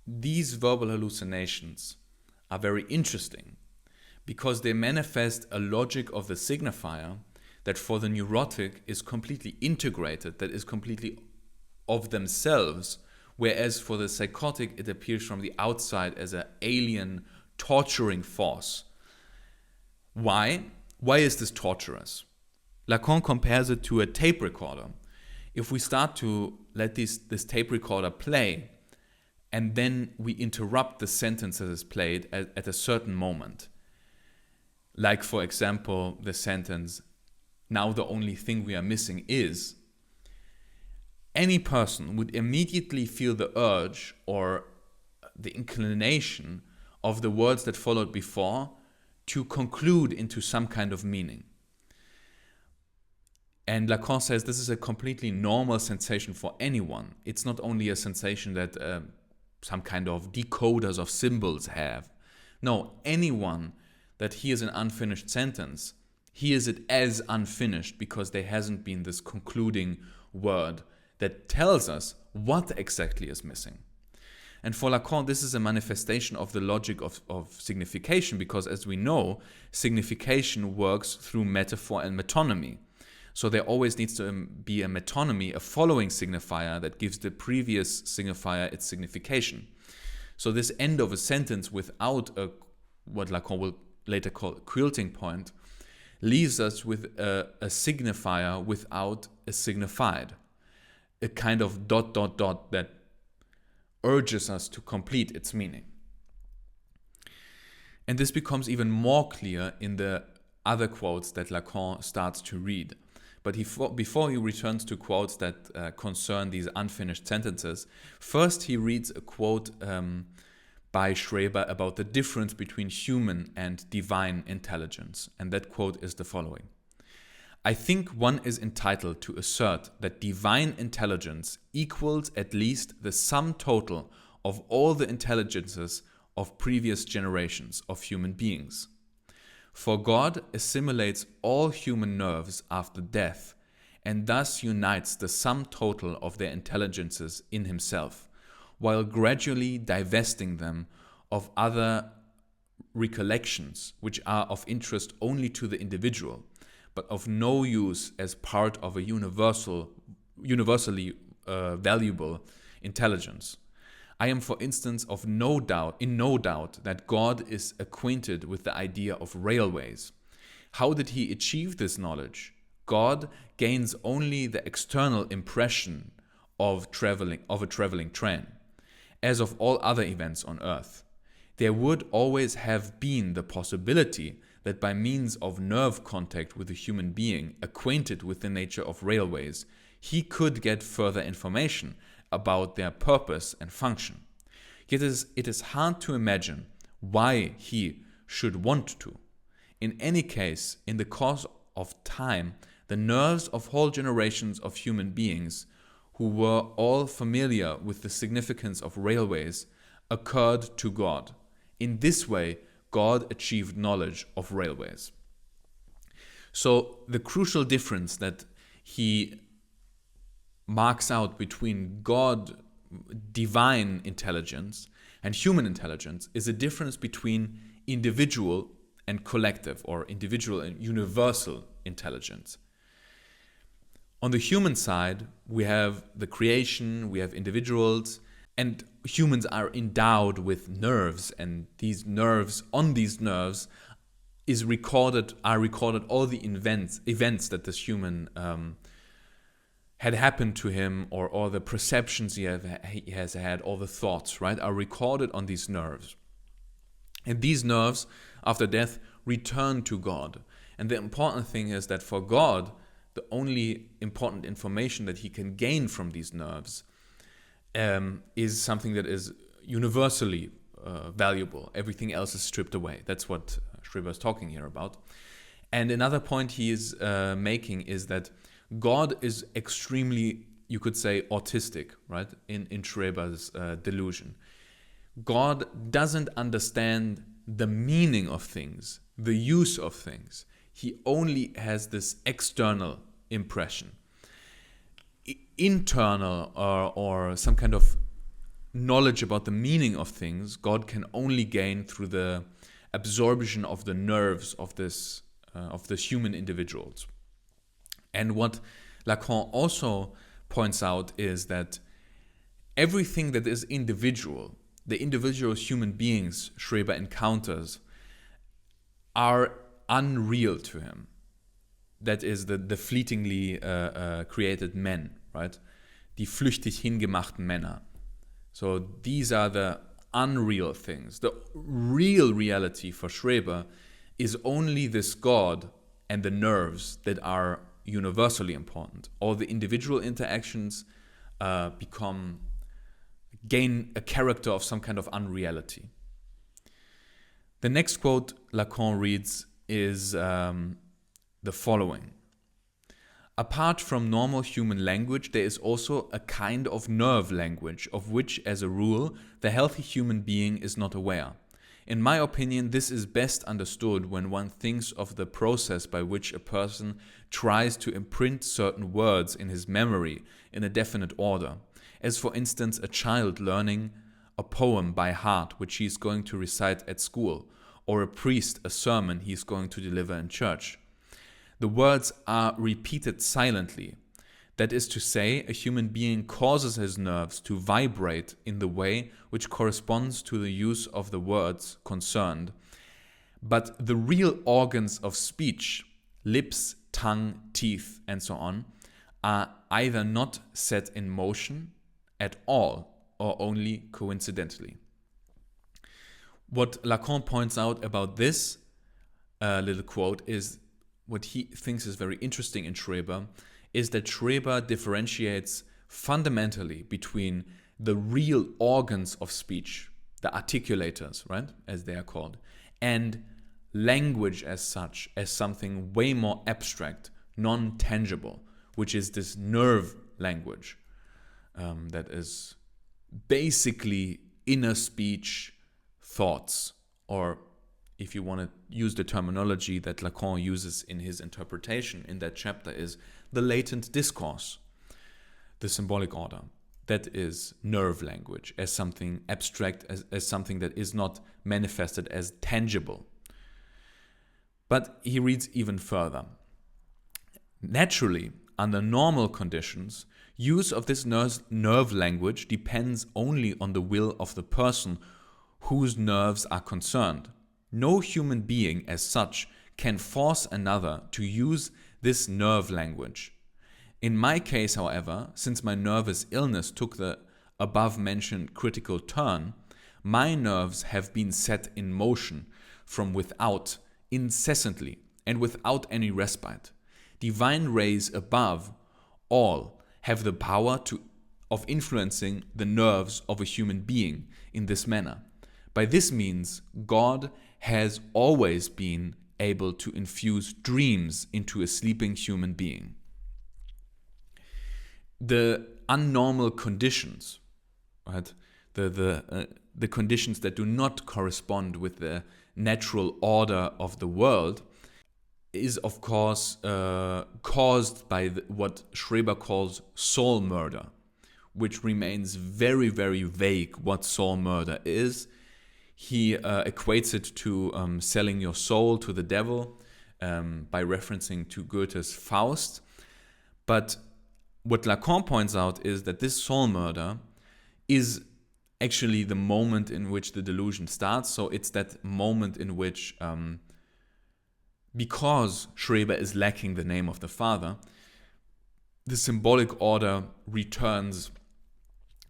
C: these verbal hallucinations are very interesting because they manifest a logic of the signifier that for the neurotic is completely integrated, that is completely of themselves, whereas for the psychotic it appears from the outside as an alien, torturing force. Why? Why is this torturous? Lacan compares it to a tape recorder. If we start to let this tape recorder play, and then we interrupt the sentence that is played at a certain moment, like for example the sentence, now the only thing we are missing is, any person would immediately feel the urge or the inclination of the words that followed before to conclude into some kind of meaning. And Lacan says this is a completely normal sensation for anyone. It's not only a sensation that some kind of decoders of symbols have. No, anyone that hears an unfinished sentence hears it as unfinished because there hasn't been this concluding word that tells us what exactly is missing. And for Lacan, this is a manifestation of the logic of signification, because as we know, signification works through metaphor and metonymy. So there always needs to be a metonymy, a following signifier that gives the previous signifier its signification. So this end of a sentence without what Lacan will later call a quilting point leaves us with a signifier without a signified, a kind of ... that urges us to complete its meaning. And this becomes even more clear in the other quotes that Lacan starts to read. But before he returns to quotes that concern these unfinished sentences, first he reads a quote by Schreber about the difference between human and divine intelligence. And that quote is the following: "I think one is entitled to assert that divine intelligence equals at least the sum total of all the intelligences of previous generations of human beings. For God assimilates all human nerves after death, and thus unites the sum total of their intelligences in himself, while gradually divesting them of other recollections which are of interest only to the individual, but of no use as part of a universally valuable intelligence. I am, for instance, in no doubt that God is acquainted with the idea of railways. How did he achieve this knowledge? God gains only the external impression of a traveling train, as of all other events on earth. There would always have been the possibility that by means of nerve contact with a human being acquainted with the nature of railways, he could get further information about their purpose and function. Yet it is hard to imagine why he should want to. In any case, in the course of time, the nerves of whole generations of human beings who were all familiar with the significance of railways occurred to God. In this way, God achieved knowledge of railways." So the crucial difference that he marks out between God, divine intelligence, and human intelligence is a difference between individual and collective, or individual and universal intelligence. On the human side, we have the creation, we have individuals, and humans are endowed with nerves, and on these nerves are recorded all the events that this human had happened to him, or all the perceptions he has had, all the thoughts, right, are recorded on these nerves. And these nerves, after death, return to God. And the important thing is that for God, the only important information that he can gain from these nerves is something that is universally valuable. Everything else is stripped away. That's what Schreber is talking here about. And another point he is making is that God is extremely, you could say, autistic, right, in Schreber's delusion. God doesn't understand the meaning of things, the use of things. He only has this external impression. Internal or some kind of knowledge about the meaning of things, God can only gain through the absorption of the nerves of this human individuals. And what Lacan also points out is that everything that is individual, the individual human beings Schreber encounters, are unreal to him. That is the fleetingly created men, right? Die flüchtig hingemachten Männer. So these are the unreal things. The real reality for Schreber is only this God and the nerves that are universally important. All the individual interactions gain a character of some kind of unreality. The next quote Lacan reads is the following: Apart from normal human language, there is also a kind of nerve language, of which, as a rule, the healthy human being is not aware. In my opinion, this is best understood when one thinks of the process by which a person tries to imprint certain words in his memory in a definite order, as for instance a child learning a poem by heart which he is going to recite at school, or a priest a sermon he is going to deliver in church. The words are repeated silently. That is to say, a human being causes his nerves to vibrate in the way which corresponds to the use of the words concerned. But the real organs of speech, lips, tongue, teeth, and so on, are either not set in motion at all or only coincidentally. What Lacan points out about this little quote is what he thinks is very interesting in Schreber, is that Schreber differentiates fundamentally between the real organs of speech, the articulators, right, as they are called, and language as such, as something way more abstract, non-tangible, which is this nerve language that is basically inner speech thoughts, or if you want to use the terminology that Lacan uses in his interpretation in that chapter, is the latent discourse, the symbolic order. That is nerve language, as something abstract, as something that is not manifested as tangible. But he reads even further. Naturally, under normal conditions, use of this nerve language depends only on the will of the person whose nerves are concerned. No human being as such can force another to use this nerve language. In my case, however, since my nervous illness took the above-mentioned critical turn, my nerves have been set in motion from without, incessantly, and without any respite. Divine rays above all have the power of influencing the nerves of a human being in this manner. By this means, God has always been able to infuse dreams into a sleeping human being. The unnormal conditions, right? The conditions that do not correspond with the natural order of the world is, of course, caused by what Schreber calls soul murder, which remains very, very vague what soul murder is. He equates it to selling your soul to the devil by referencing to Goethe's Faust. But what Lacan points out is that this soul murder is actually the moment in which the delusion starts. So it's that moment in which, because Schreber is lacking the name of the father, the symbolic order returns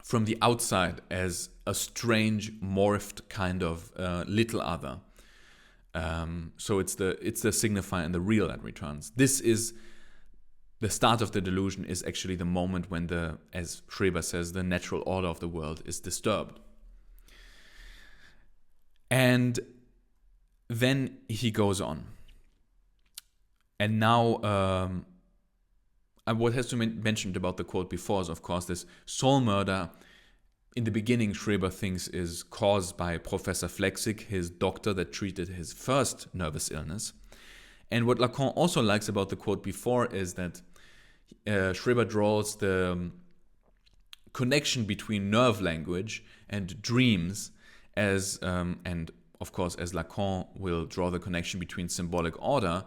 C: from the outside as a strange, morphed kind of little other. So it's the signifier and the real that returns. This is the start of the delusion, is actually the moment when as Schreber says, the natural order of the world is disturbed. And then he goes on. And now, what has to be mentioned about the quote before is, of course, this soul murder. In the beginning, Schreber thinks is caused by Professor Flechsig, his doctor that treated his first nervous illness. And what Lacan also likes about the quote before is that Schreber draws the connection between nerve language and dreams as, and of course, as Lacan will draw the connection between symbolic order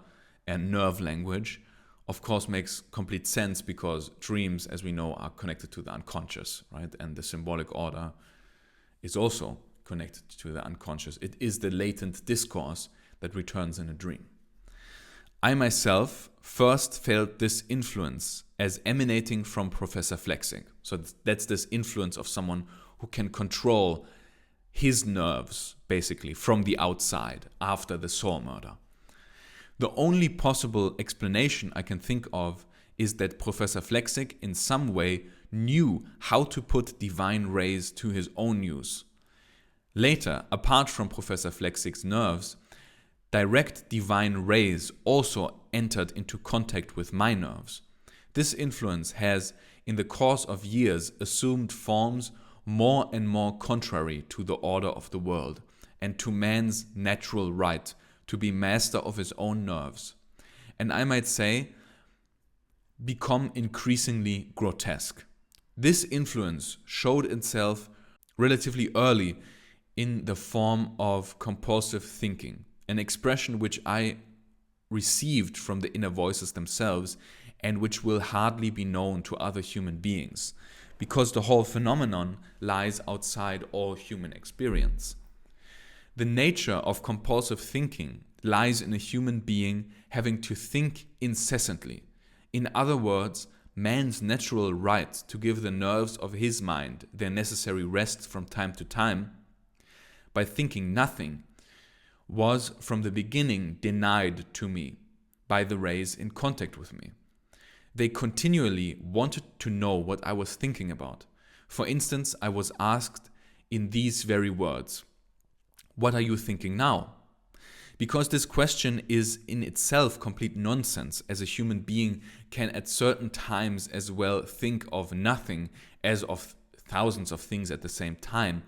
C: and nerve language, of course makes complete sense, because dreams, as we know, are connected to the unconscious, right? And the symbolic order is also connected to the unconscious. It is the latent discourse that returns in a dream. I myself first felt this influence as emanating from Professor Flechsig. So that's this influence of someone who can control his nerves, basically, from the outside after the soul murder. The only possible explanation I can think of is that Professor Flechsig in some way knew how to put divine rays to his own use. Later, apart from Professor Flechsig's nerves, direct divine rays also entered into contact with my nerves. This influence has, in the course of years, assumed forms more and more contrary to the order of the world and to man's natural right to be master of his own nerves, and I might say, become increasingly grotesque. This influence showed itself relatively early in the form of compulsive thinking, an expression which I received from the inner voices themselves and which will hardly be known to other human beings, because the whole phenomenon lies outside all human experience. The nature of compulsive thinking lies in a human being having to think incessantly. In other words, man's natural right to give the nerves of his mind their necessary rest from time to time, by thinking nothing, was from the beginning denied to me by the rays in contact with me. They continually wanted to know what I was thinking about. For instance, I was asked in these very words, "What are you thinking now?" Because this question is in itself complete nonsense, as a human being can at certain times as well think of nothing as of thousands of things at the same time.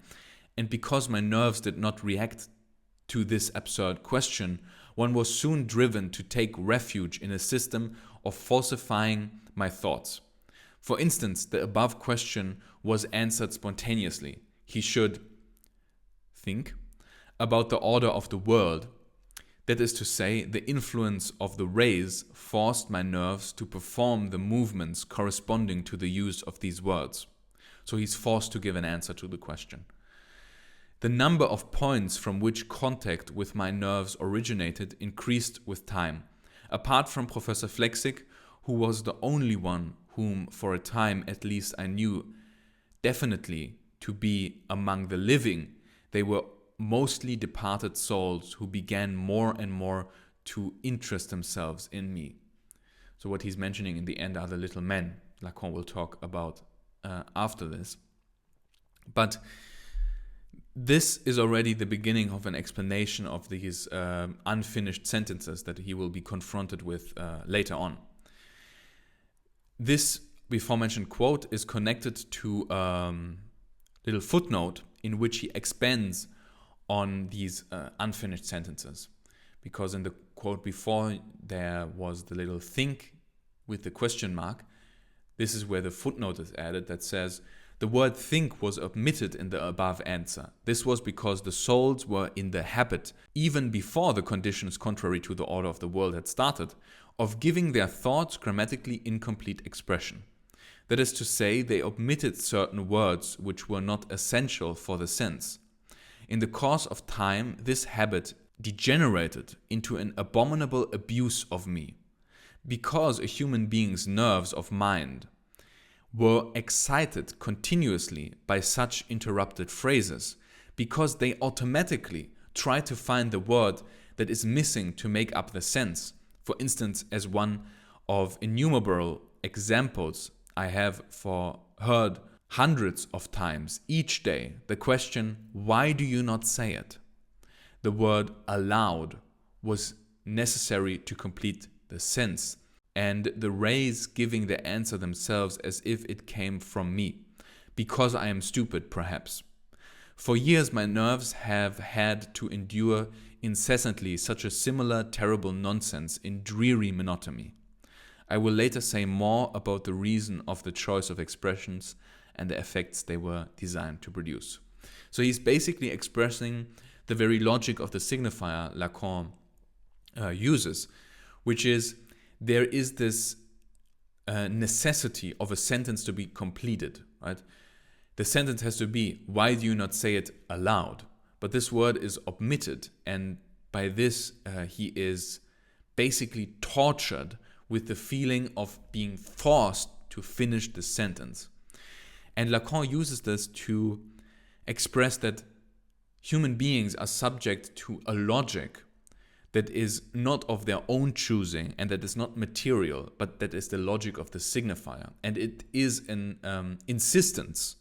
C: And because my nerves did not react to this absurd question, one was soon driven to take refuge in a system of falsifying my thoughts. For instance, the above question was answered spontaneously. He should think about the order of the world. That is to say, the influence of the rays forced my nerves to perform the movements corresponding to the use of these words. So he's forced to give an answer to the question. The number of points from which contact with my nerves originated increased with time. Apart from Professor Flechsig, who was the only one whom for a time at least I knew definitely to be among the living, they were mostly departed souls who began more and more to interest themselves in me. So what he's mentioning in the end are the little men. Lacan will talk about after this. But this is already the beginning of an explanation of these unfinished sentences that he will be confronted with later on. This before mentioned quote is connected to a little footnote in which he expands on these unfinished sentences. Because in the quote before there was the little think with the question mark. This is where the footnote is added that says, the word think was omitted in the above answer. This was because the souls were in the habit, even before the conditions contrary to the order of the world had started, of giving their thoughts grammatically incomplete expression. That is to say, they omitted certain words which were not essential for the sense. In the course of time, this habit degenerated into an abominable abuse of me, because a human being's nerves of mind were excited continuously by such interrupted phrases, because they automatically try to find the word that is missing to make up the sense. For instance, as one of innumerable examples I have heard hundreds of times each day, the question, why do you not say it? The word aloud was necessary to complete the sense, and the rays giving the answer themselves as if it came from me, because I am stupid, perhaps. For years my nerves have had to endure incessantly such a similar terrible nonsense in dreary monotony. I will later say more about the reason of the choice of expressions and the effects they were designed to produce. So he's basically expressing the very logic of the signifier Lacan uses, which is there is this necessity of a sentence to be completed, right? The sentence has to be, why do you not say it aloud? But this word is omitted, and by this he is basically tortured with the feeling of being forced to finish the sentence. And Lacan uses this to express that human beings are subject to a logic that is not of their own choosing and that is not material, but that is the logic of the signifier. And it is an insistence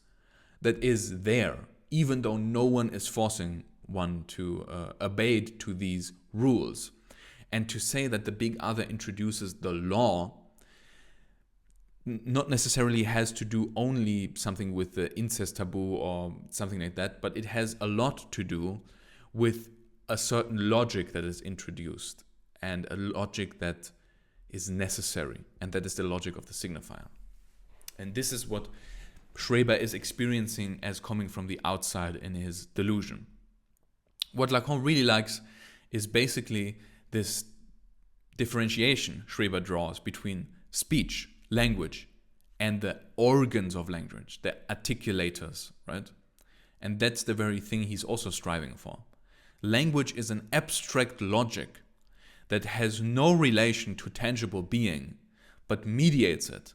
C: that is there, even though no one is forcing one to obey to these rules. And to say that the big other introduces the law not necessarily has to do only something with the incest taboo or something like that, but it has a lot to do with a certain logic that is introduced and a logic that is necessary, and that is the logic of the signifier. And this is what Schreber is experiencing as coming from the outside in his delusion. What Lacan really likes is basically this differentiation Schreber draws between speech, language, and the organs of language, the articulators, right? And that's the very thing he's also striving for. Language is an abstract logic that has no relation to tangible being, but mediates it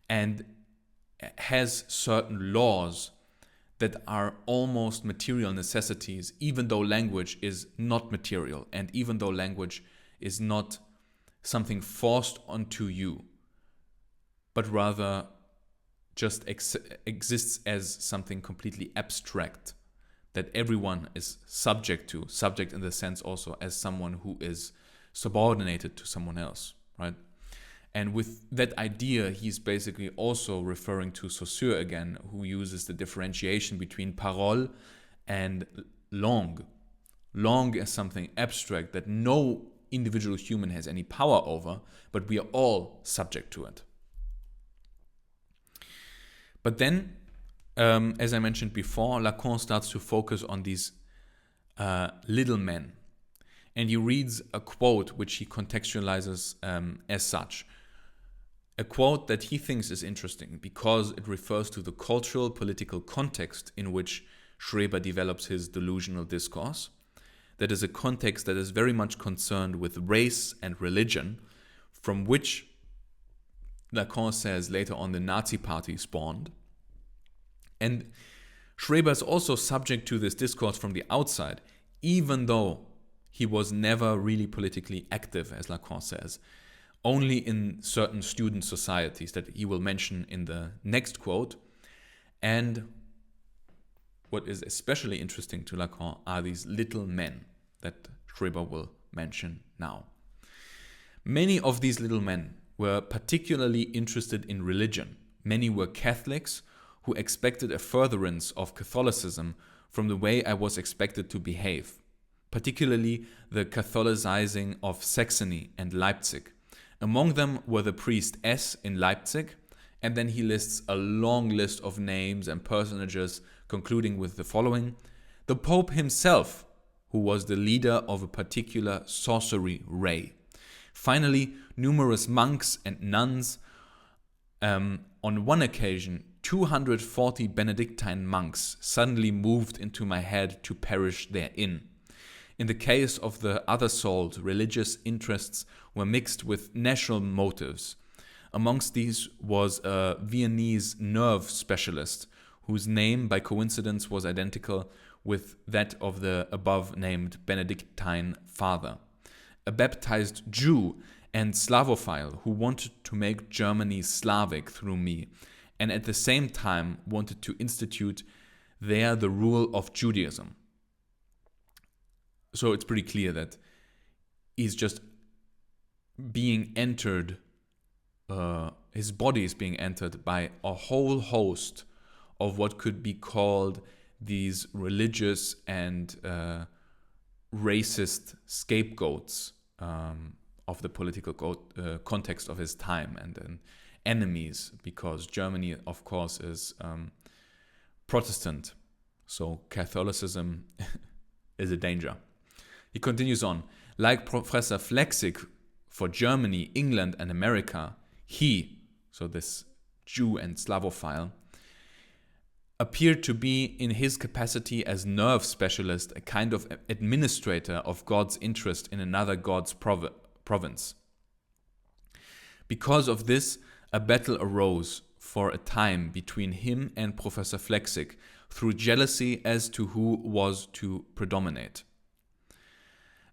C: and has certain laws that are almost material necessities, even though language is not material and even though language is not something forced onto you, but rather just exists as something completely abstract that everyone is subject to, subject in the sense also as someone who is subordinated to someone else, right? And with that idea, he's basically also referring to Saussure again, who uses the differentiation between parole and langue. Langue is something abstract that no individual human has any power over, but we are all subject to it. But then, as I mentioned before, Lacan starts to focus on these little men. And he reads a quote which he contextualizes as such. A quote that he thinks is interesting because it refers to the cultural, political context in which Schreber develops his delusional discourse. That is a context that is very much concerned with race and religion, from which Lacan says later on the Nazi Party spawned. And Schreber is also subject to this discourse from the outside, even though he was never really politically active, as Lacan says, only in certain student societies that he will mention in the next quote. And what is especially interesting to Lacan are these little men that Schreber will mention now. Many of these little men were particularly interested in religion. Many were Catholics who expected a furtherance of Catholicism from the way I was expected to behave, particularly the Catholicizing of Saxony and Leipzig. Among them were the priest S in Leipzig, and then he lists a long list of names and personages, concluding with the following: the Pope himself, who was the leader of a particular sorcery ray. Finally, numerous monks and nuns. On one occasion, 240 Benedictine monks suddenly moved into my head to perish therein. In the case of the other souls, religious interests were mixed with national motives. Amongst these was a Viennese nerve specialist, whose name by coincidence was identical with that of the above-named Benedictine father. A baptized Jew and Slavophile who wanted to make Germany Slavic through me, and at the same time wanted to institute there the rule of Judaism. So it's pretty clear that he's just being entered, his body is being entered by a whole host of what could be called these religious and racist scapegoats of the political context of his time, and then enemies, because Germany, of course, is Protestant, so Catholicism is a danger. He continues on, like Professor Flechsig for Germany, England, and America, he, so this Jew and Slavophile, appeared to be, in his capacity as nerve specialist, a kind of administrator of God's interest in another God's province. Because of this, a battle arose for a time between him and Professor Flechsig through jealousy as to who was to predominate.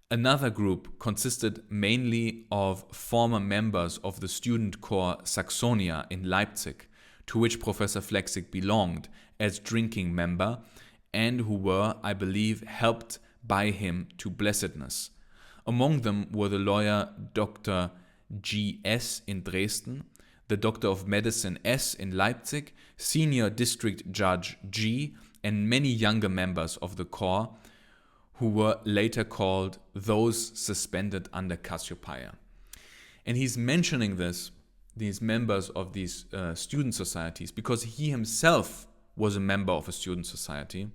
C: Another group consisted mainly of former members of the student corps Saxonia in Leipzig, to which Professor Flechsig belonged as drinking member, and who were, I believe, helped by him to blessedness. Among them were the lawyer Dr. G.S. in Dresden, the Doctor of Medicine S in Leipzig, Senior District Judge G, and many younger members of the corps who were later called those suspended under Cassiopeia. And he's mentioning these members of these student societies because he himself was a member of a student society.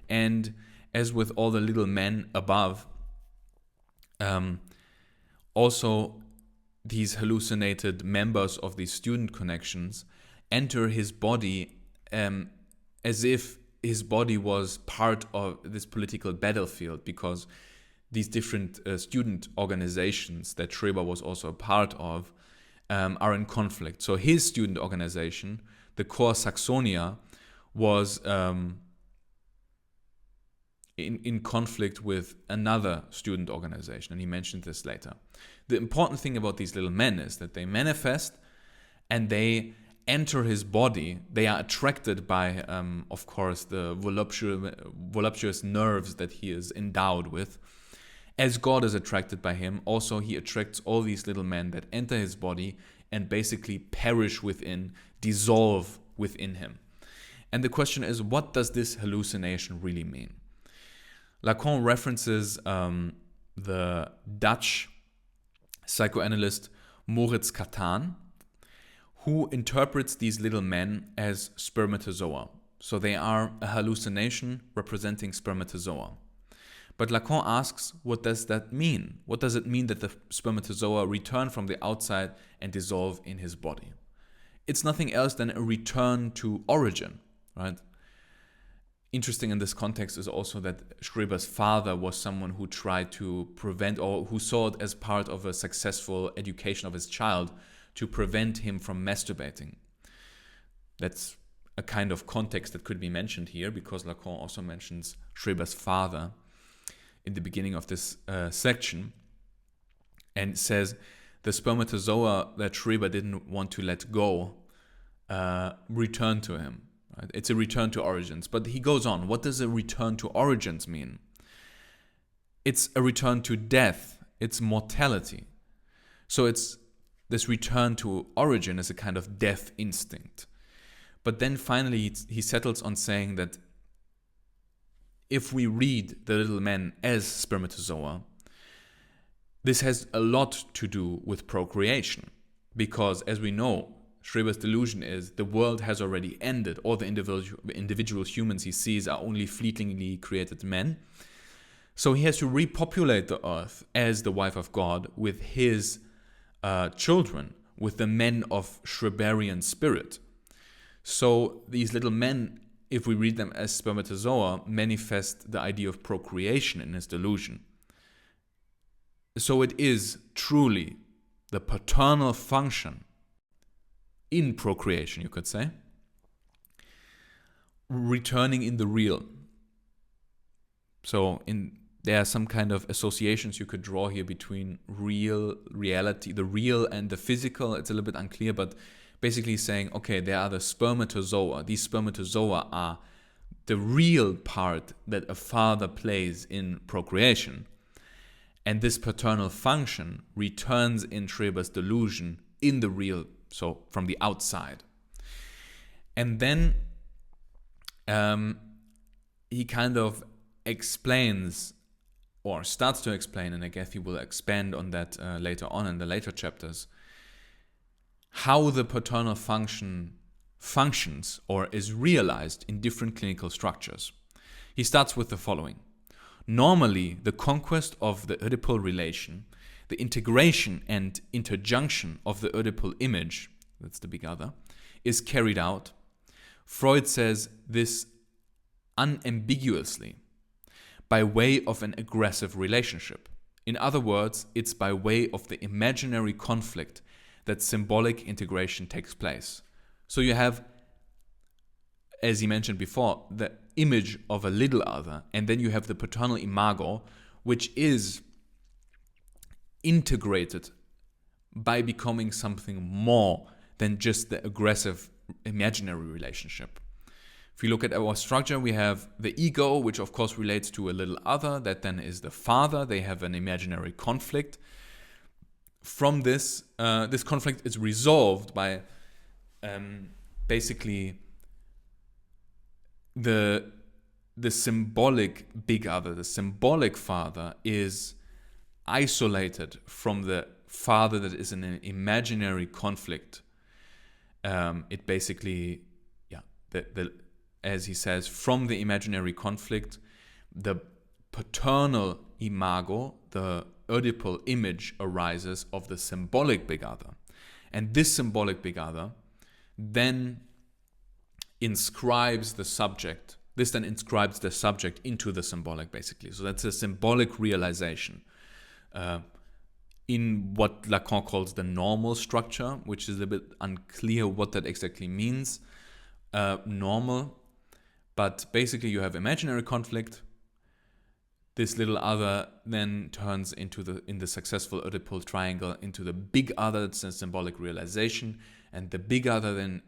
C: And as with all the little men above, also these hallucinated members of these student connections enter his body as if his body was part of this political battlefield, because these different student organizations that Schreber was also a part of are in conflict. So his student organization, the Corps Saxonia, was in conflict with another student organization, and he mentioned this later. The important thing about these little men is that they manifest and they enter his body. They are attracted by, of course, the voluptuous nerves that he is endowed with. As God is attracted by him, also he attracts all these little men that enter his body and basically perish within, dissolve within him. And the question is, what does this hallucination really mean? Lacan references the Dutch psychoanalyst Moritz Catan, who interprets these little men as spermatozoa. So they are a hallucination representing spermatozoa. But Lacan asks, what does that mean? What does it mean that the spermatozoa return from the outside and dissolve in his body? It's nothing else than a return to origin, right? Interesting in this context is also that Schreber's father was someone who tried to prevent, or who saw it as part of a successful education of his child, to prevent him from masturbating. That's a kind of context that could be mentioned here, because Lacan also mentions Schreber's father in the beginning of this section, and says the spermatozoa that Schreber didn't want to let go returned to him. Right? It's a return to origins. But he goes on. What does a return to origins mean? It's a return to death. It's mortality. So it's this return to origin is a kind of death instinct. But then finally he settles on saying that if we read the little men as spermatozoa, this has a lot to do with procreation. Because as we know, Schreber's delusion is the world has already ended. All the individual humans he sees are only fleetingly created men. So he has to repopulate the earth as the wife of God with his children, with the men of Schreberian spirit. So these little men, if we read them as spermatozoa, manifest the idea of procreation in his delusion. So it is truly the paternal function in procreation, you could say, returning in the real. So there are some kind of associations you could draw here between reality, the real and the physical. It's a little bit unclear, but basically saying, okay, there are the spermatozoa. These spermatozoa are the real part that a father plays in procreation. And this paternal function returns in Schreber's delusion in the real, so from the outside. And then he kind of explains, or starts to explain, and I guess he will expand on that later on in the later chapters, how the paternal function functions or is realized in different clinical structures. He starts with the following. Normally, the conquest of the Oedipal relation, the integration and interjunction of the Oedipal image, that's the big other, is carried out. Freud says this unambiguously, by way of an aggressive relationship. In other words, it's by way of the imaginary conflict that symbolic integration takes place. So you have, as he mentioned before, the image of a little other, and then you have the paternal imago, which is integrated by becoming something more than just the aggressive imaginary relationship. If you look at our structure, we have the ego, which of course relates to a little other, that then is the father. They have an imaginary conflict. from this, this conflict is resolved by basically the symbolic big other, the symbolic father, is isolated from the father that is in an imaginary conflict. It basically, as he says, from the imaginary conflict, the paternal imago, the Oedipal image, arises of the symbolic big other. And this symbolic big other then inscribes the subject. This then inscribes the subject into the symbolic, basically. So that's a symbolic realization in what Lacan calls the normal structure, which is a bit unclear what that exactly means. Normal, but basically you have imaginary conflict. This little other then turns into in the successful Oedipal triangle into the big other. It's a symbolic realization, and the big other then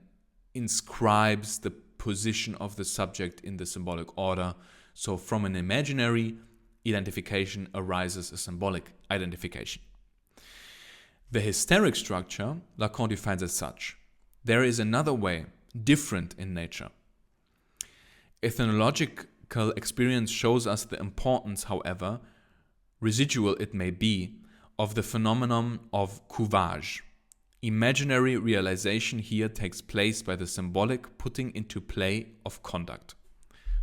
C: inscribes the position of the subject in the symbolic order. So from an imaginary identification arises a symbolic identification. The hysteric structure Lacan defines as such. There is another way, different in nature. Ethnological experience shows us the importance, however, residual it may be, of the phenomenon of couvage. Imaginary realization here takes place by the symbolic putting into play of conduct.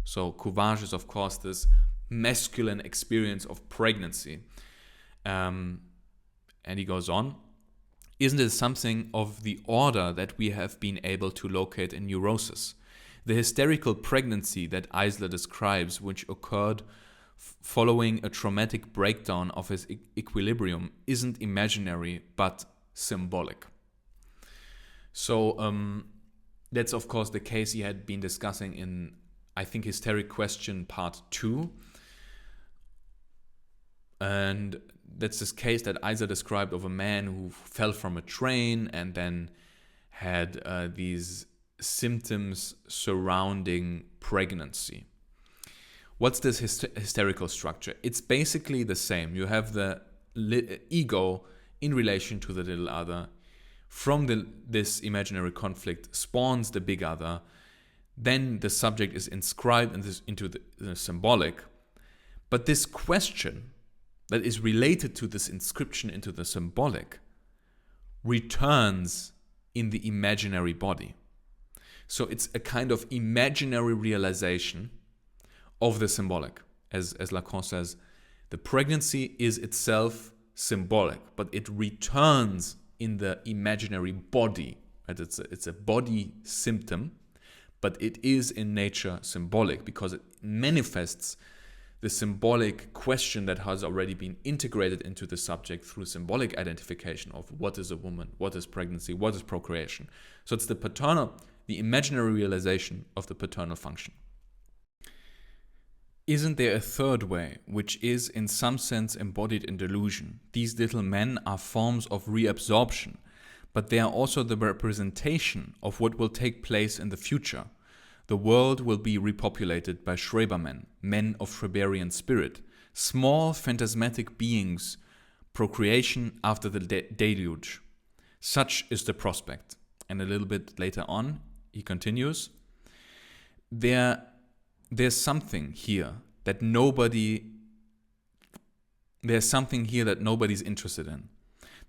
C: So couvage is, of course, this masculine experience of pregnancy. And he goes on, isn't it something of the order that we have been able to locate in neurosis? The hysterical pregnancy that Eisler describes, which occurred following a traumatic breakdown of his equilibrium, isn't imaginary but symbolic. So that's of course the case he had been discussing in, I think, Hysteric Question Part 2. And that's this case that Eisler described of a man who fell from a train and then had these symptoms surrounding pregnancy. What's this hysterical structure? It's basically the same. You have the ego in relation to the little other. From this imaginary conflict spawns the big other. Then the subject is inscribed into the symbolic. But this question that is related to this inscription into the symbolic returns in the imaginary body. So it's a kind of imaginary realization of the symbolic. As Lacan says, the pregnancy is itself symbolic, but it returns in the imaginary body. Right? It's a body symptom, but it is in nature symbolic because it manifests the symbolic question that has already been integrated into the subject through symbolic identification of what is a woman, what is pregnancy, what is procreation. So it's the imaginary realization of the paternal function. Isn't there a third way, which is in some sense embodied in delusion? These little men are forms of reabsorption, but they are also the representation of what will take place in the future. The world will be repopulated by Schrebermen, men of Schreberian spirit, small phantasmatic beings, procreation after the deluge. Such is the prospect. And a little bit later on, he continues, there's something here that nobody's interested in.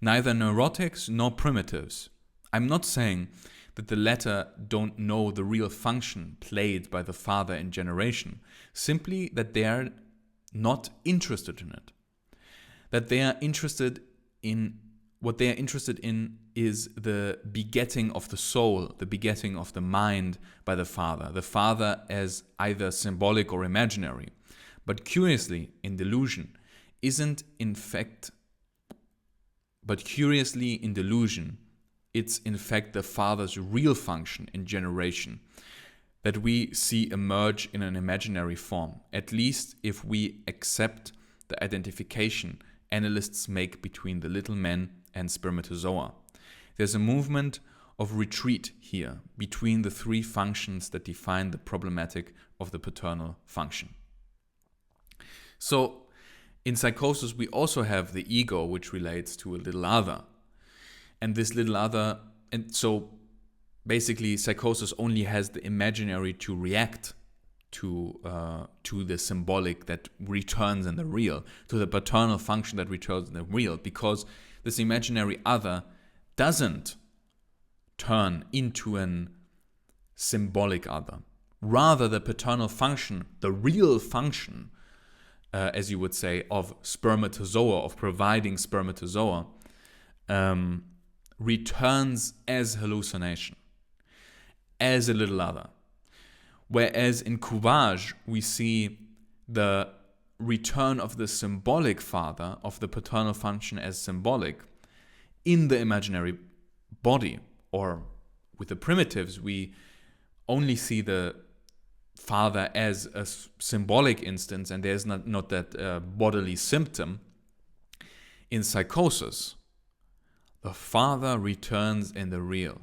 C: Neither neurotics nor primitives. I'm not saying that the latter don't know the real function played by the father in generation, simply that they are not interested in it. That they are interested in, what they are interested in is the begetting of the soul, the begetting of the mind by the father as either symbolic or imaginary. But curiously, in delusion, it's in fact the father's real function in generation that we see emerge in an imaginary form, at least if we accept the identification analysts make between the little men and spermatozoa. There's a movement of retreat here between the three functions that define the problematic of the paternal function. So In psychosis, we also have the ego, which relates to a little other. And this little other, and so basically psychosis only has the imaginary to react to the symbolic that returns in the real, to the paternal function that returns in the real, because this imaginary other doesn't turn into an symbolic other. Rather, the paternal function, the real function, as you would say, of spermatozoa, of providing spermatozoa, returns as hallucination, as a little other. Whereas in Courage, we see the return of the symbolic father, of the paternal function as symbolic, in the imaginary body. Or with the primitives, we only see the father as a symbolic instance, and there's not that bodily symptom. In psychosis, the father returns in the real.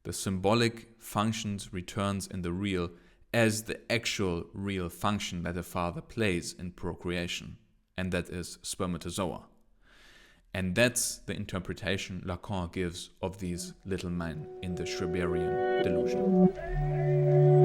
C: The symbolic functions returns in the real as the actual real function that the father plays in procreation, and that is spermatozoa. And that's the interpretation Lacan gives of these little men in the Schreberian delusion.